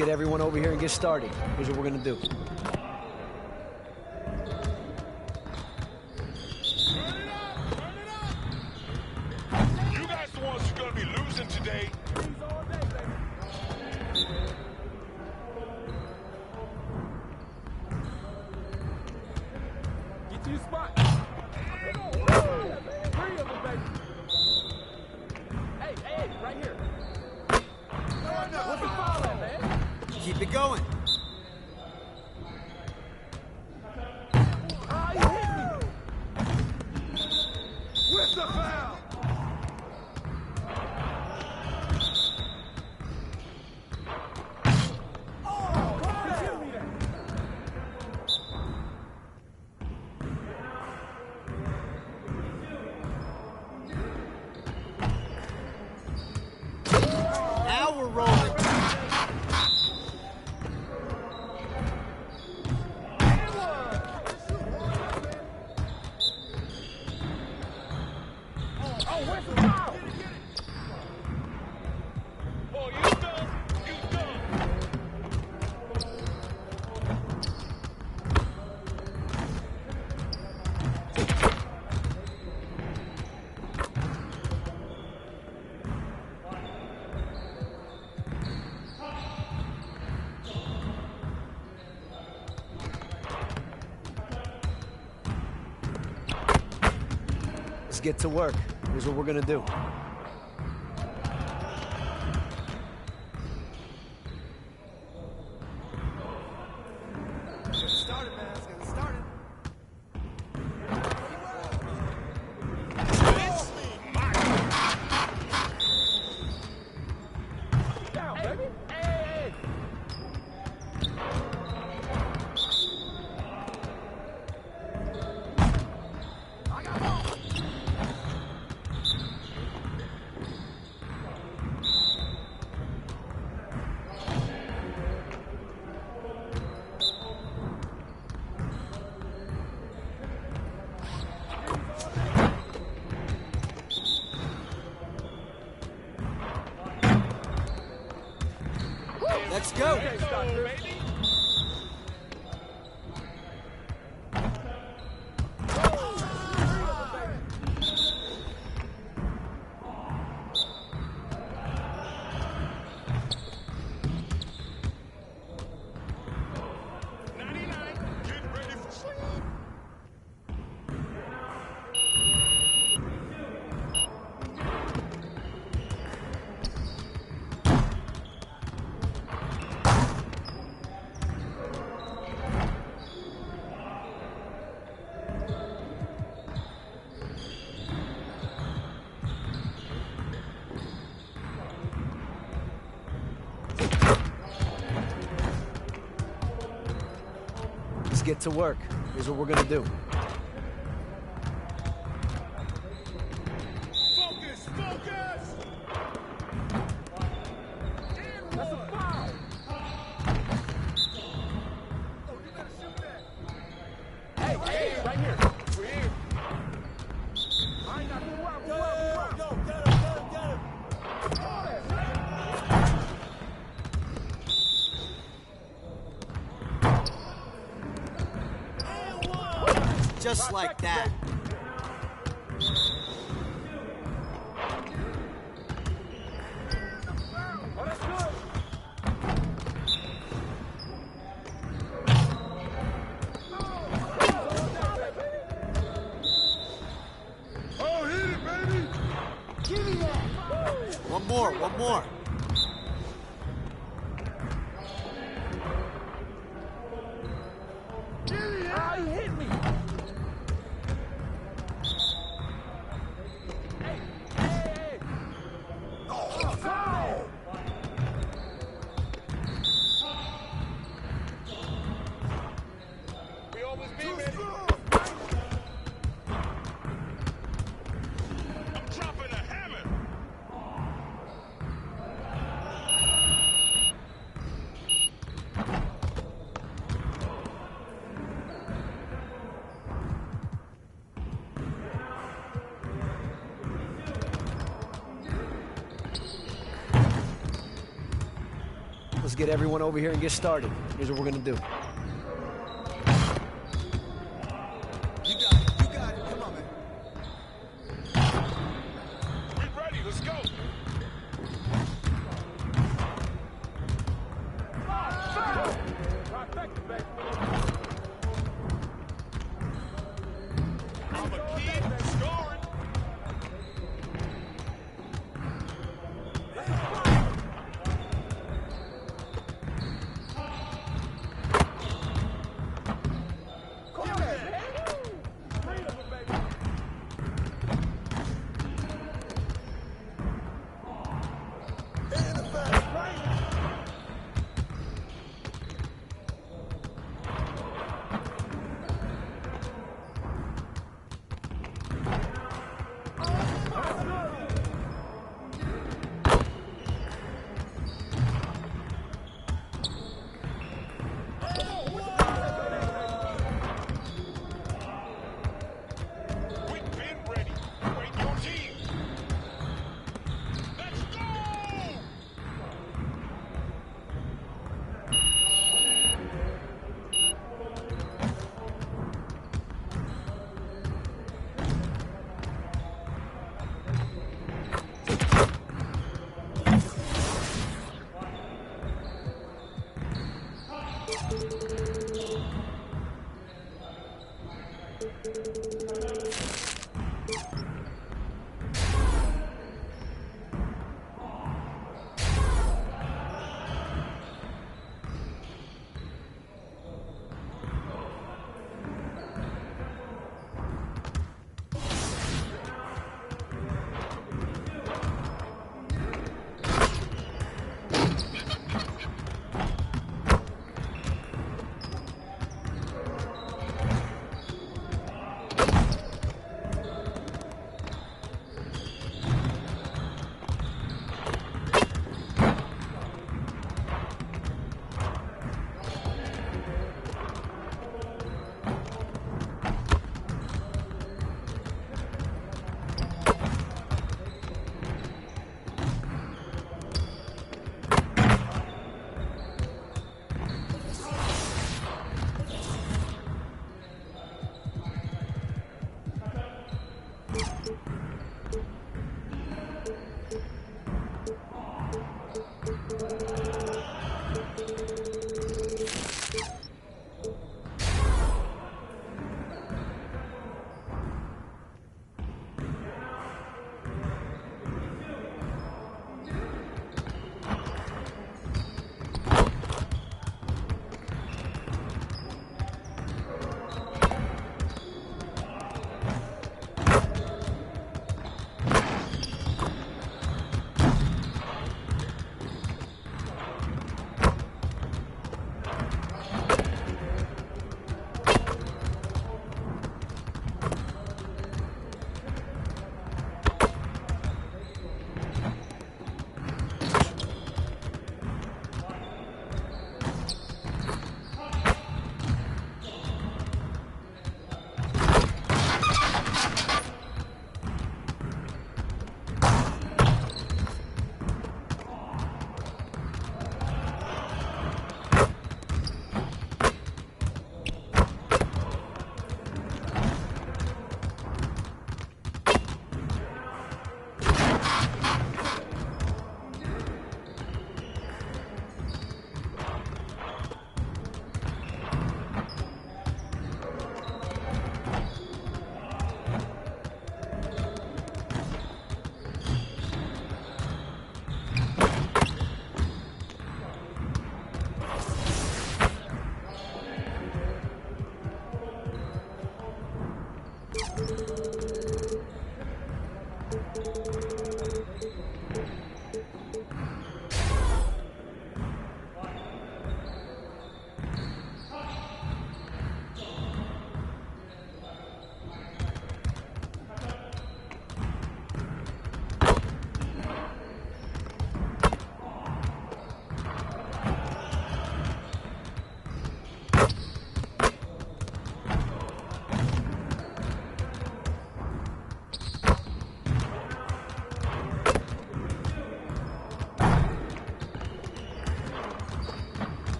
Speaker 4: get everyone over here and get started. Here's what we're going to do.
Speaker 8: You guys the ones who are going to be losing today.
Speaker 20: Get to your spot. Hey, right here. What's the foul at, man?
Speaker 4: Keep it going.
Speaker 20: Ah, you hit me. Where's the foul?
Speaker 4: Now we're rolling.
Speaker 20: Oh, where's the foul?
Speaker 8: Oh, you done. You done.
Speaker 4: Let's get to work. Here's what we're going to do.
Speaker 20: Started, man. Let's get it started. Down, baby. Hey. I got ball.
Speaker 4: Let's go.
Speaker 20: Okay, stop, baby.
Speaker 8: Get ready for sleep.
Speaker 4: Let's get to work. Here's what we're going to do.
Speaker 8: Focus, focus.
Speaker 20: That's a foul. Hey, right here. We're here. All right, now move out. Get him.
Speaker 4: Just like that.
Speaker 20: Oh, that's good.
Speaker 8: Oh, hit it, baby.
Speaker 20: Give me that.
Speaker 4: One more.
Speaker 20: Ah, he hit me. Hey. Oh, foul.
Speaker 8: We almost beat me. I'm dropping a hammer.
Speaker 4: Let's get everyone over here and get started. Here's what we're going to do.
Speaker 20: You got it. Come on, man.
Speaker 8: We ready. Let's go. I'm a kid that's scoring.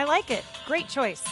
Speaker 21: I like it. Great choice.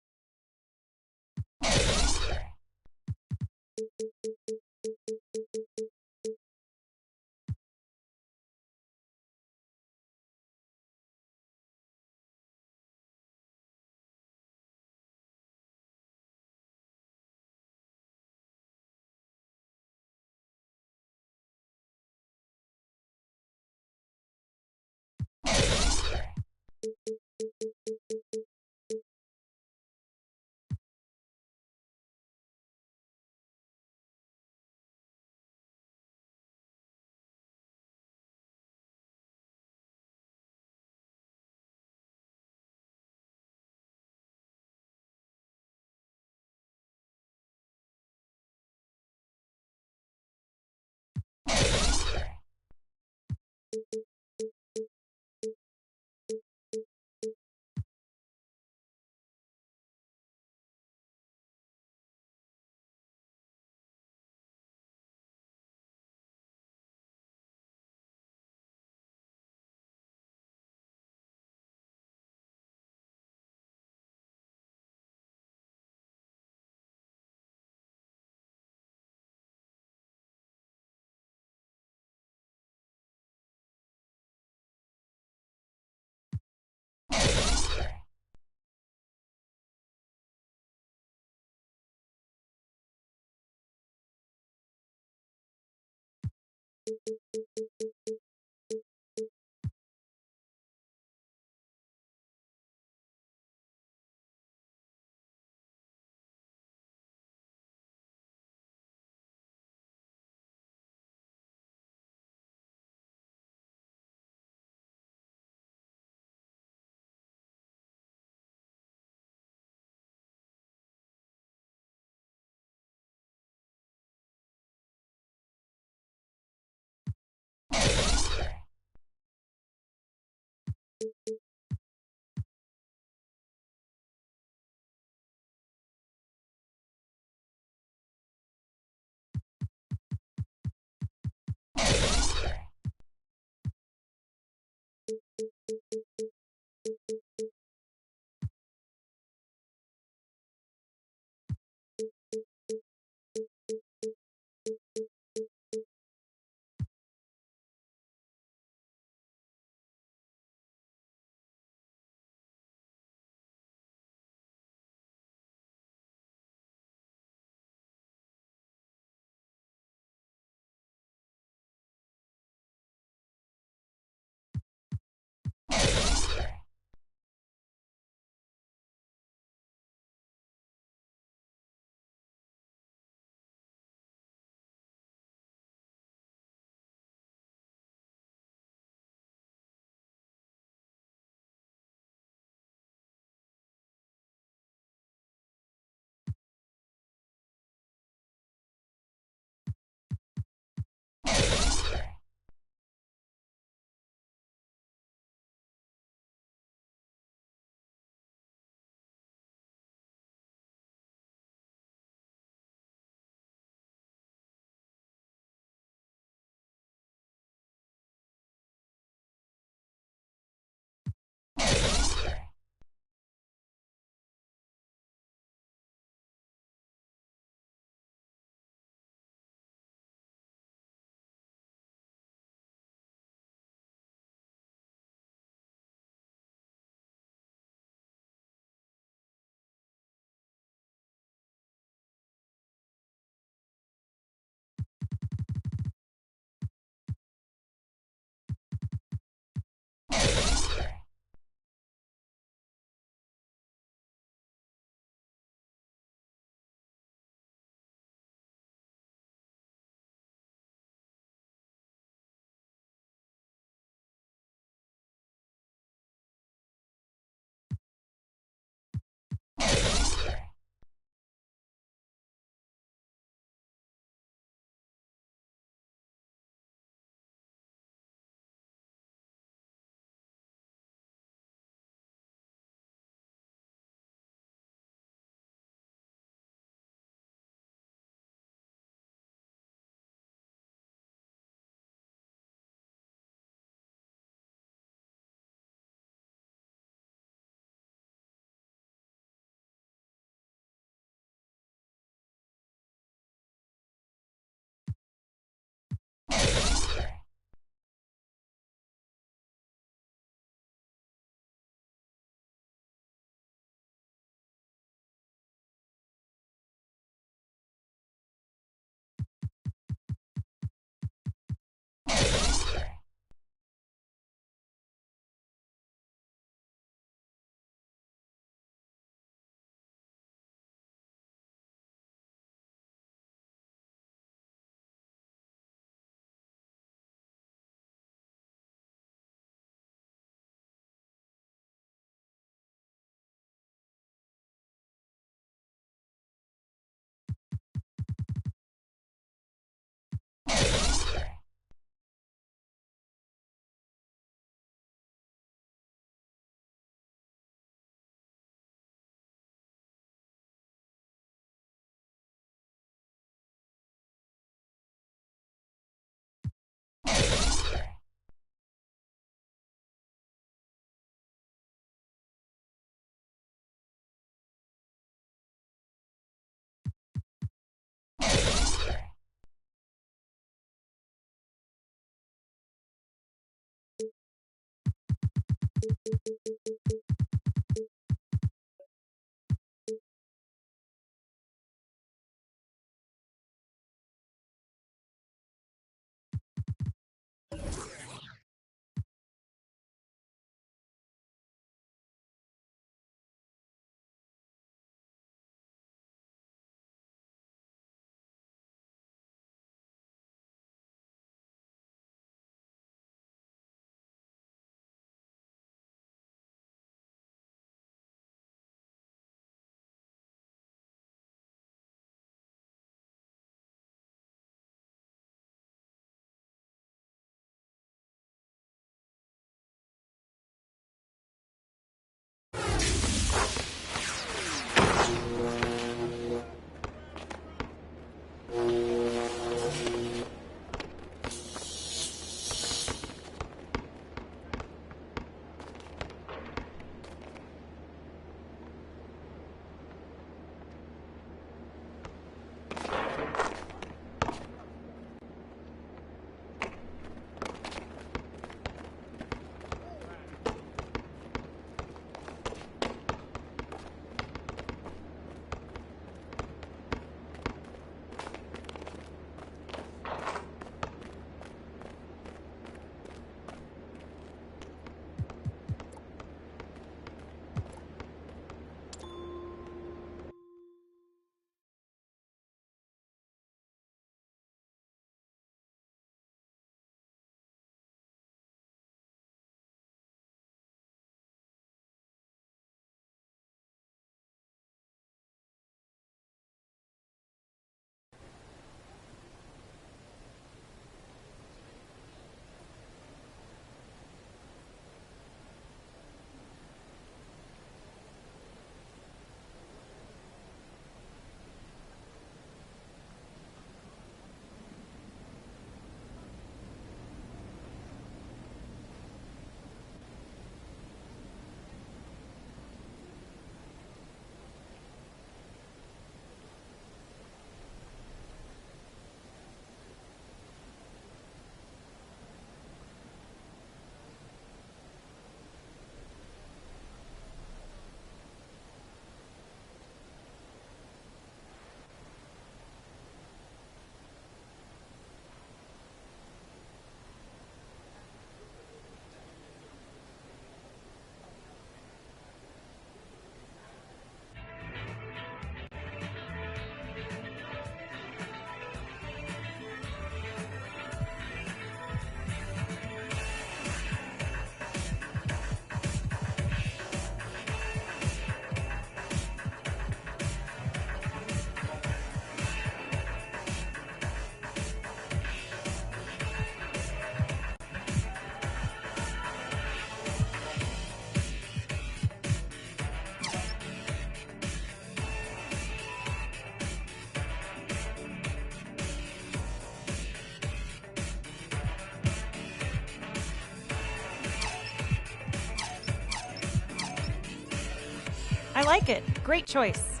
Speaker 21: I like it. Great choice.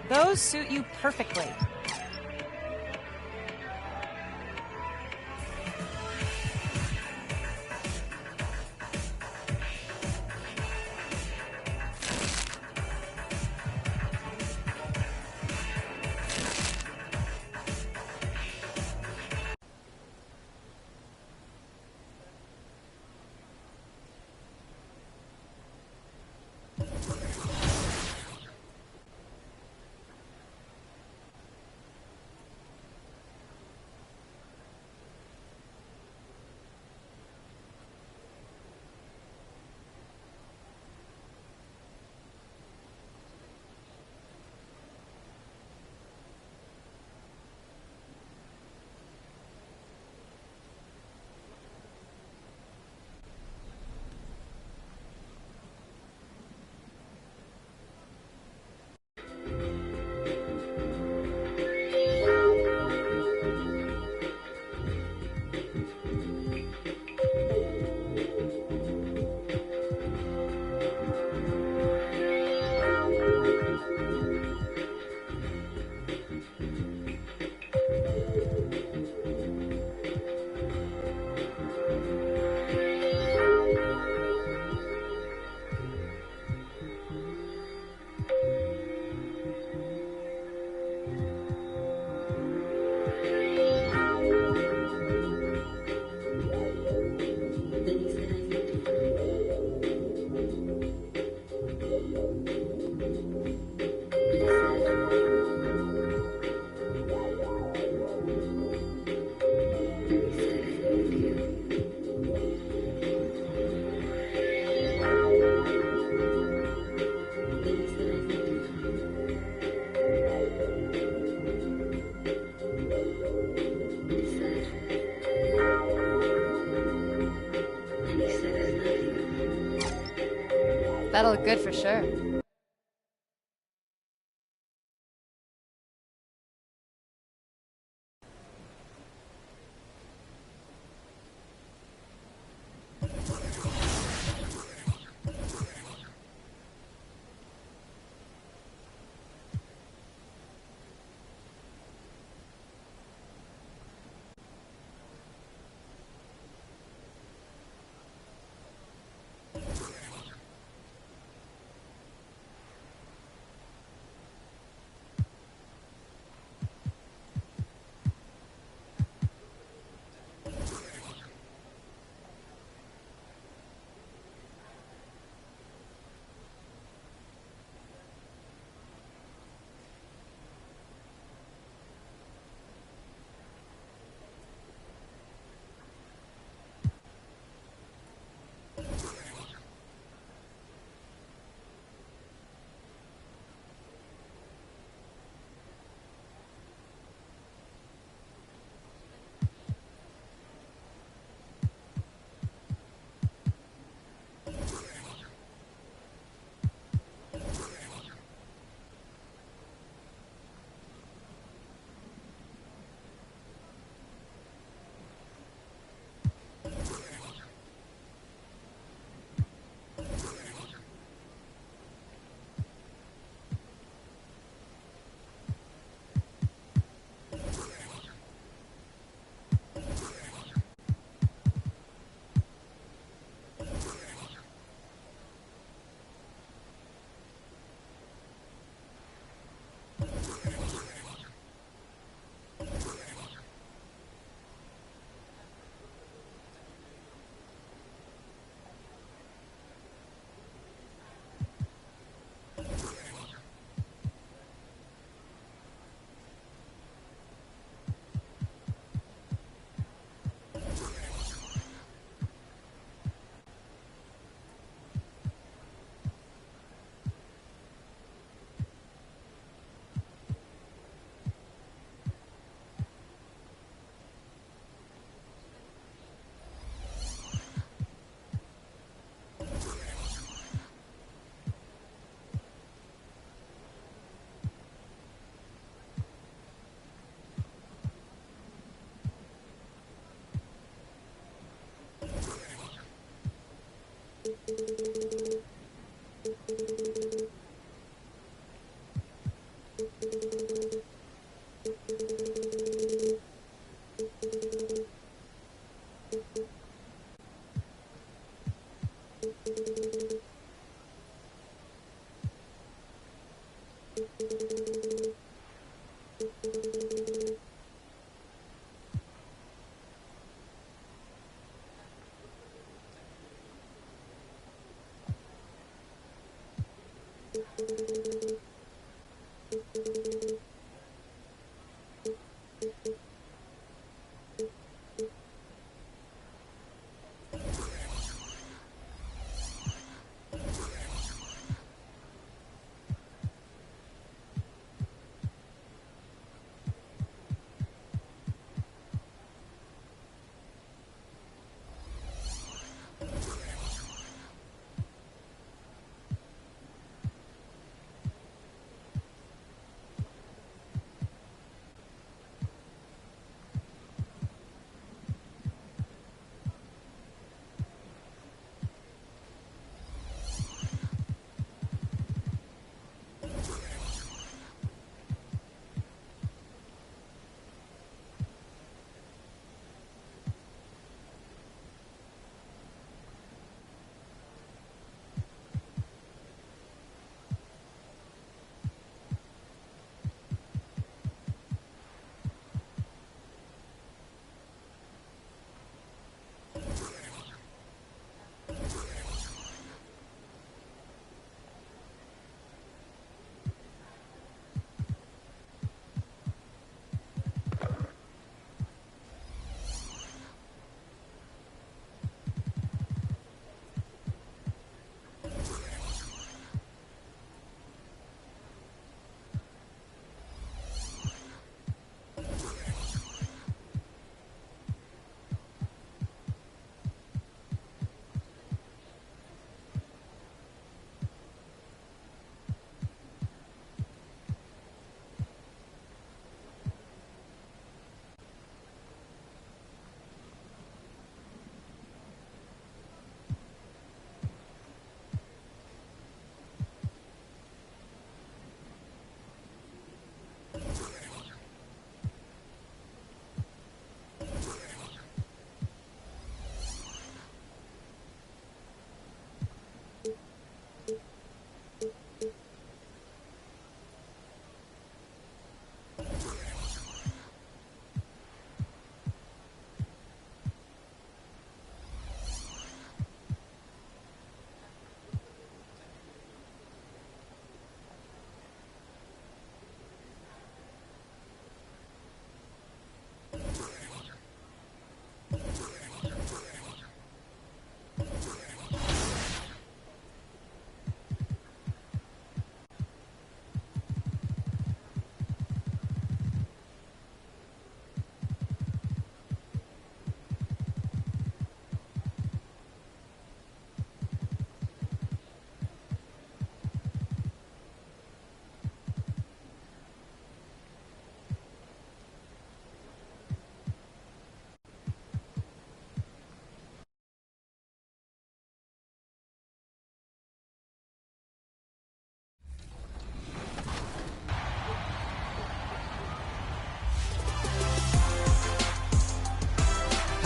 Speaker 21: Those suit you perfectly.
Speaker 12: That'll look good for sure.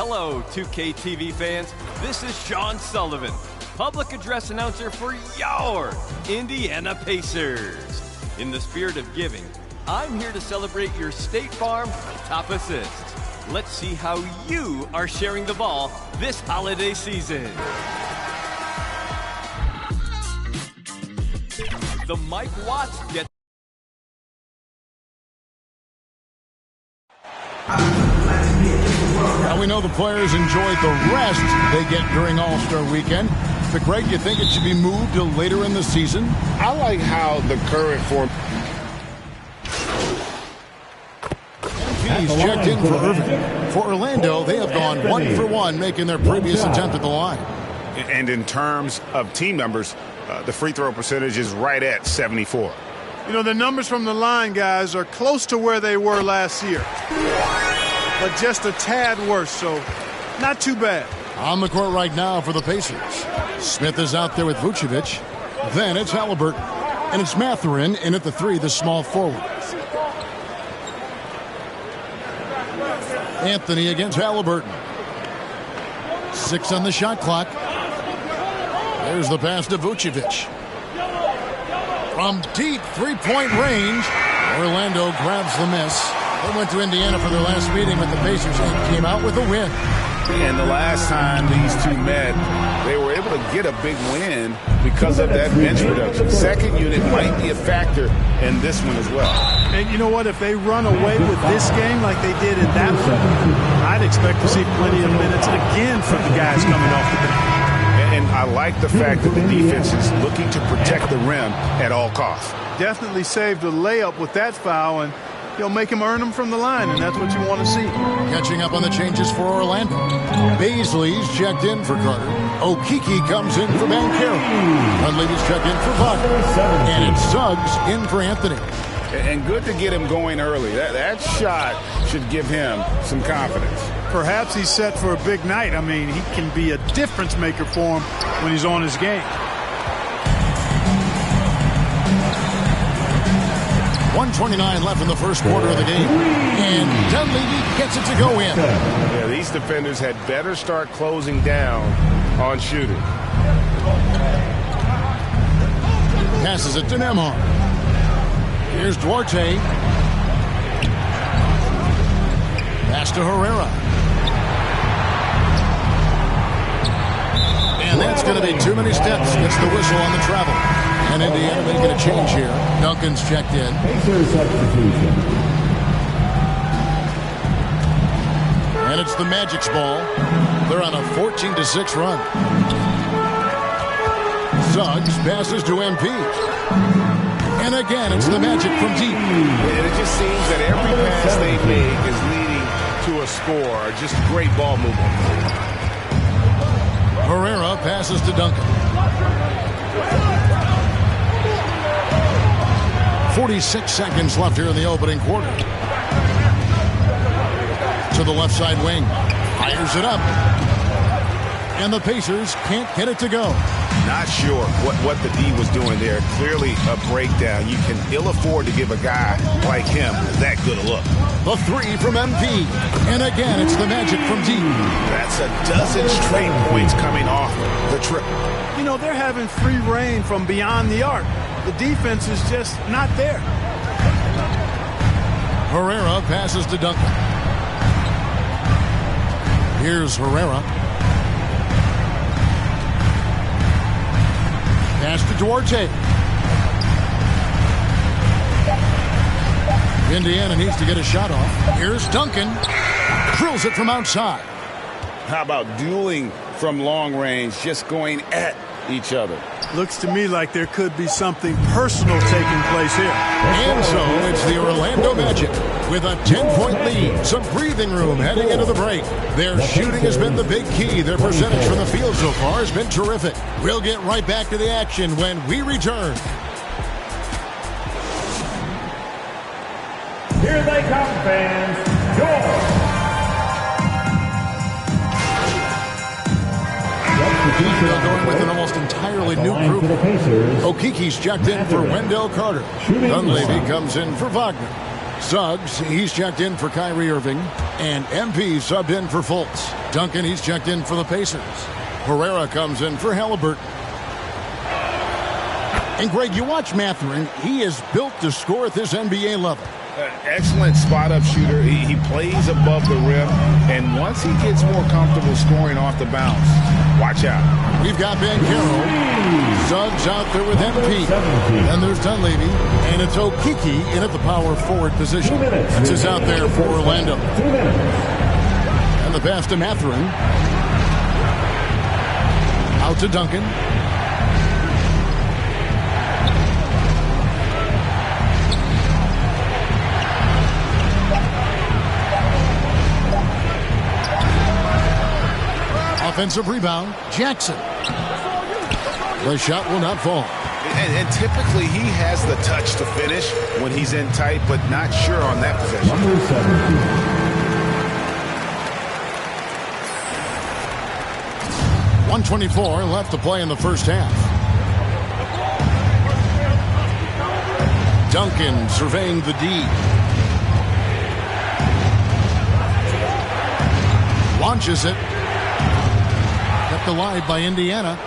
Speaker 6: Hello, 2K TV fans. This is Sean Sullivan, public address announcer for your Indiana Pacers. In the spirit of giving, I'm here to celebrate your State Farm top assists. Let's see how you are sharing the ball this holiday season. The Mike Watts gets...
Speaker 1: Now we know the players enjoyed the rest they get during All-Star Weekend. But Greg, you think it should be moved to later in the season?
Speaker 3: I like how the current form...
Speaker 1: He's checked in for Irving. For Orlando, they have gone 1-for-1, making their previous attempt at the line.
Speaker 3: And in terms of team numbers, the free throw percentage is right at 74.
Speaker 11: You know, the numbers from the line, guys, are close to where they were last year. But just a tad worse, so not too bad.
Speaker 1: On the court right now for the Pacers. Smith is out there with Vucevic. Then it's Halliburton. And it's Mathurin in at the 3, the small forward. Anthony against Halliburton. 6 on the shot clock. There's the pass to Vucevic. From deep three-point range, Orlando grabs the miss. They went to Indiana for their last meeting with the Pacers and came out with a win.
Speaker 3: And the last time these two met, they were able to get a big win because of that bench reduction. Second unit might be a factor in this one as well.
Speaker 11: And you know what? If they run away with this game like they did in that one, I'd expect to see plenty of minutes again from the guys coming off the bench.
Speaker 3: And I like the fact that the defense is looking to protect the rim at all costs.
Speaker 11: Definitely saved a layup with that foul, and he'll make him earn them from the line, and that's what you want to see.
Speaker 1: Catching up on the changes for Orlando. Baisley's checked in for Carter. Okeke comes in for Bancaro. Dunleavy's checked in for Wagner. And it's Suggs in for Anthony.
Speaker 3: And good to get him going early. That shot should give him some confidence.
Speaker 11: Perhaps he's set for a big night. I mean, he can be a difference maker for him when he's on his game.
Speaker 1: 1:29 left in the first quarter of the game. And Dunleavy gets it to go in.
Speaker 3: Yeah, these defenders had better start closing down on shooting.
Speaker 1: Passes it to Nembhard. Here's Duarte. Pass to Herrera. And that's going to be too many steps. Gets the whistle on the travel. And Indiana making a change here. Duncan's checked in. And it's the Magic's ball. They're on a 14-6 run. Suggs passes to MP. And again, it's the Magic from deep.
Speaker 3: And it just seems that every pass they make is leading to a score. Just great ball movement.
Speaker 1: Herrera passes to Duncan. 46 seconds left here in the opening quarter. To the left side wing. Fires it up. And the Pacers can't get it to go.
Speaker 3: Not sure what the D was doing there. Clearly a breakdown. You can ill afford to give a guy like him that good a look.
Speaker 1: The 3 from MP. And again, it's the Magic from deep.
Speaker 3: That's a dozen straight points coming off the trip.
Speaker 11: You know, they're having free reign from beyond the arc. The defense is just not there.
Speaker 1: Herrera passes to Duncan. Here's Herrera. Pass to Duarte. Indiana needs to get a shot off. Here's Duncan. Drills it from outside.
Speaker 3: How about dueling from long range, just going at each other?
Speaker 11: Looks to me like there could be something personal taking place here.
Speaker 1: And so it's the Orlando Magic with a 10-point lead. Some breathing room heading into the break. Their shooting has been the big key. Their percentage from the field so far has been terrific. We'll get right back to the action when we return.
Speaker 5: Here they come, fans.
Speaker 1: They're going with an almost entirely new group. Okeke's checked in for Wendell Carter. Dunleavy comes in for Wagner. Suggs, he's checked in for Kyrie Irving. And MP subbed in for Fultz. Duncan, he's checked in for the Pacers. Herrera comes in for Halliburton. And, Greg, you watch Mathurin. He is built to score at this NBA level.
Speaker 3: Excellent spot-up shooter. He plays above the rim, and once he gets more comfortable scoring off the bounce, watch out.
Speaker 1: We've got Banchero. Suggs out there with MP. Then there's Dunleavy, and it's Okiki in at the power forward position. That's his out there for Orlando. And the pass to Mathurin. Out to Duncan. Offensive rebound, Jackson. The shot will not fall.
Speaker 3: And typically he has the touch to finish when he's in tight, but not sure on that possession.
Speaker 5: Number 17.
Speaker 1: 1:24 left to play in the first half. Duncan surveying the D. Launches it. Kept alive by Indiana.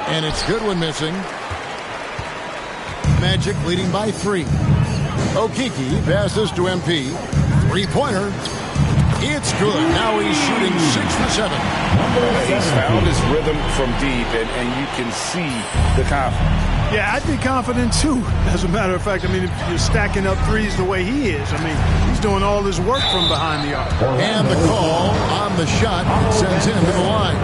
Speaker 1: And it's good when missing. Magic leading by 3. Okiki passes to MP. Three-pointer. It's good. Now he's shooting 6 for 7.
Speaker 3: He's found his rhythm from deep, and you can see the confidence.
Speaker 11: Yeah, I'd be confident too. As a matter of fact, I mean, if you're stacking up threes the way he is, I mean, he's doing all his work from behind the arc.
Speaker 1: And the call on the shot sends him to the line.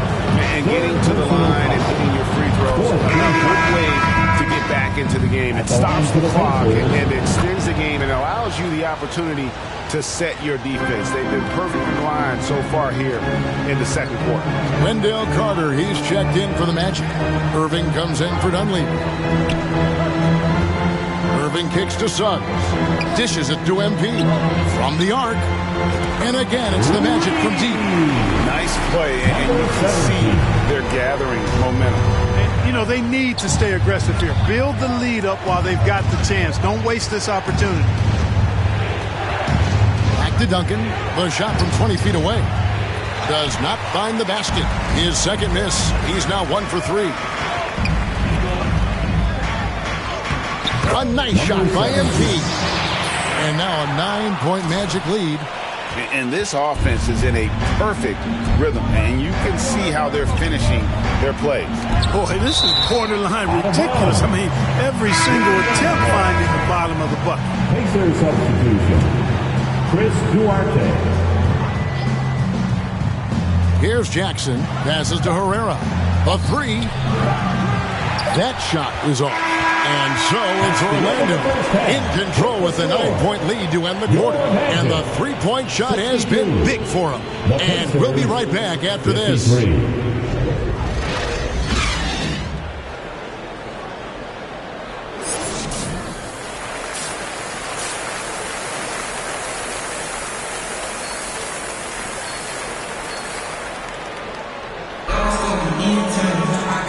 Speaker 3: And getting to the line and hitting your free throws, a good way to get back into the game. It stops the clock and extends the game and allows you the opportunity to set your defense. They've been perfectly lined so far here in the second quarter.
Speaker 1: Wendell Carter, he's checked in for the Magic. Irving comes in for Dunleavy. Irving kicks to Suggs. Dishes it to MP. From the arc. And again, it's the Magic from deep.
Speaker 3: Nice play, and you can see they're gathering momentum.
Speaker 11: And, you know, they need to stay aggressive here. Build the lead up while they've got the chance. Don't waste this opportunity.
Speaker 1: Back to Duncan. The shot from 20 feet away. Does not find the basket. His second miss. He's now 1 for 3. A nice shot by MP. And now a 9-point Magic lead.
Speaker 3: And this offense is in a perfect rhythm, and you can see how they're finishing their plays.
Speaker 11: Boy, this is borderline ridiculous. I mean, every single attempt finding the bottom of the bucket.
Speaker 5: Makes their substitution. Chris Duarte.
Speaker 1: Here's Jackson. Passes to Herrera. A 3. That shot is off. And so it's Orlando in control with a 9-point lead to end the quarter. And the three-point shot has been big for him. And we'll be right back after this.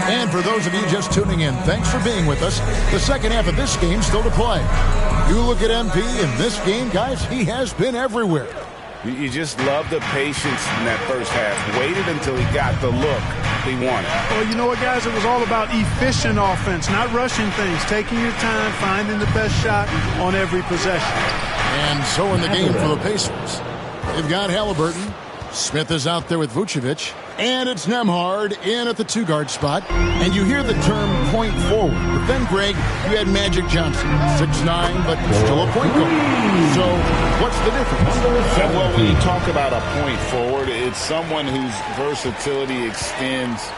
Speaker 1: And for those of you just tuning in, thanks for being with us. The second half of this game still to play. You look at MP in this game, guys, he has been everywhere.
Speaker 3: You just love the patience in that first half. Waited until he got the look he wanted.
Speaker 11: Well, you know what, guys? It was all about efficient offense, not rushing things, taking your time, finding the best shot on every possession.
Speaker 1: And so in the game for the Pacers, they've got Halliburton. Smith is out there with Vucevic. And it's Nembhard in at the 2-guard spot. And you hear the term point forward. But then, Greg, you had Magic Johnson, 6'9", but still a point guard. So what's the difference?
Speaker 3: Well, when you talk about a point forward, it's someone whose versatility extends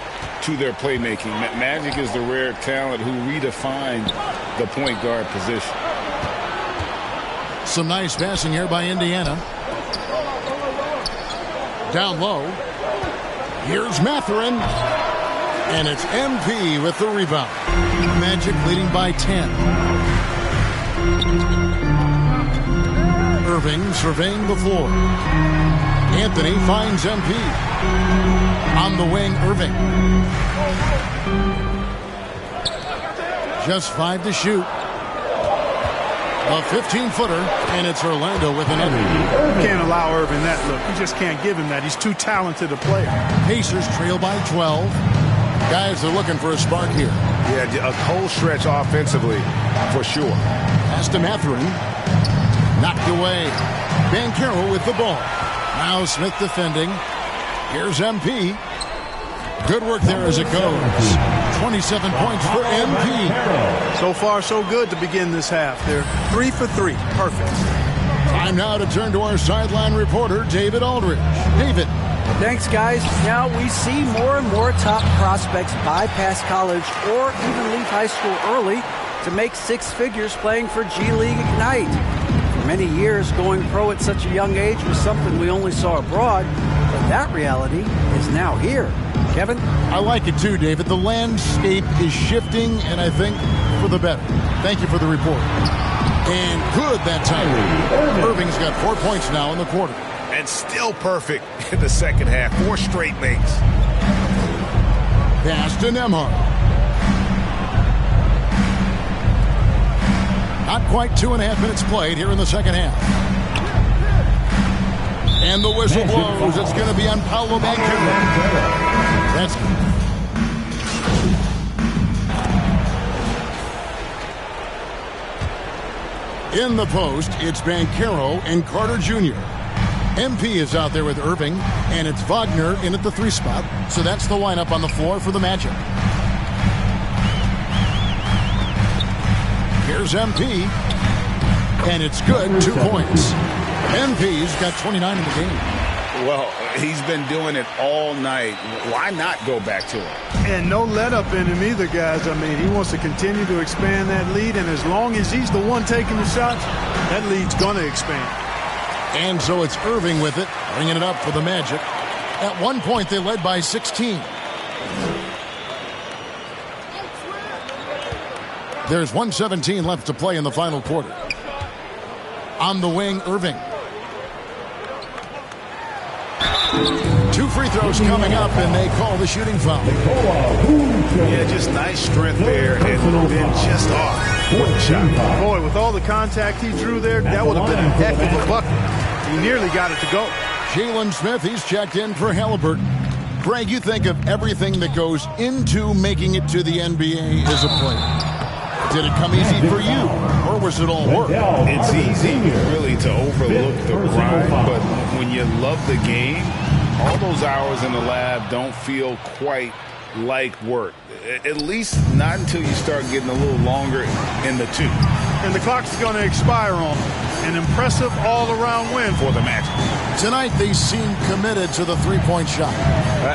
Speaker 3: to their playmaking. Magic is the rare talent who redefined the point guard position.
Speaker 1: Some nice passing here by Indiana. Down low. Here's Mathurin. And it's MP with the rebound. Magic leading by 10. Irving surveying the floor. Anthony finds MP. On the wing, Irving. Just 5 to shoot. A 15-footer, and it's Orlando with an end.
Speaker 11: You can't allow Irving that look. You just can't give him that. He's too talented a player.
Speaker 1: Pacers trail by 12. Guys are looking for a spark here.
Speaker 3: Yeah, a cold stretch offensively, for sure.
Speaker 1: Pass to Mathurin. Knocked away. Banchero with the ball. Now Smith defending. Here's MP. Good work there as it goes. 27 points for MP.
Speaker 11: So far, so good to begin this half. They're 3 for 3. Perfect.
Speaker 1: Time now to turn to our sideline reporter, David Aldridge. David.
Speaker 4: Thanks, guys. Now we see more and more top prospects bypass college or even leave high school early to make six figures playing for G League Ignite. For many years, going pro at such a young age was something we only saw abroad, but that reality is now here. Kevin?
Speaker 1: I like it too, David. The landscape is shifting, and I think for the better. Thank you for the report. And good that time. Irving's got 4 points now in the quarter.
Speaker 3: And still perfect in the second half. 4 straight makes.
Speaker 1: Pass to Nembhard. Not quite 2.5 minutes played here in the second half. And the whistle blows. It's going to be on Paolo Banchero. That's in the post. It's Banchero and Carter Jr. MP is out there with Irving, and it's Wagner in at the 3 spot. So that's the lineup on the floor for the Magic. Here's MP, and it's good. 2 points. MP's got 29 in the game.
Speaker 3: Well, he's been doing it all night. Why not go back to it?
Speaker 11: And no let up in him either, guys. I mean, he wants to continue to expand that lead, and as long as he's the one taking the shots, that lead's going to expand.
Speaker 1: And so it's Irving with it, bringing it up for the Magic. At one point, they led by 16. There's 1:17 left to play in the final quarter. On the wing, Irving. 2 free throws coming up, and they call the shooting foul.
Speaker 3: Yeah, just nice strength there, and then just off with the shot.
Speaker 11: Boy, with all the contact he drew there, that would have been a heck of a bucket. He nearly got it to go.
Speaker 1: Jalen Smith, he's checked in for Halliburton. Greg, you think of everything that goes into making it to the NBA as a player. Did it come easy for you, or was it all work?
Speaker 3: It's easy, really, to overlook the grind, but when you love the game, all those hours in the lab don't feel quite like work. At least not until you start getting a little longer in the tooth.
Speaker 11: And the clock's going to expire on him. An impressive all-around win for the Magic.
Speaker 1: Tonight, they seem committed to the three-point shot.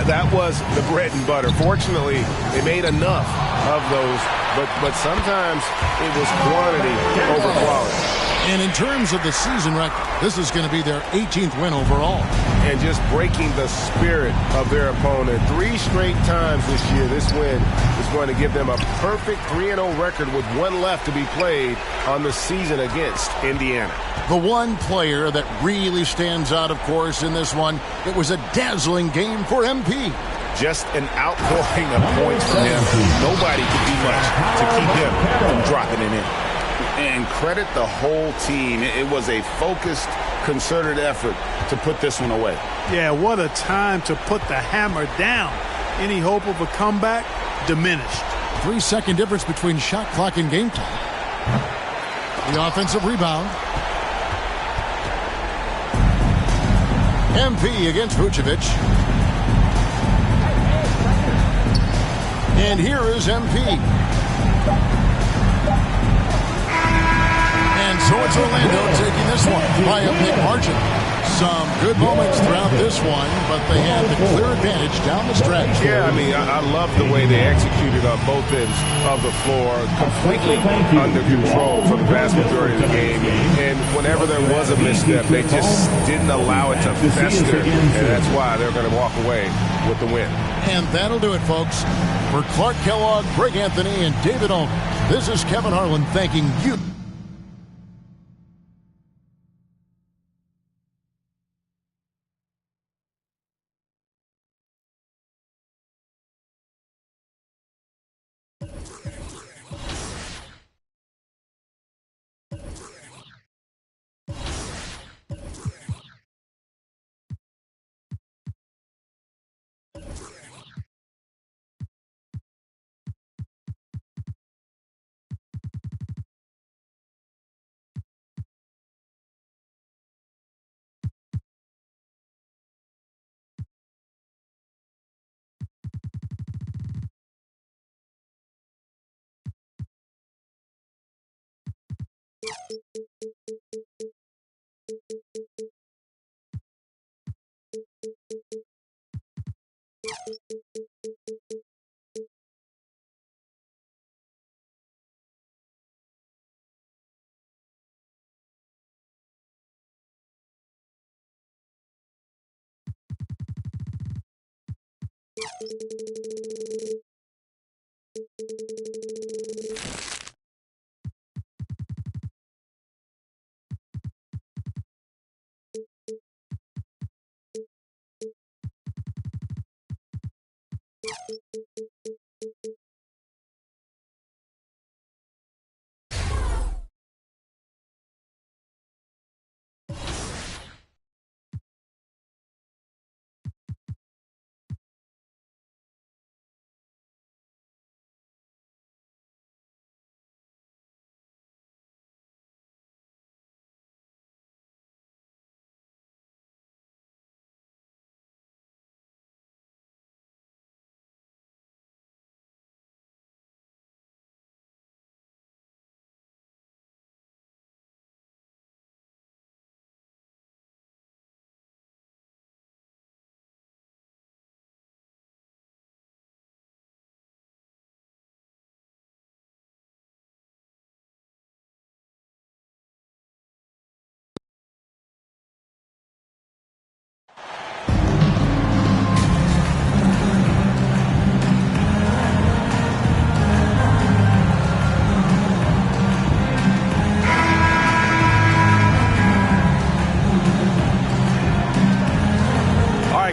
Speaker 3: That was the bread and butter. Fortunately, they made enough of those, but sometimes it was quantity over quality.
Speaker 1: And in terms of the season record, this is going to be their 18th win overall.
Speaker 3: And just breaking the spirit of their opponent 3 straight times this year, this win is going to give them a perfect 3-0 record with 1 left to be played on the season against Indiana.
Speaker 1: The one player that really stands out, of course, in this one, it was a dazzling game for MP.
Speaker 3: Just an outpouring of points from him. Nobody could do much to keep him from dropping it in. And credit the whole team. It was a focused, concerted effort to put this one away.
Speaker 11: Yeah, what a time to put the hammer down. Any hope of a comeback diminished.
Speaker 1: 3-second difference between shot clock and game time. The offensive rebound. MP against Vucevic. And here is MP. And so it's Orlando taking this one by a big margin. Some good moments throughout this one, but they had the clear advantage down the stretch.
Speaker 3: Yeah, I mean, I love the way they executed on both ends of the floor, completely under control for the vast majority of the game. And whenever there was a misstep, they just didn't allow it to fester, and that's why they're going to walk away with the win.
Speaker 1: And that'll do it, folks. For Clark Kellogg, Greg Anthony, and David Aldridge, this is Kevin Harlan thanking you.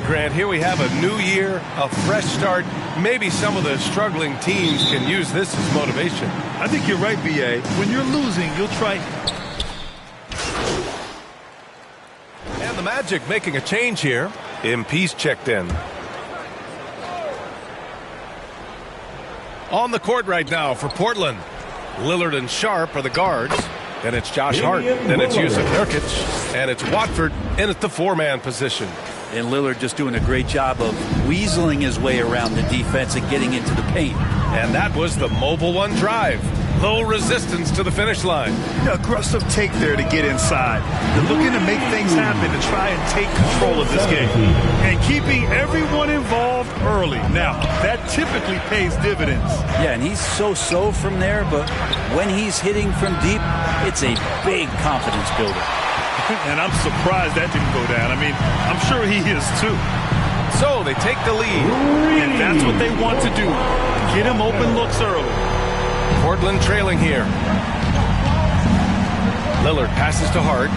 Speaker 9: Grant, here we have a new year, a fresh start. Maybe some of the struggling teams can use this as motivation.
Speaker 11: I think you're right, B.A. When you're losing, you'll try.
Speaker 9: And the Magic making a change here. MP's checked in. On the court right now for Portland. Lillard and Sharp are the guards. Then it's Josh Hart. Then it's Yusuf Nurkic. And it's Watford in at the four-man position.
Speaker 16: And Lillard just doing a great job of weaseling his way around the defense and getting into the paint.
Speaker 9: And that was the Mobile One drive. Low resistance to the finish line.
Speaker 11: Aggressive take there to get inside. They're looking to make things happen to try and take control of this game. And keeping everyone involved early. Now, that typically pays dividends.
Speaker 16: Yeah, and he's so-so from there, but when he's hitting from deep, it's a big confidence builder.
Speaker 11: And I'm surprised that didn't go down. I mean, I'm sure he is too.
Speaker 9: So they take the lead.
Speaker 11: And that's what they want to do. Get him open looks early.
Speaker 9: Portland trailing here. Lillard passes to Hart.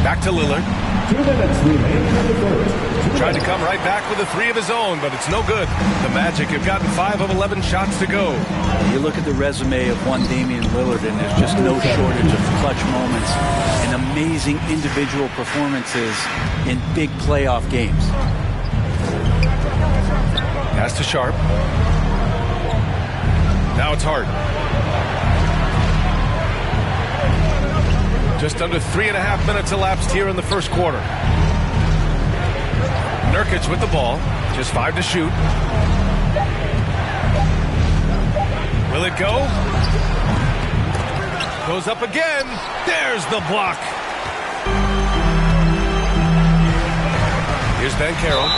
Speaker 9: Back to Lillard.
Speaker 5: 2 minutes remaining in the third.
Speaker 9: Tried to come right back with a three of his own, but it's no good. The Magic have gotten 5 of 11 shots to go.
Speaker 16: You look at the resume of one Damian Lillard, and there's just no shortage of clutch moments and amazing individual performances in big playoff games.
Speaker 9: Pass to Sharp. Now it's Hart. Just under 3.5 minutes elapsed here in the first quarter. Nurkic with the ball. Just 5 to shoot. Will it go? Goes up again. There's the block. Here's Ben Carroll.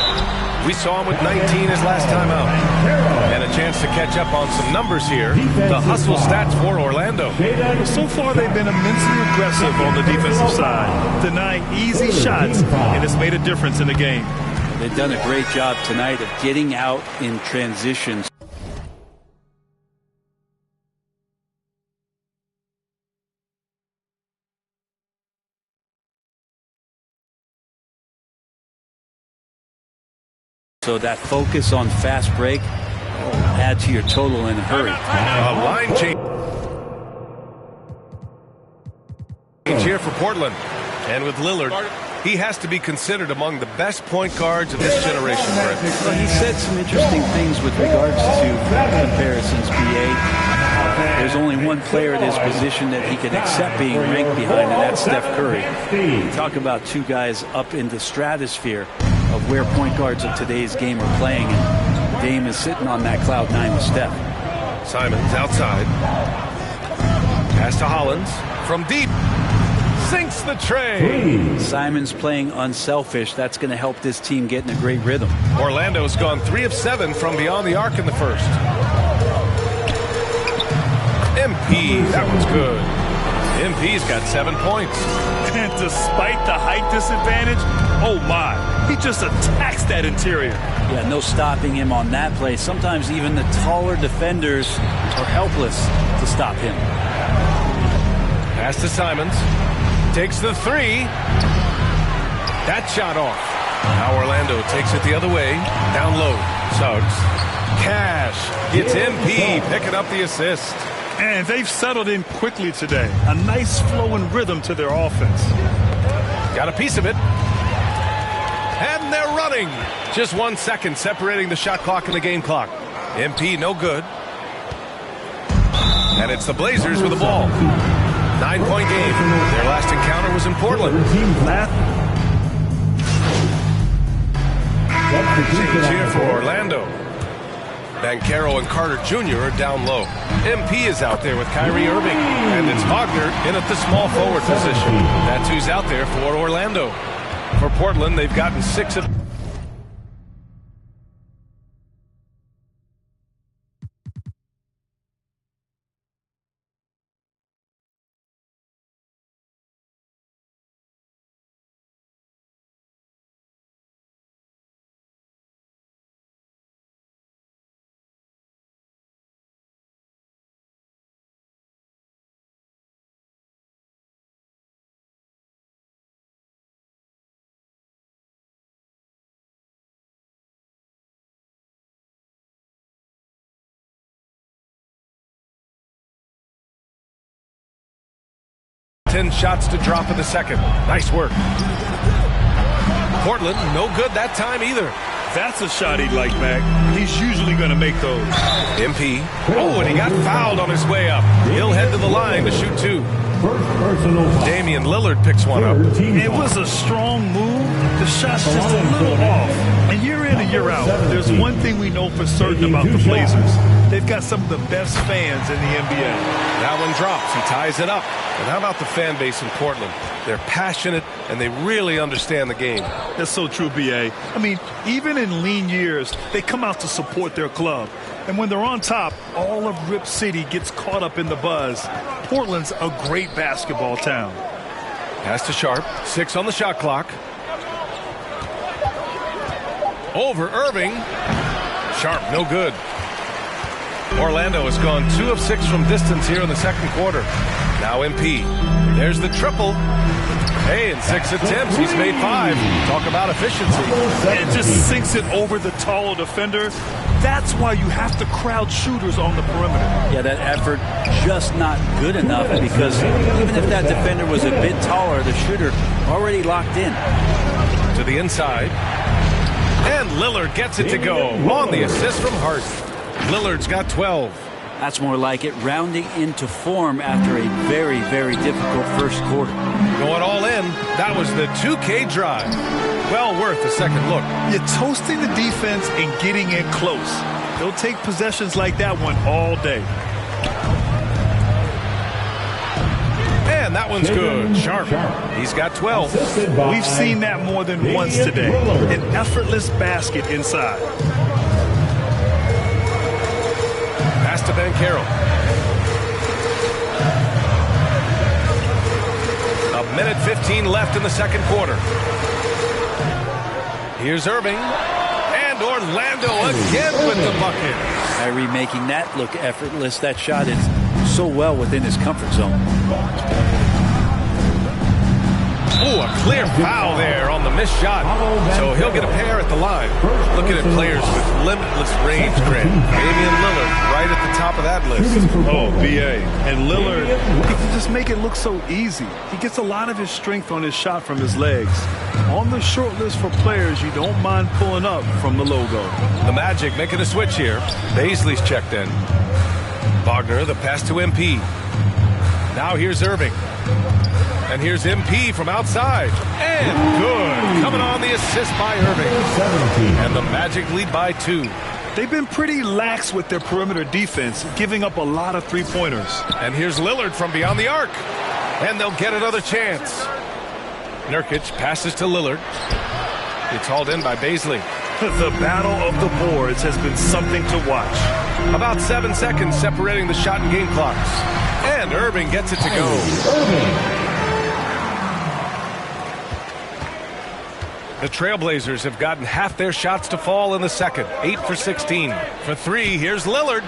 Speaker 9: We saw him with 19 his last time out. And a chance to catch up on some numbers here. The hustle stats for Orlando.
Speaker 11: So far, they've been immensely aggressive on the defensive side, denying easy shots, and it's made a difference in the game.
Speaker 16: They've done a great job tonight of getting out in transitions. So that focus on fast break will add to your total in a hurry.
Speaker 9: A line change here for Portland. And with Lillard, he has to be considered among the best point guards of this generation, Brett.
Speaker 16: Well, he said some interesting things with regards to comparisons, B.A. There's only one player at his position that he can accept being ranked behind, and that's Steph Curry. Talk about two guys up in the stratosphere of where point guards of today's game are playing, and Dame is sitting on that cloud 9 with Steph.
Speaker 9: Simons outside. Pass to Hollins. From deep. Sinks the tray.
Speaker 16: Simon's playing unselfish. That's going to help this team get in a great rhythm.
Speaker 9: Orlando's gone 3 of 7 from beyond the arc in the first. MP, that one's good. MP's got 7 points.
Speaker 11: And despite the height disadvantage, oh my, he just attacks that interior.
Speaker 16: Yeah, no stopping him on that play. Sometimes even the taller defenders are helpless to stop him.
Speaker 9: Pass to Simons. Takes the 3. That shot off. Now Orlando takes it the other way. Down low. Suggs. Cash gets MP picking up the assist.
Speaker 11: And they've settled in quickly today. A nice flowing rhythm to their offense.
Speaker 9: Got a piece of it. And they're running. Just 1 second separating the shot clock and the game clock. MP no good. And it's the Blazers with the ball. 9-point game. Their last encounter was in Portland. Change here for Orlando. Banchero and Carter Jr. are down low. MP is out there with Kyrie Irving. And it's Wagner in at the small forward position. That's who's out there for Orlando. For Portland, they've gotten 6 of... shots to drop in the second. Nice work. Portland, no good that time either.
Speaker 11: That's a shot he'd like, Mac. He's usually going to make those.
Speaker 9: MP. Oh, and he got fouled on his way up. He'll head to the line to shoot 2. Damian Lillard picks one up.
Speaker 11: It was a strong move. The shot's just a little off. And year in and year out, there's one thing we know for certain about the Blazers. They've got some of the best fans in the NBA.
Speaker 9: That one drops. He ties it up. And how about the fan base in Portland? They're passionate, and they really understand the game.
Speaker 11: That's so true, B.A. I mean, even in lean years, they come out to support their club. And when they're on top, all of Rip City gets caught up in the buzz. Portland's a great basketball town.
Speaker 9: Pass to Sharp. 6 on the shot clock. Over Irving. Sharp, no good. Orlando has gone 2 of 6 from distance here in the second quarter. Now MP. There's the triple. Hey, in 6 attempts, he's made 5. Talk about efficiency.
Speaker 11: And it just sinks it over the taller defender. That's why you have to crowd shooters on the perimeter.
Speaker 16: Yeah, that effort just not good enough because even if that defender was a bit taller, the shooter already locked in.
Speaker 9: To the inside. And Lillard gets it to go on the assist from Hart. Lillard's got 12.
Speaker 16: That's more like it, rounding into form after a very, very difficult first quarter.
Speaker 9: Going all in, that was the 2K drive. Well worth a second look.
Speaker 11: You're toasting the defense and getting in close. They'll take possessions like that one all day.
Speaker 9: And that one's good. Sharp. He's got 12.
Speaker 11: We've seen that more than once today. An effortless basket inside.
Speaker 9: Pass to Banchero. A minute 15 left in the second quarter. Here's Irving. And Orlando again with the bucket.
Speaker 16: Kyrie making that look effortless. That shot is so well within his comfort zone.
Speaker 9: Oh, a clear foul there on the missed shot. So he'll get a pair at the line. Looking at players with limitless range, Grant. Damian Lillard right at the top of that list.
Speaker 11: Oh, B.A. And Lillard, he can just make it look so easy. He gets a lot of his strength on his shot from his legs. On the short list for players you don't mind pulling up from the logo.
Speaker 9: The Magic making a switch here. Baisley's checked in. Wagner, the pass to MP. Now here's Irving. And here's MP from outside. And good. Coming on the assist by Irving. And the Magic lead by 2.
Speaker 11: They've been pretty lax with their perimeter defense, giving up a lot of three-pointers.
Speaker 9: And here's Lillard from beyond the arc. And they'll get another chance. Nurkic passes to Lillard. It's hauled in by Baisley.
Speaker 11: The battle of the boards has been something to watch.
Speaker 9: About 7 seconds separating the shot and game clocks. And Irving gets it to go. The Trailblazers have gotten half their shots to fall in the second. 8 for 16. For 3, here's Lillard.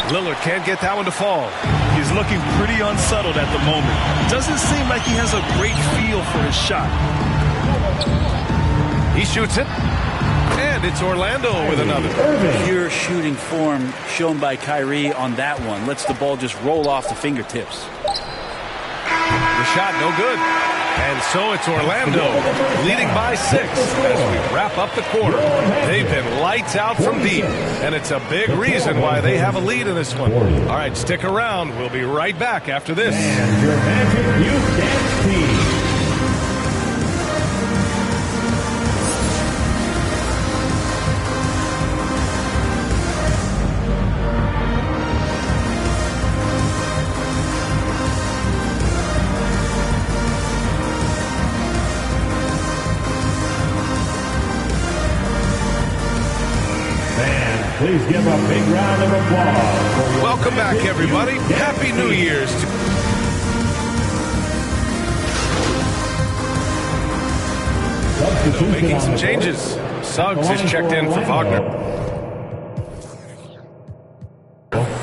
Speaker 9: Lillard can't get that one to fall.
Speaker 11: He's looking pretty unsettled at the moment. Doesn't seem like he has a great feel for his shot.
Speaker 9: He shoots it. And it's Orlando with another.
Speaker 16: Pure shooting form shown by Kyrie on that one. Lets the ball just roll off the fingertips.
Speaker 9: The shot no good. And so it's Orlando leading by 6 as we wrap up the quarter. They've been lights out from deep, and it's a big reason why they have a lead in this one. All right, stick around. We'll be right back after this.
Speaker 5: And your Magic Youth Dance Team. Please give a big round of applause.
Speaker 9: Welcome back, everybody. Happy New Year's. Making some changes. Suggs is checked in for Wagner.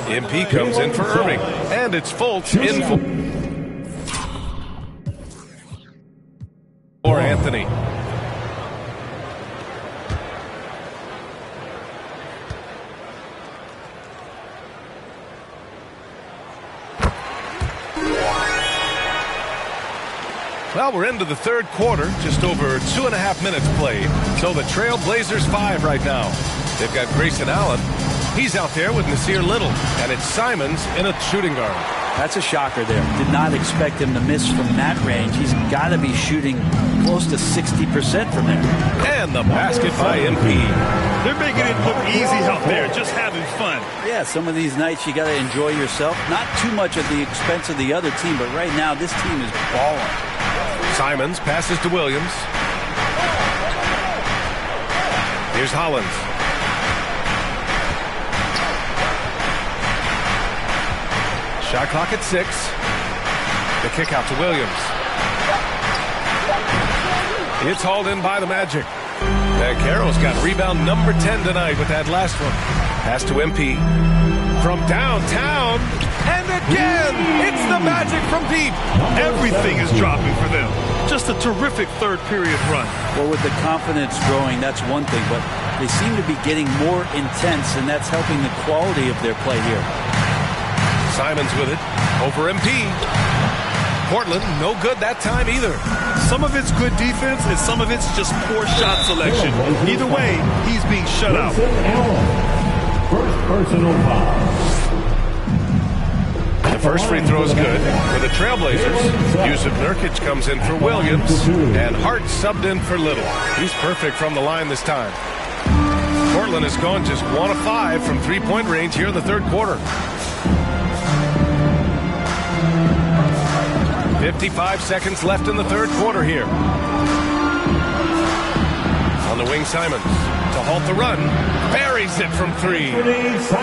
Speaker 9: MP comes in for Irving. And it's Fultz in for Anthony. Well, we're into the third quarter, just over 2.5 minutes played. So the Trailblazers 5 right now. They've got Grayson Allen. He's out there with Nasir Little. And it's Simons in a shooting guard.
Speaker 16: That's a shocker there. Did not expect him to miss from that range. He's got to be shooting close to 60% from there.
Speaker 9: And the basket by MP.
Speaker 11: They're making it look easy out there, just having fun.
Speaker 16: Yeah, some of these nights you got to enjoy yourself. Not too much at the expense of the other team, but right now this team is balling.
Speaker 9: Simons passes to Williams. Here's Hollins. Shot clock at 6. The kick out to Williams. It's hauled in by the Magic. Carroll's got rebound number 10 tonight with that last one. Pass to MP. From downtown. And again, it's the Magic from deep.
Speaker 11: Everything is dropping for them. Just a terrific third period run.
Speaker 16: Well, with the confidence growing, that's one thing, but they seem to be getting more intense, and that's helping the quality of their play here.
Speaker 9: Simons with it. Over MP. Portland, no good that time either.
Speaker 11: Some of it's good defense, and some of it's just poor shot selection. Either way, he's being shut out.
Speaker 5: First personal foul.
Speaker 9: The first free throw is good for the Trailblazers. Yusuf Nurkic comes in for Williams, and Hart subbed in for Little. He's perfect from the line this time. Portland has gone just 1 of 5 from three-point range here in the third quarter. 55 seconds left in the third quarter here. On the wing, Simons to halt the run. Buries it from 3.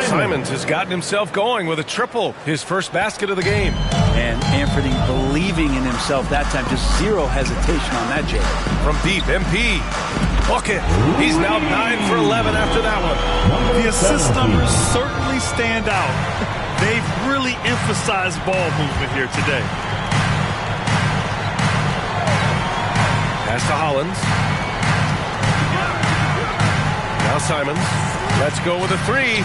Speaker 9: Simons has gotten himself going with a triple. His first basket of the game.
Speaker 16: And Anthony believing in himself that time. Just zero hesitation on that, Jay.
Speaker 9: From deep, MP. Bucket. He's now 9 for 11 after that one.
Speaker 11: The assist numbers certainly stand out. They've really emphasized ball movement here today.
Speaker 9: Pass to Hollins. Now Simons. Let's go with a 3.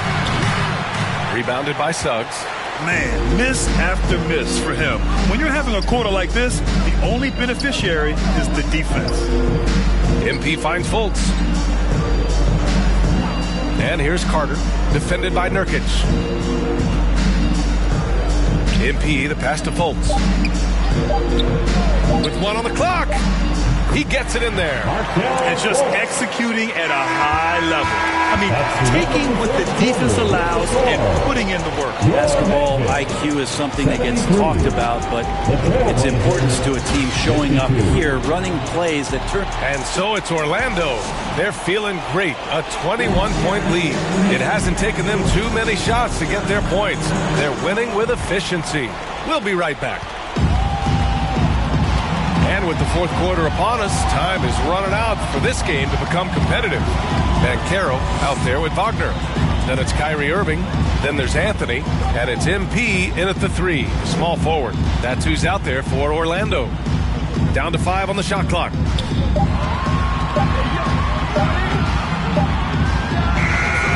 Speaker 9: Rebounded by Suggs.
Speaker 11: Man, miss after miss for him. When you're having a quarter like this, the only beneficiary is the defense.
Speaker 9: MP finds Fultz. And here's Carter, defended by Nurkic. MP, the pass to Fultz. With 1 on the clock. He gets it in there.
Speaker 11: And just executing at a high level. I mean, taking what the defense allows and putting in the work.
Speaker 16: Basketball IQ is something that gets talked about, but its importance to a team showing up here, running plays that turn.
Speaker 9: And so it's Orlando. They're feeling great. A 21-point lead. It hasn't taken them too many shots to get their points. They're winning with efficiency. We'll be right back. And with the fourth quarter upon us, time is running out for this game to become competitive. And Caro out there with Wagner. Then it's Kyrie Irving. Then there's Anthony. And it's MP in at the 3, small forward. That's who's out there for Orlando. Down to 5 on the shot clock.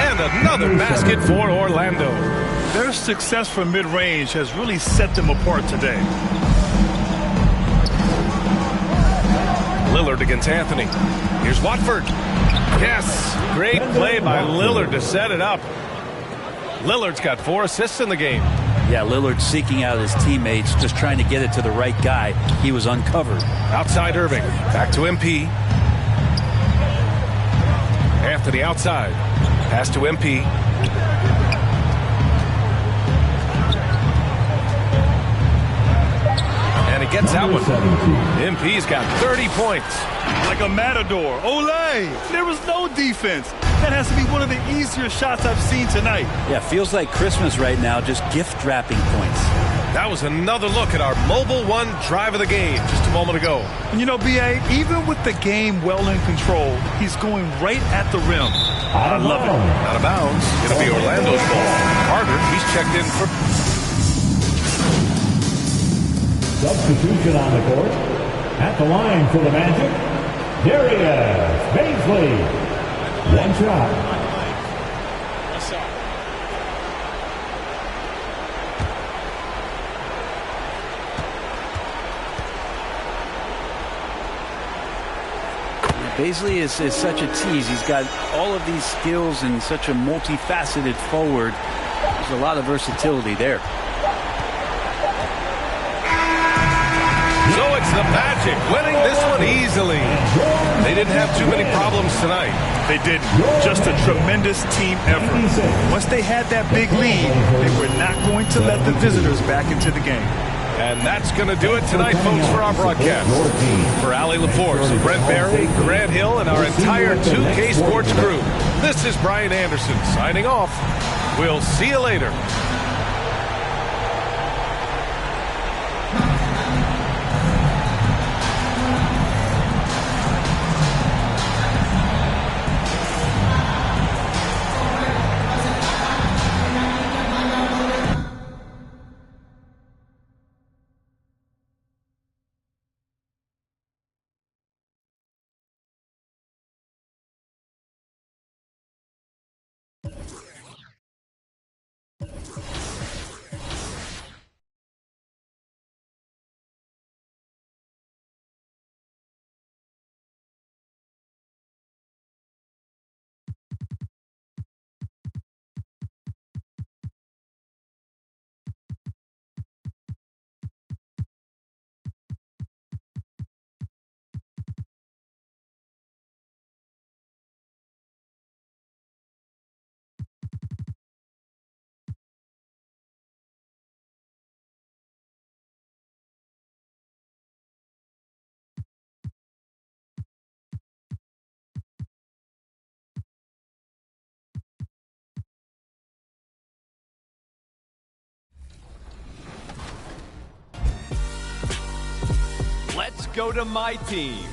Speaker 9: And another basket for Orlando.
Speaker 11: Their success from mid-range has really set them apart today.
Speaker 9: Lillard against Anthony. Here's Watford. Yes, great play by Lillard to set it up. Lillard's got 4 assists in the game.
Speaker 16: Yeah, Lillard seeking out his teammates, just trying to get it to the right guy. He was uncovered.
Speaker 9: Outside Irving. Back to MP. Anthony outside. Pass to MP. And he gets that one. MP's got 30 points.
Speaker 11: Like a matador. Olay! There was no defense. That has to be one of the easier shots I've seen tonight.
Speaker 16: Yeah, feels like Christmas right now, just gift wrapping points.
Speaker 9: That was another look at our Mobile One drive of the game just a moment ago.
Speaker 11: And you know, B.A., even with the game well in control, he's going right at the rim. I love it.
Speaker 9: Out of bounds. It'll be Orlando's ball. Carter, he's checked in for...
Speaker 5: Substitution on the court. At the line for the Magic, Darius Baisley. One shot.
Speaker 16: Baisley is such a tease. He's got all of these skills and such a multifaceted forward. There's a lot of versatility there.
Speaker 9: So it's the Magic winning this one easily. They didn't have too many problems tonight.
Speaker 11: They didn't. Just a tremendous team effort. Once they had that big lead, they were not going to let the visitors back into the game.
Speaker 9: And that's going to do it tonight, folks, for our broadcast. For Allie LaForce, Brent Barry, Grant Hill, and our entire 2K Sports crew, this is Brian Anderson signing off. We'll see you later.
Speaker 6: Let's go to my team.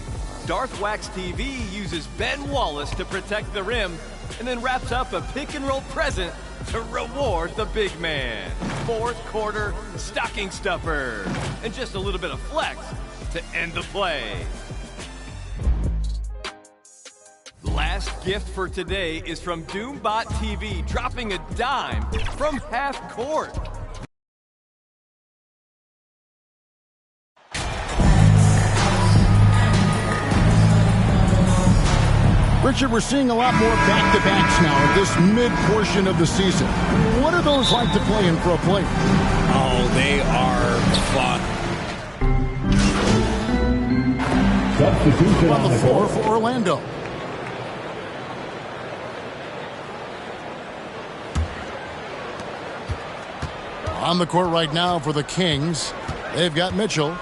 Speaker 6: Darth Wax TV uses Ben Wallace to protect the rim and then wraps up a pick-and-roll present to reward the big man. Fourth quarter stocking stuffer. And just a little bit of flex to end the play. Last gift for today is from Doombot TV, dropping a dime from half court.
Speaker 1: Richard, we're seeing a lot more back-to-backs now at this mid-portion of the season. What are those like to play in pro play?
Speaker 10: Oh, they are fun.
Speaker 5: Substitution
Speaker 1: on the floor for Orlando. On the court right now for the Kings, they've got Mitchell.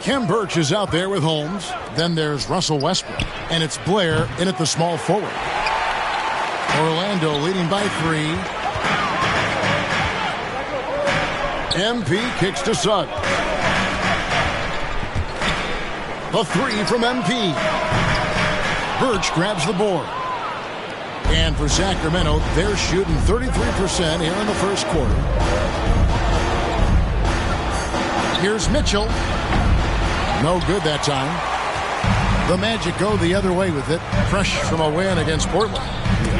Speaker 1: Khem Birch is out there with Holmes. Then there's Russell Westbrook. And it's Blair in at the small forward. Orlando leading by 3. MP kicks to Suggs. A 3 from MP. Birch grabs the board. And for Sacramento, they're shooting 33% here in the first quarter. Here's Mitchell. No good that time. The Magic go the other way with it. Fresh from a win against Portland.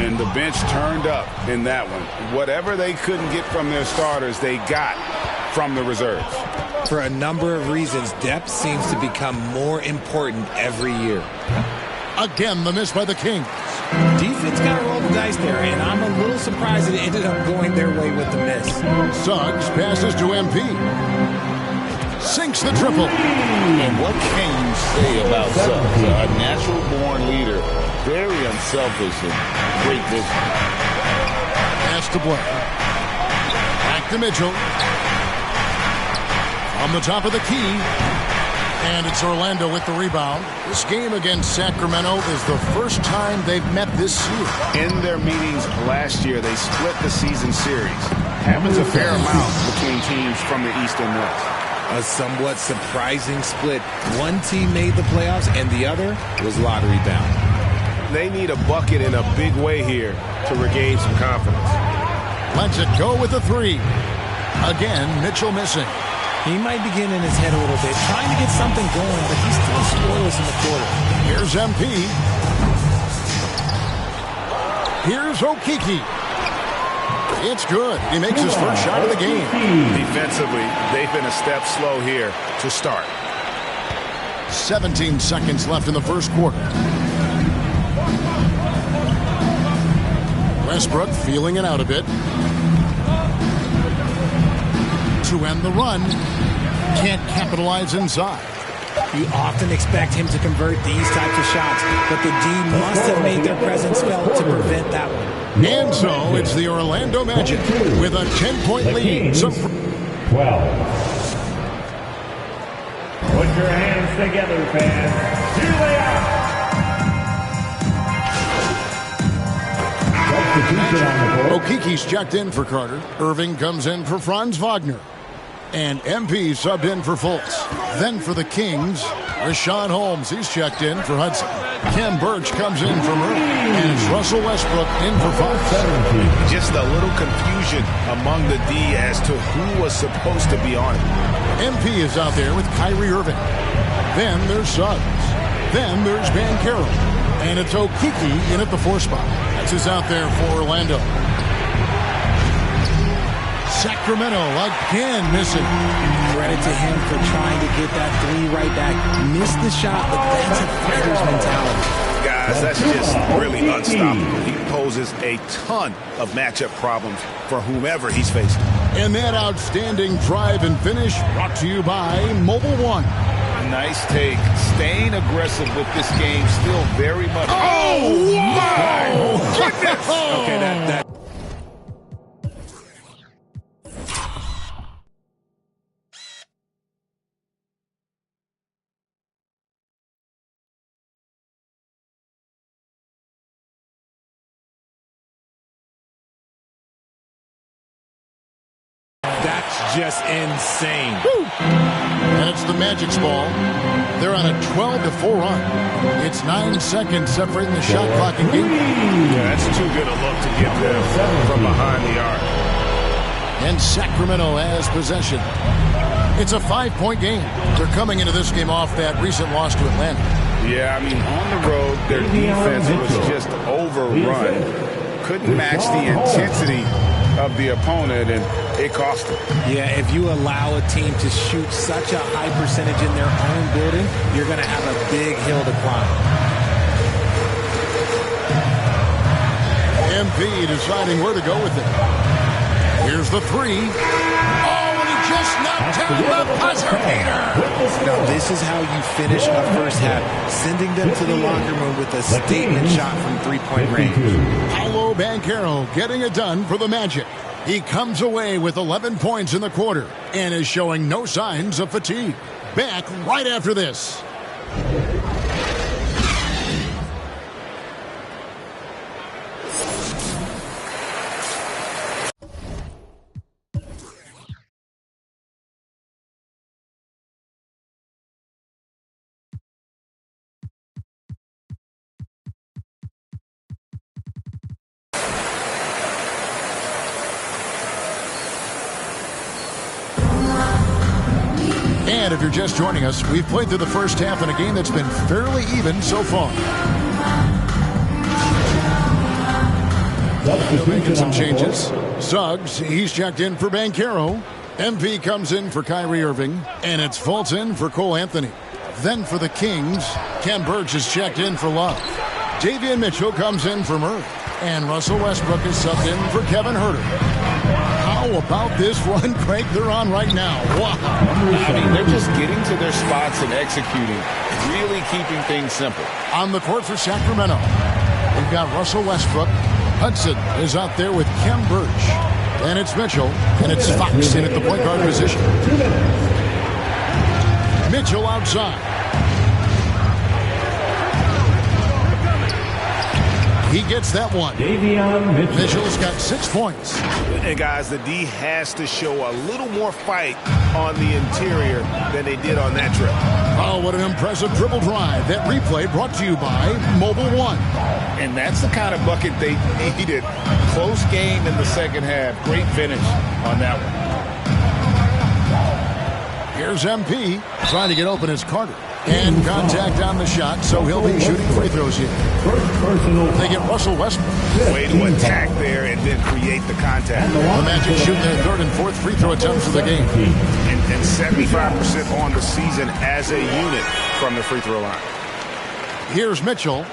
Speaker 3: And the bench turned up in that one. Whatever they couldn't get from their starters, they got from the reserves.
Speaker 10: For a number of reasons, depth seems to become more important every year.
Speaker 1: Again, the miss by the Kings.
Speaker 10: Defense got to roll the dice there, and I'm a little surprised it ended up going their way with the miss.
Speaker 1: Suggs passes to MP. Sinks the triple.
Speaker 3: And what can you say about Suggs? A natural-born leader, very unselfish and great vision.
Speaker 1: Pass to Blair. Back to Mitchell. On the top of the key. And it's Orlando with the rebound. This game against Sacramento is the first time they've met this year.
Speaker 3: In their meetings last year, they split the season series. Happens a fair amount between teams from the East and West.
Speaker 10: A somewhat surprising split. One team made the playoffs and the other was lottery bound.
Speaker 3: They need a bucket in a big way here to regain some confidence.
Speaker 1: Lets it go with a 3. Again, Mitchell missing.
Speaker 10: He might be getting in his head a little bit, trying to get something going, but he's still scoreless in the quarter.
Speaker 1: Here's MP. Here's Okeke. It's good. He makes his first shot of the game.
Speaker 3: Defensively, they've been a step slow here to start.
Speaker 1: 17 seconds left in the first quarter. Westbrook feeling it out a bit. To end the run. Can't capitalize inside.
Speaker 10: You often expect him to convert these types of shots, but the D must have made their presence felt to prevent that one.
Speaker 1: And so it's the Orlando Magic with a 10-point lead. So
Speaker 5: 12. Put your hands together, fans. Here they are.
Speaker 1: Okeke's checked in for Carter. Irving comes in for Franz Wagner. And MP subbed in for Fultz. Then for the Kings, Rashawn Holmes. He's checked in for Hudson. Khem Birch comes in for Murray. And it's Russell Westbrook in for Fox.
Speaker 3: Just a little confusion among the D as to who was supposed to be on it.
Speaker 1: MP is out there with Kyrie Irving. Then there's Suggs. Then there's Banchero. And it's Okeke in at the 4 spot. That's who's out there for Orlando. Sacramento again missing.
Speaker 10: Credit to him for trying to get that 3 right back. Missed the shot, but that's a fighter's mentality.
Speaker 3: Guys, that's just really unstoppable. He poses a ton of matchup problems for whomever he's facing.
Speaker 1: And that outstanding drive and finish brought to you by Mobile One.
Speaker 3: Nice take. Staying aggressive with this game still very much.
Speaker 1: Oh, wow!
Speaker 3: Goodness!
Speaker 10: Okay, that. That's just insane.
Speaker 1: Woo. And it's the Magic's ball. They're on a 12-4 run. It's 9 seconds separating the shot clock and game.
Speaker 3: Yeah, that's too good a look to get them from behind the arc.
Speaker 1: And Sacramento has possession. It's a 5-point game. They're coming into this game off that recent loss to Atlanta.
Speaker 3: Yeah, I mean, on the road, their defense was just overrun. Couldn't match the intensity of the opponent, and it cost them.
Speaker 10: Yeah, if you allow a team to shoot such a high percentage in their own building, you're going to have a big hill to climb.
Speaker 1: MP deciding where to go with it. Here's the 3. Oh, and he just knocked down the buzzer beater.
Speaker 10: Now, this is how you finish a first half, sending them to the locker room with a statement shot from 3-point range.
Speaker 1: Paolo Banchero getting it done for the Magic. He comes away with 11 points in the quarter and is showing no signs of fatigue. Back right after this. And if you're just joining us, we've played through the first half in a game that's been fairly even so far. They're making some changes. Suggs, he's checked in for Banchero. MP comes in for Kyrie Irving. And it's Fultz in for Cole Anthony. Then for the Kings, Kem Birch is checked in for Love. Davion Mitchell comes in for Murray. And Russell Westbrook is subbed in for Kevin Huerter. How about this run, Craig, they're on right now? Wow.
Speaker 3: I mean, they're just getting to their spots and executing, really keeping things simple.
Speaker 1: On the court for Sacramento, we've got Russell Westbrook. Hudson is out there with Kem Birch. And it's Mitchell, and it's Fox in at the point guard position. Mitchell outside. He gets that one. Mitchell's got 6 points.
Speaker 3: And guys, the D has to show a little more fight on the interior than they did on that trip.
Speaker 1: Oh, what an impressive dribble drive. That replay brought to you by Mobile One.
Speaker 3: And that's the kind of bucket they needed. Close game in the second half. Great finish on that one.
Speaker 1: Here's MP trying to get open as Carter. And contact on the shot, so he'll be shooting free throws here. They get Russell Westbrook.
Speaker 3: Way to attack there and then create the contact.
Speaker 1: The Magic shooting their third and fourth free throw attempts of the game.
Speaker 3: And 75% on the season as a unit from the free throw line.
Speaker 1: Here's Mitchell.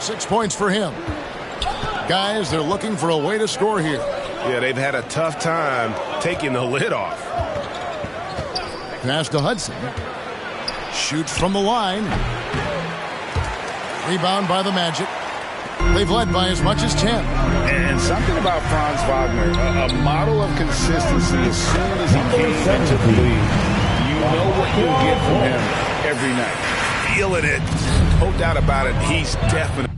Speaker 1: 6 points for him. Guys, they're looking for a way to score here.
Speaker 3: Yeah, they've had a tough time taking the lid off.
Speaker 1: Pass to Hudson. Shoots from the line. Rebound by the Magic. They've led by as much as 10.
Speaker 3: And something about Franz Wagner, a model of consistency. As soon as he came into the league, you know what you'll get from him every night. Feeling it. No doubt about it. He's definitely.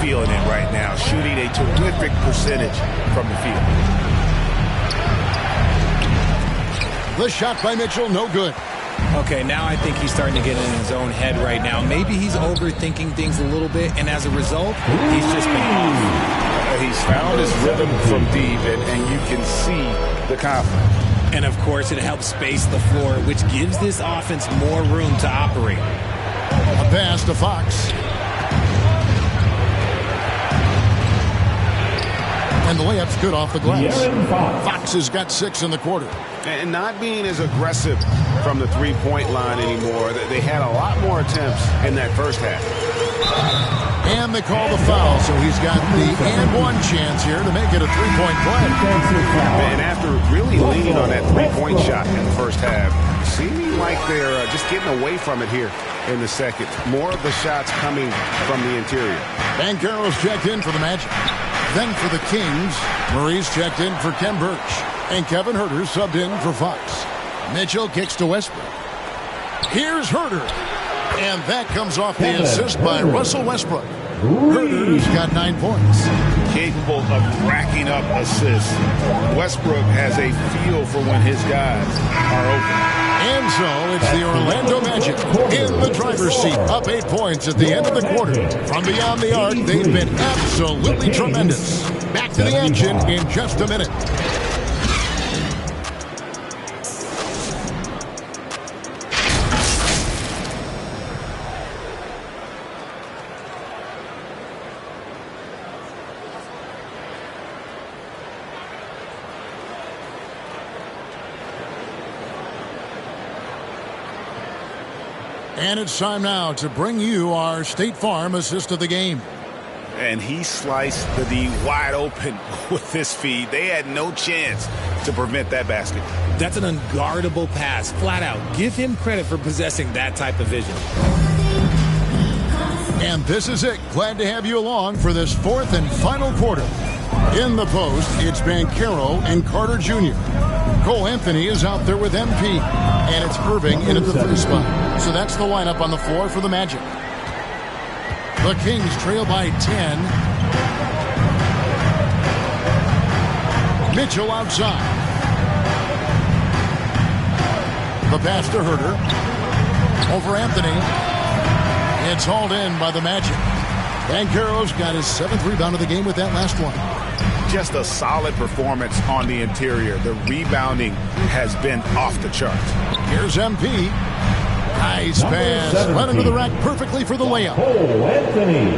Speaker 3: Feeling it right now, shooting a terrific percentage from the field.
Speaker 1: The shot by Mitchell, no good.
Speaker 10: Okay, now I think he's starting to get in his own head right now. Maybe he's overthinking things a little bit, and as a result, he's just been off.
Speaker 3: He's found his rhythm from deep, and you can see the confidence.
Speaker 10: And, of course, it helps space the floor, which gives this offense more room to operate.
Speaker 1: A pass to Fox. And the layup's good off the glass. Fox has got 6 in the quarter.
Speaker 3: And not being as aggressive from the three-point line anymore. They had a lot more attempts in that first half.
Speaker 1: And they call the foul, so he's got the and-one chance here to make it a three-point play.
Speaker 3: And after really leaning on that three-point shot in the first half, seeming like they're just getting away from it here in the second. More of the shots coming from the interior.
Speaker 1: Banchero's checked in for the Magic. Then for the Kings, Murray's checked in for Kem Birch. And Kevin Huerter subbed in for Fox. Mitchell kicks to Westbrook. Here's Huerter. And that comes off the assist by Russell Westbrook. Huerter's got 9 points.
Speaker 3: Capable of racking up assists. Westbrook has a feel for when his guys are open.
Speaker 1: And so it's the Orlando Magic in the driver's seat, up 8 points at the end of the quarter. From beyond the arc, they've been absolutely tremendous. Back to the action in just a minute. And it's time now to bring you our State Farm assist of the game.
Speaker 3: And he sliced the D wide open with this feed. They had no chance to prevent that basket.
Speaker 10: That's an unguardable pass, flat out. Give him credit for possessing that type of vision.
Speaker 1: And this is it. Glad to have you along for this fourth and final quarter. In the post, it's Banchero and Carter Jr. Cole Anthony is out there with MP. And it's Irving in at the 3 spot. So that's the lineup on the floor for the Magic. The Kings trail by 10. Mitchell outside. The pass to Herter. Over Anthony. It's hauled in by the Magic. Banchero's got his 7th rebound of the game with that last one.
Speaker 3: Just a solid performance on the interior. The rebounding has been off the charts.
Speaker 1: Here's MP. Nice pass. Right under the rack perfectly for the layup.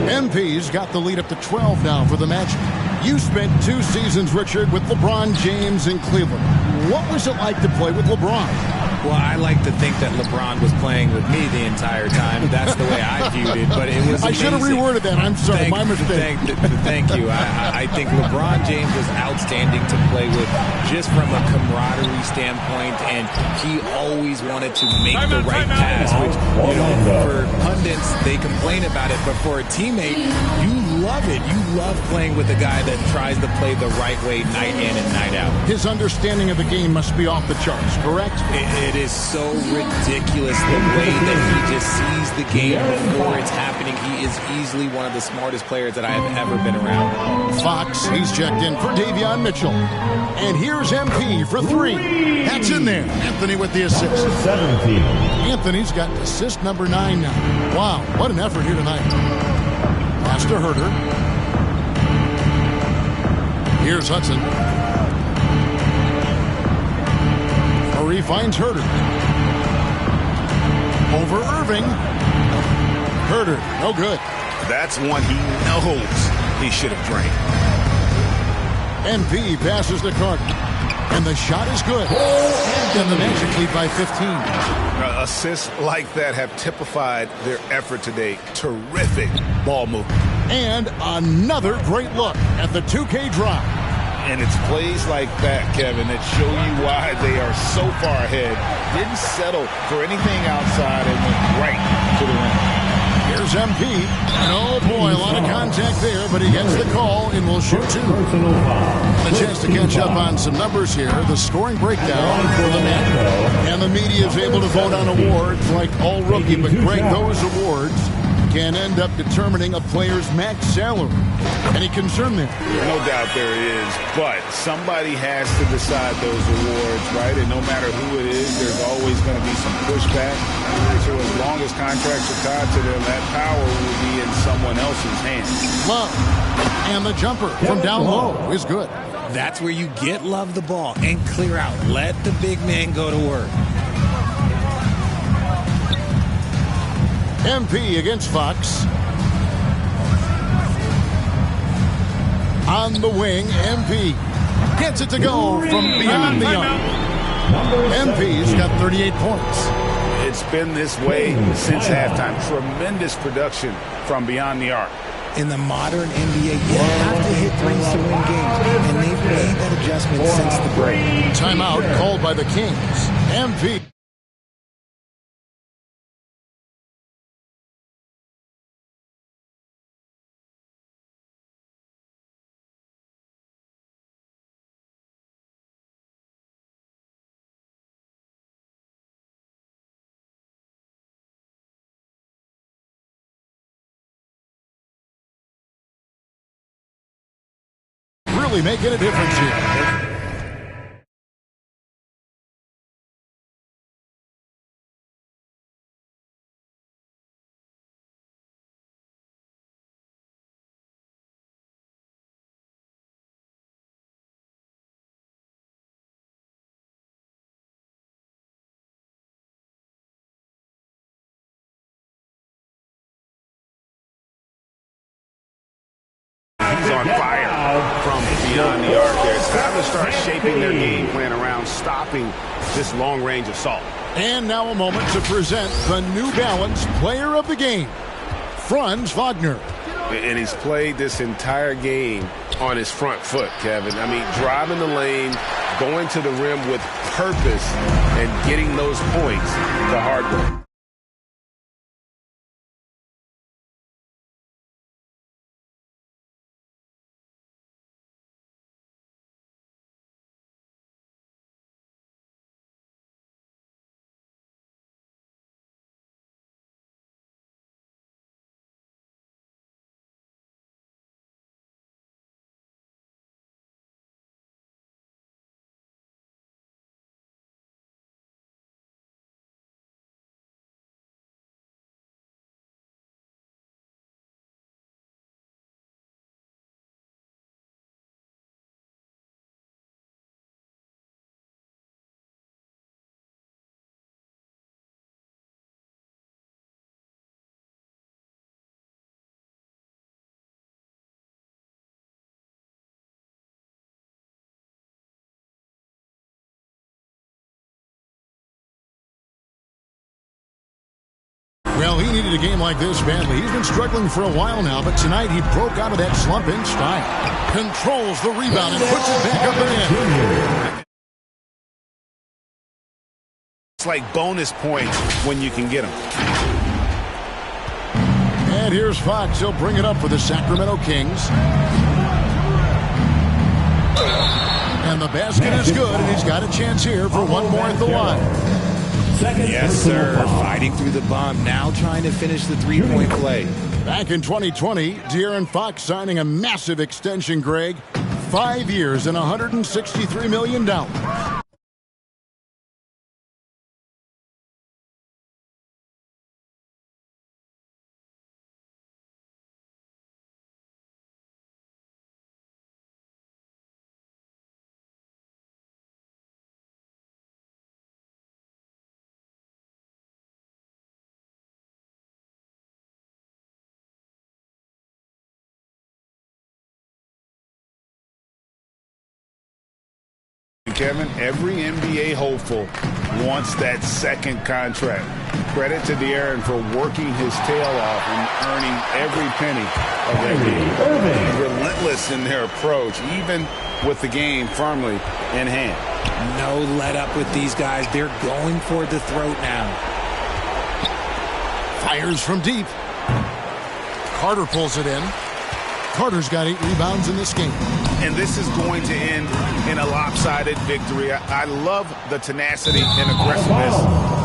Speaker 1: MP's got the lead up to 12 now for the Magic. You spent 2 seasons, Richard, with LeBron James in Cleveland. What was it like to play with LeBron?
Speaker 10: Well, I like to think that LeBron was playing with me the entire time. That's the way I viewed it. But it was amazing.
Speaker 1: I should have reworded that. I'm sorry. My mistake.
Speaker 10: Thank you. I think LeBron James was outstanding to play with just from a camaraderie standpoint. And he always wanted to make the right pass, which, you know, for pundits, they complain about it. But for a teammate, you love it. You love playing with a guy that tries to play the right way night in and night out.
Speaker 1: His understanding of the game must be off the charts, correct?
Speaker 10: It is so ridiculous the way that he just sees the game before it's happening. He is easily one of the smartest players that I have ever been around.
Speaker 1: Fox, he's checked in for Davion Mitchell. And here's MP for 3. That's in there. Anthony with the assist.
Speaker 5: 17.
Speaker 1: Anthony's got assist number 9 now. Wow, what an effort here tonight. Pass to Herter. Here's Hudson. Murray finds Herter. Over Irving. Herter, no good.
Speaker 3: That's one he knows he should have drained.
Speaker 1: MP passes to Carter. And the shot is good. And the Magic lead by 15.
Speaker 3: Assists like that have typified their effort today. Terrific ball movement.
Speaker 1: And another great look at the 2K drive.
Speaker 3: And it's plays like that, Kevin, that show you why they are so far ahead. Didn't settle for anything outside and went right to the rim.
Speaker 1: Here's MP. And oh boy, a lot of contact there, but he gets the call and will shoot 2. A chance to catch up on some numbers here. The scoring breakdown for the Magic. And the media is able to vote on awards like All Rookie, but Greg, those awards can end up determining a player's max salary. Any concern there?
Speaker 3: No doubt there is, but somebody has to decide those awards, right? And no matter who it is, there's always going to be some pushback. So as long as contracts are tied to them, that power will be in someone else's hands.
Speaker 1: Love. And the jumper from down low is good.
Speaker 10: That's where you get Love the ball and clear out. Let the big man go to work.
Speaker 1: MP against Fox. On the wing, MP gets it to go from beyond the arc. MP's got 38 points.
Speaker 3: It's been this way since halftime. Tremendous production from beyond the arc.
Speaker 10: In the modern NBA, you have to hit threes to win games, and they've made that adjustment since the break.
Speaker 1: Timeout called by the Kings. MP. Really making a difference here.
Speaker 3: He's on fire from beyond the arc there. It's time to start shaping their game plan around stopping this long-range assault.
Speaker 1: And now a moment to present the New Balance Player of the Game, Franz Wagner.
Speaker 3: And he's played this entire game on his front foot, Kevin. I mean, driving the lane, going to the rim with purpose, and getting those points the hard way.
Speaker 1: Well, he needed a game like this badly. He's been struggling for a while now, but tonight he broke out of that slump in style. Controls the rebound and puts it back up and in.
Speaker 3: It's like bonus points when you can get them.
Speaker 1: And here's Fox. He'll bring it up for the Sacramento Kings. And the basket is good, and he's got a chance here for one more at the line.
Speaker 10: Yes, sir. Fighting through the bump. Now trying to finish the three-point play.
Speaker 1: Back in 2020, De'Aaron Fox signing a massive extension, Greg. 5 years and $163 million.
Speaker 3: Kevin, every NBA hopeful wants that second contract. Credit to De'Aaron for working his tail off and earning every penny of that game. Relentless in their approach, even with the game firmly in hand.
Speaker 10: No let up with these guys. They're going for the throat now.
Speaker 1: Fires from deep. Carter pulls it in. Carter's got 8 rebounds in this game.
Speaker 3: And this is going to end in a lopsided victory. I love the tenacity and aggressiveness,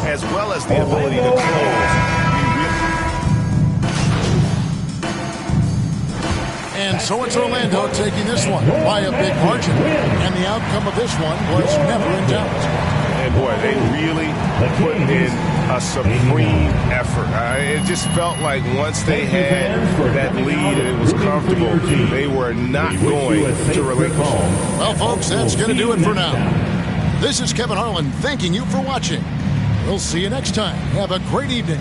Speaker 3: as well as the ability to close.
Speaker 1: And so it's Orlando taking this one by a big margin. And the outcome of this one was never in doubt.
Speaker 3: And boy, they really put in a supreme effort. It just felt like once they had that lead and it was comfortable, they were not going to relinquish.
Speaker 1: Well, folks, that's going to do it for now. This is Kevin Harlan thanking you for watching. We'll see you next time. Have a great evening.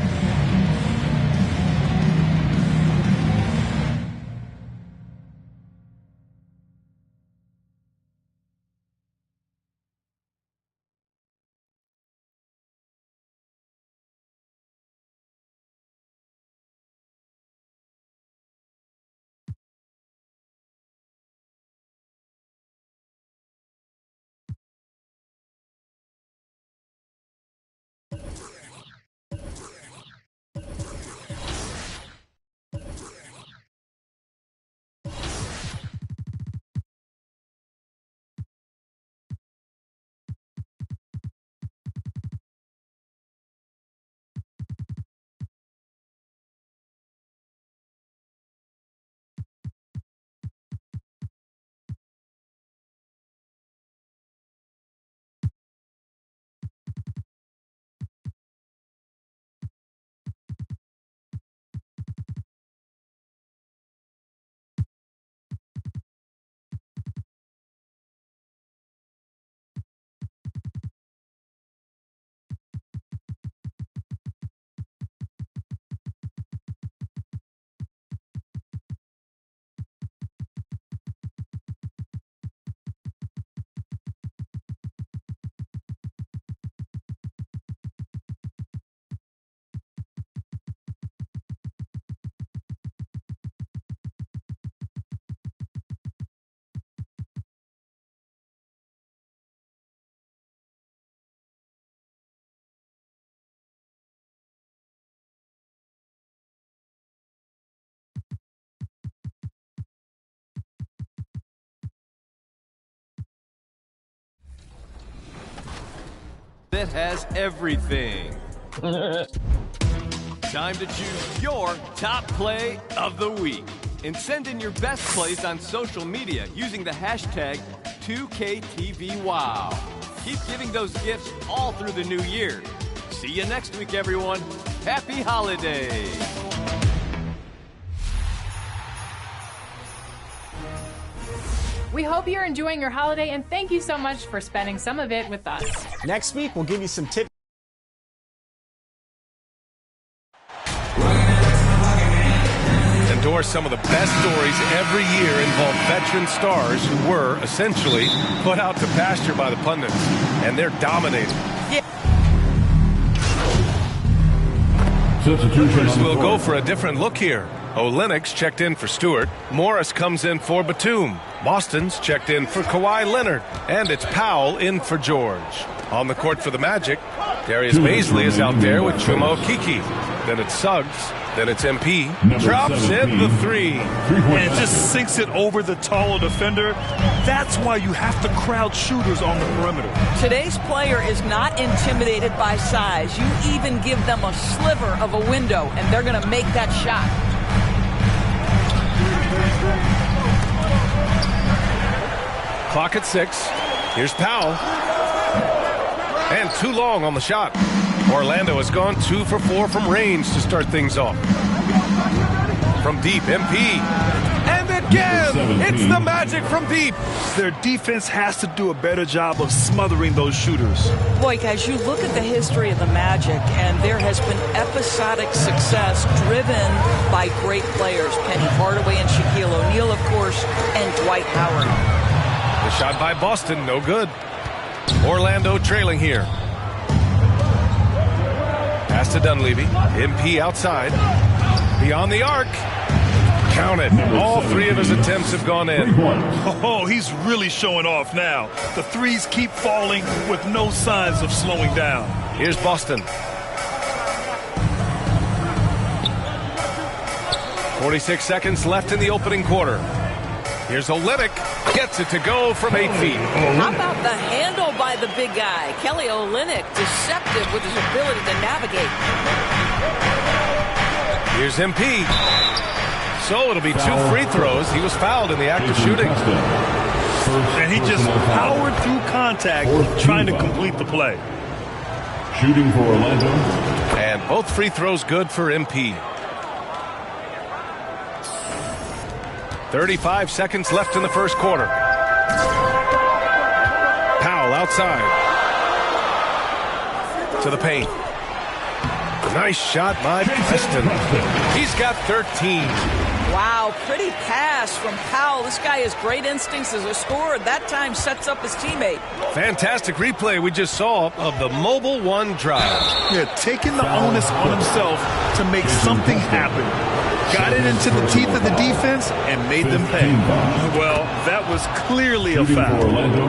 Speaker 6: that has everything. Time to choose your top play of the week. And send in your best plays on social media using the hashtag 2KTVWow. Keep giving those gifts all through the new year. See you next week, everyone. Happy holidays.
Speaker 7: We hope you're enjoying your holiday, and thank you so much for spending some of it with us.
Speaker 22: Next week, we'll give you some tips.
Speaker 9: Endorse some of the best stories every year involve veteran stars who were, essentially, put out to pasture by the pundits. And they're dominating. Clippers will go for a different look here. Olenek's checked in for Stewart. Morris comes in for Batum. Boston's checked in for Kawhi Leonard. And it's Powell in for George. On the court for the Magic, Darius Baisley is out there with Chuma Okeke. Then it's Suggs. Then it's MP. Drops in the three.
Speaker 11: And just sinks it over the taller defender. That's why you have to crowd shooters on the perimeter.
Speaker 2: Today's player is not intimidated by size. You even give them a sliver of a window, and they're going to make that shot.
Speaker 9: Clock at 6. Here's Powell. And too long on the shot. Orlando has gone 2 for 4 from range to start things off. From deep, MP. And again, it's the Magic from deep.
Speaker 11: Their defense has to do a better job of smothering those shooters.
Speaker 2: Boy, guys, you look at the history of the Magic, and there has been episodic success driven by great players. Penny Hardaway and Shaquille O'Neal, of course, and Dwight Howard.
Speaker 9: The shot by Boston, no good. Orlando trailing here. Pass to Dunleavy. MP outside. Beyond the arc. Counted. All 3 of his attempts have gone in.
Speaker 11: Oh, he's really showing off now. The threes keep falling with no signs of slowing down.
Speaker 9: Here's Boston. 46 seconds left in the opening quarter. Here's Olynyk. Gets it to go from 8 feet.
Speaker 2: How about the handle by the big guy? Kelly Olynyk, deceptive with his ability to navigate.
Speaker 9: Here's MP. So it'll be 2 free throws. He was fouled in the act of shooting.
Speaker 11: And he just powered through contact trying to complete the play.
Speaker 5: Shooting for Orlando.
Speaker 9: And both free throws good for MP. 35 seconds left in the first quarter. Powell outside. To the paint. Nice shot by Preston. He's got 13.
Speaker 2: Wow, pretty pass from Powell. This guy has great instincts as a scorer. That time sets up his teammate.
Speaker 9: Fantastic replay we just saw of the mobile one drive.
Speaker 11: Yeah, taking the onus on himself to make something happen. Got it into the teeth of the defense and made them pay. Well, that was clearly a foul.
Speaker 5: For Orlando,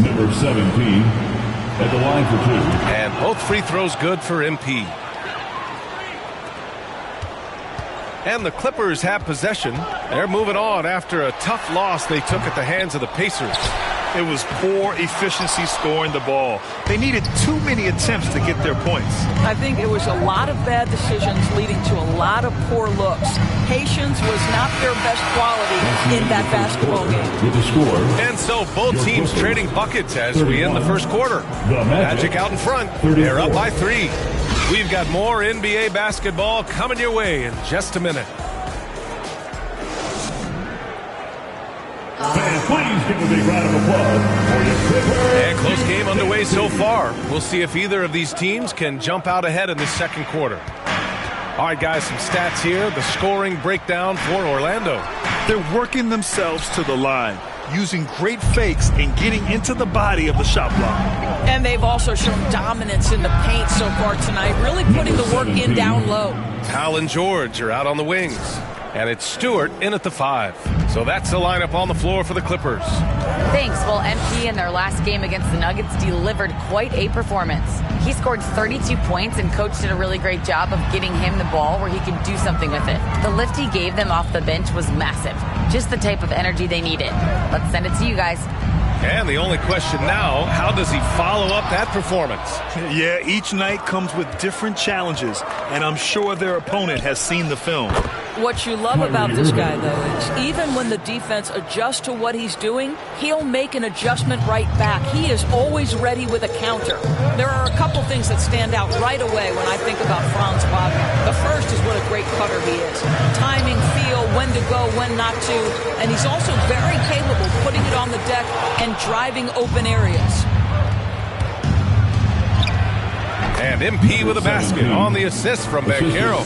Speaker 5: number 17, at the line for 2.
Speaker 9: And both free throws good for MP. And the Clippers have possession. They're moving on after a tough loss they took at the hands of the Pacers.
Speaker 11: It was poor efficiency scoring the ball. They needed too many attempts to get their points.
Speaker 2: I think it was a lot of bad decisions leading to a lot of poor looks. Patience was not their best quality in that basketball game.
Speaker 5: With the score.
Speaker 9: And so both teams trading buckets as we end the first quarter. Magic out in front. They're up by 3. We've got more NBA basketball coming your way in just a minute.
Speaker 5: Fans, please give a big round of applause for your Clippers.
Speaker 9: And close game underway so far. We'll see if either of these teams can jump out ahead in the second quarter. All right, guys, some stats here. The scoring breakdown for Orlando.
Speaker 11: They're working themselves to the line, using great fakes and getting into the body of the shot block.
Speaker 2: And they've also shown dominance in the paint so far tonight, really putting the work in down low.
Speaker 9: Powell and George are out on the wings. And it's Stewart in at the 5. So that's the lineup on the floor for the Clippers.
Speaker 12: Thanks. Well, MP in their last game against the Nuggets delivered quite a performance. He scored 32 points, and coach did a really great job of getting him the ball where he could do something with it. The lift he gave them off the bench was massive. Just the type of energy they needed. Let's send it to you guys.
Speaker 9: And the only question now, how does he follow up that performance?
Speaker 11: Yeah, each night comes with different challenges, and I'm sure their opponent has seen the film.
Speaker 2: What you love about this guy, though, is even when the defense adjusts to what he's doing, he'll make an adjustment right back. He is always ready with a counter. There are a couple things that stand out right away when I think about Franz Wagner. The first is what a great cutter he is. Timing, feel, when to go, when not to. And he's also very capable putting it on the deck and driving open areas.
Speaker 9: And MP with a basket on the assist from Banchero.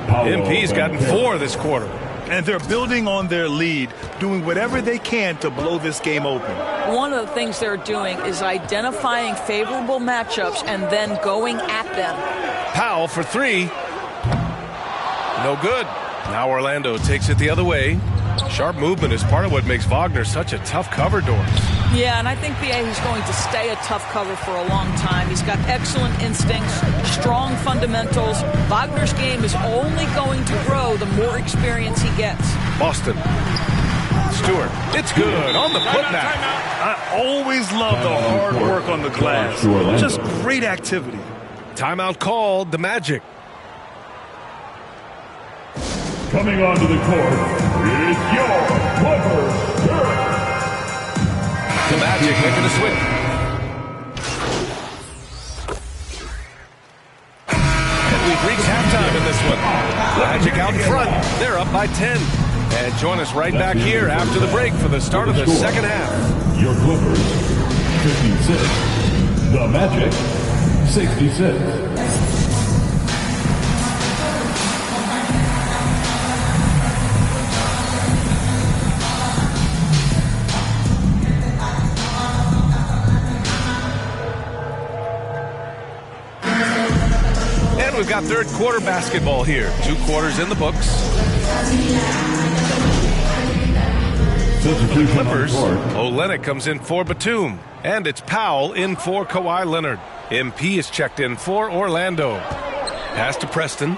Speaker 9: MP's gotten 4 this quarter.
Speaker 11: And they're building on their lead, doing whatever they can to blow this game open.
Speaker 2: One of the things they're doing is identifying favorable matchups and then going at them.
Speaker 9: Powell for 3. No good. Now Orlando takes it the other way. Sharp movement is part of what makes Wagner such a tough cover, Doris.
Speaker 2: Yeah, and I think BA is going to stay a tough cover for a long time. He's got excellent instincts, strong fundamentals. Wagner's game is only going to grow the more experience he gets.
Speaker 9: Boston. Stewart. It's good on the putback.
Speaker 11: I always love the hard work on the glass. Just great activity.
Speaker 9: Timeout called, the Magic.
Speaker 5: Coming onto the court is your Clippers.
Speaker 9: The Magic making a switch. And we've reached halftime in this one. Magic out in front. They're up by 10. And join us right back here after the break for the start of the second half.
Speaker 5: Your Clippers, 56. The Magic, 66.
Speaker 9: We've got third quarter basketball here. 2 quarters in the books. For the Clippers, Olenek comes in for Batum. And it's Powell in for Kawhi Leonard. MP is checked in for Orlando. Pass to Preston.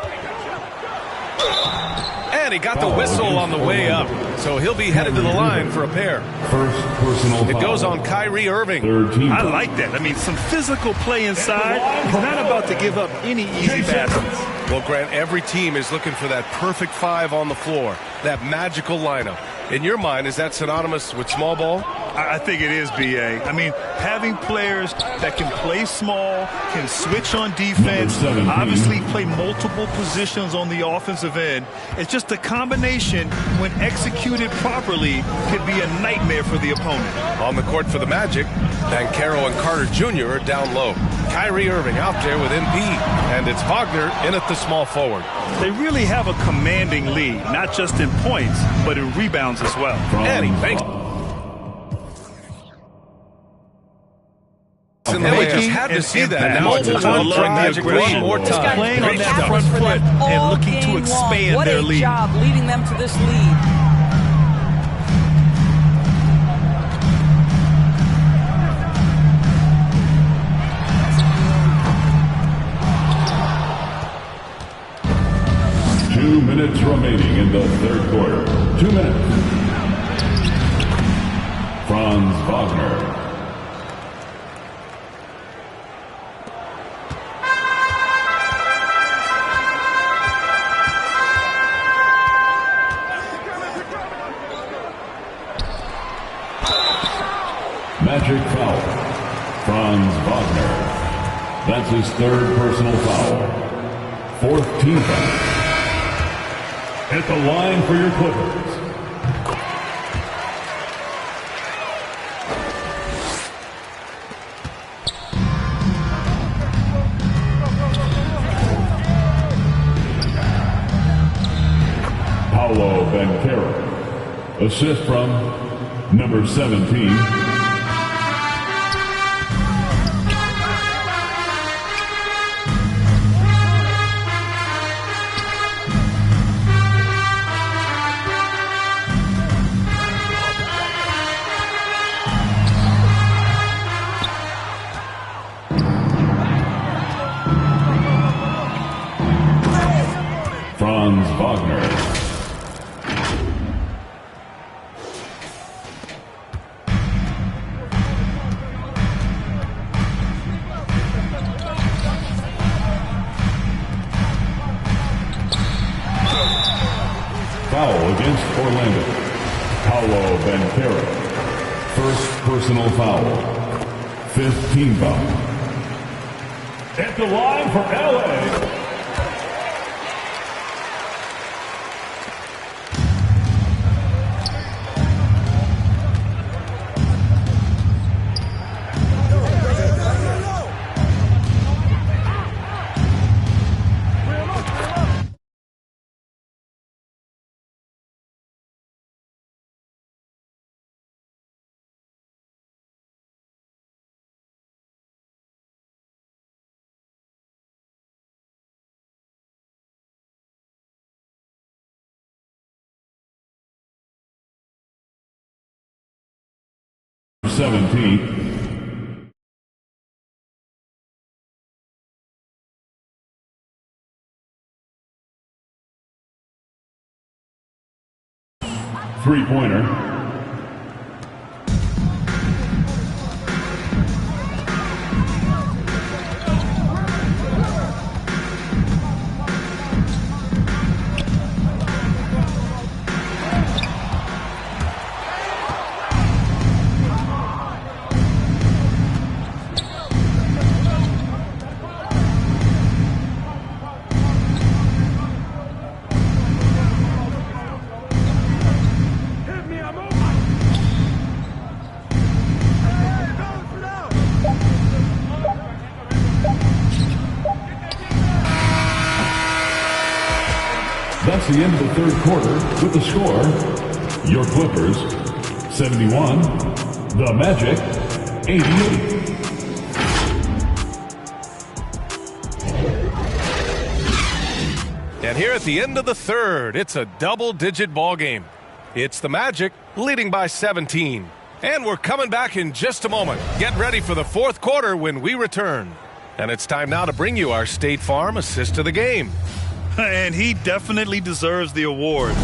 Speaker 9: And he got the whistle on the way up. So he'll be headed to the line for a pair.
Speaker 5: First personal
Speaker 9: It goes on Kyrie Irving.
Speaker 11: I like that. I mean, some physical play inside. He's not about to give up any easy passes.
Speaker 9: Well, Grant, every team is looking for that perfect 5 on the floor, that magical lineup. In your mind, is that synonymous with small ball?
Speaker 11: I think it is, B.A. I mean, having players that can play small, can switch on defense, obviously play multiple positions on the offensive end. It's just a combination, when executed properly, could be a nightmare for the opponent.
Speaker 9: On the court for the Magic, Banchero and Carter Jr. are down low. Kyrie Irving out there with MP, and it's Wagner in at the small forward.
Speaker 11: They really have a commanding lead, not just in points, but in rebounds as well.
Speaker 9: And he banks. And they just had to see that. Now it's time for Magic one more time.
Speaker 11: Playing on that front foot and looking to expand their lead.
Speaker 2: What a job leading them to this lead.
Speaker 5: Two minutes remaining in the third quarter. 2 minutes. Franz Wagner. Magic foul. Franz Wagner. That's his 3rd personal foul. 4th team foul. At the line for your Clippers. Paolo Banchero. Assist from number 17. Franz Wagner. Foul against Orlando. Paolo Banchero. First personal foul. 5th team foul. At the line for LA. Three-pointer. That's the end of the third quarter with the score, your Clippers 71, the Magic 88.
Speaker 9: And here at the end of the third, it's a double-digit ball game. It's the Magic leading by 17. And we're coming back in just a moment. Get ready for the fourth quarter when we return. And it's time now to bring you our State Farm assist of the game.
Speaker 11: And he definitely deserves the award.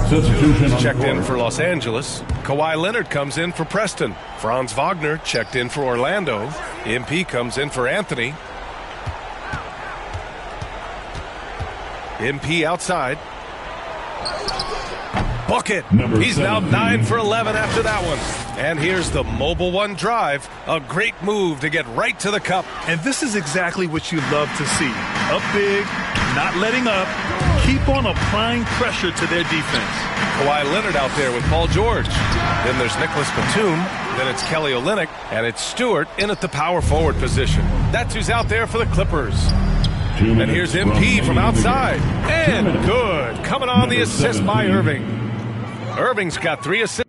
Speaker 5: Substitution
Speaker 9: checked in for Los Angeles. Kawhi Leonard comes in for Preston. Franz Wagner checked in for Orlando. MP comes in for Anthony. MP outside. Bucket. He's now 9 for 11 after that one. And here's the Mobile One drive. A great move to get right to the cup.
Speaker 11: And this is exactly what you love to see. Up big, not letting up. Keep on applying pressure to their defense.
Speaker 9: Kawhi Leonard out there with Paul George. Then there's Nicholas Batum. Then it's Kelly Olynyk. And it's Stewart in at the power forward position. That's who's out there for the Clippers. And here's MP from outside. And good. Coming on the assist by Irving. Irving's got 3 assists.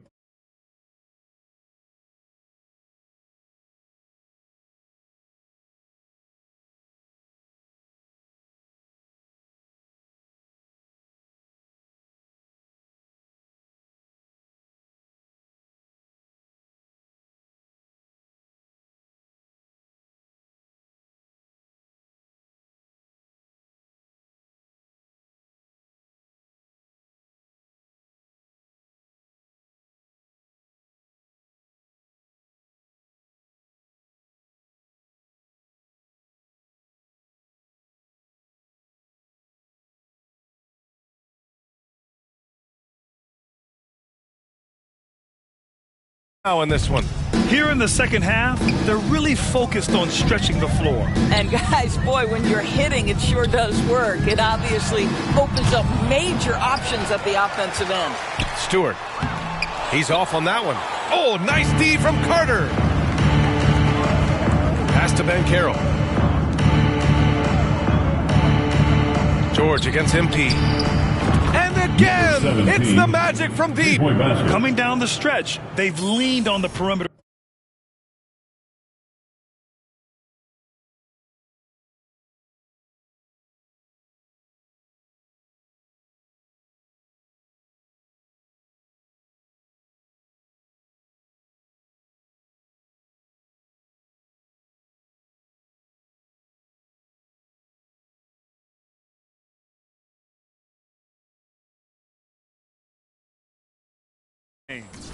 Speaker 9: In this one.
Speaker 11: Here in the second half, they're really focused on stretching the floor.
Speaker 2: And guys, boy, when you're hitting, it sure does work. It obviously opens up major options at the offensive end.
Speaker 9: Stewart. He's off on that one. Oh, nice D from Carter. Pass to Banchero. George against MP. And again, it's the Magic from deep.
Speaker 11: Coming down the stretch, they've leaned on the perimeter.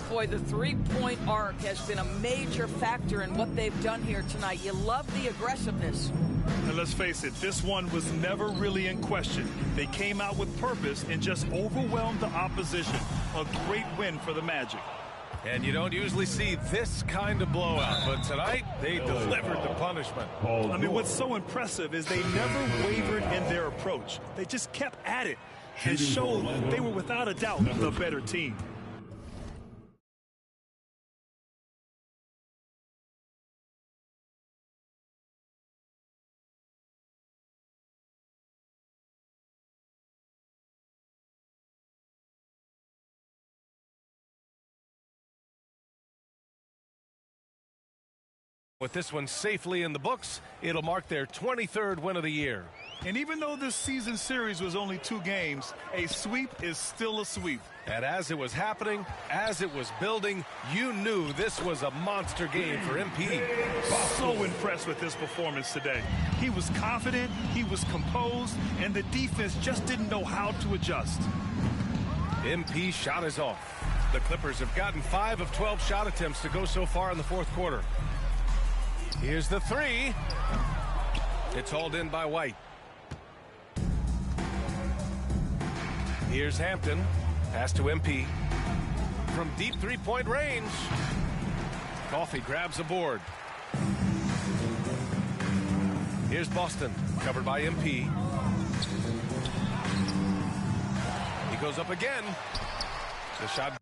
Speaker 2: Boy, the three-point arc has been a major factor in what they've done here tonight. You love the aggressiveness.
Speaker 11: And let's face it, this one was never really in question. They came out with purpose and just overwhelmed the opposition. A great win for the Magic.
Speaker 9: And you don't usually see this kind of blowout, but tonight they delivered the punishment.
Speaker 11: I mean, what's so impressive is they never wavered in their approach. They just kept at it and showed they were without a doubt the better team.
Speaker 9: With this one safely in the books, it'll mark their 23rd win of the year.
Speaker 11: And even though this season series was only 2 games, a sweep is still a sweep.
Speaker 9: And as it was happening, as it was building, you knew this was a monster game for MP.
Speaker 11: So impressed with his performance today. He was confident, he was composed, and the defense just didn't know how to adjust.
Speaker 9: MP shot is off. The Clippers have gotten 5 of 12 shot attempts to go so far in the fourth quarter. Here's the 3. It's hauled in by White. Here's Hampton. Pass to MP. From deep three-point range. Coffey grabs a board. Here's Boston. Covered by MP. He goes up again. The shot.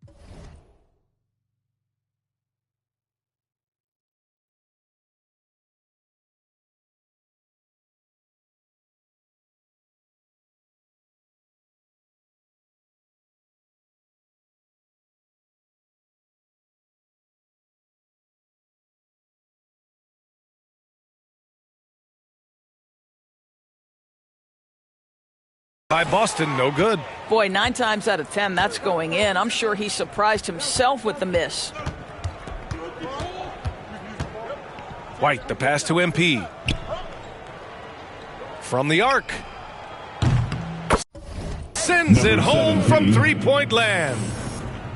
Speaker 9: By Boston, no good.
Speaker 2: Boy, 9 times out of 10, that's going in. I'm sure he surprised himself with the miss.
Speaker 9: White, the pass to MP. From the arc. Sends it home from three-point land.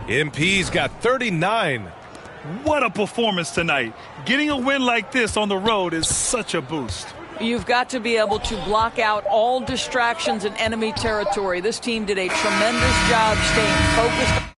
Speaker 9: MP's got 39.
Speaker 11: What a performance tonight. Getting a win like this on the road is such a boost.
Speaker 2: You've got to be able to block out all distractions in enemy territory. This team did a tremendous job staying focused.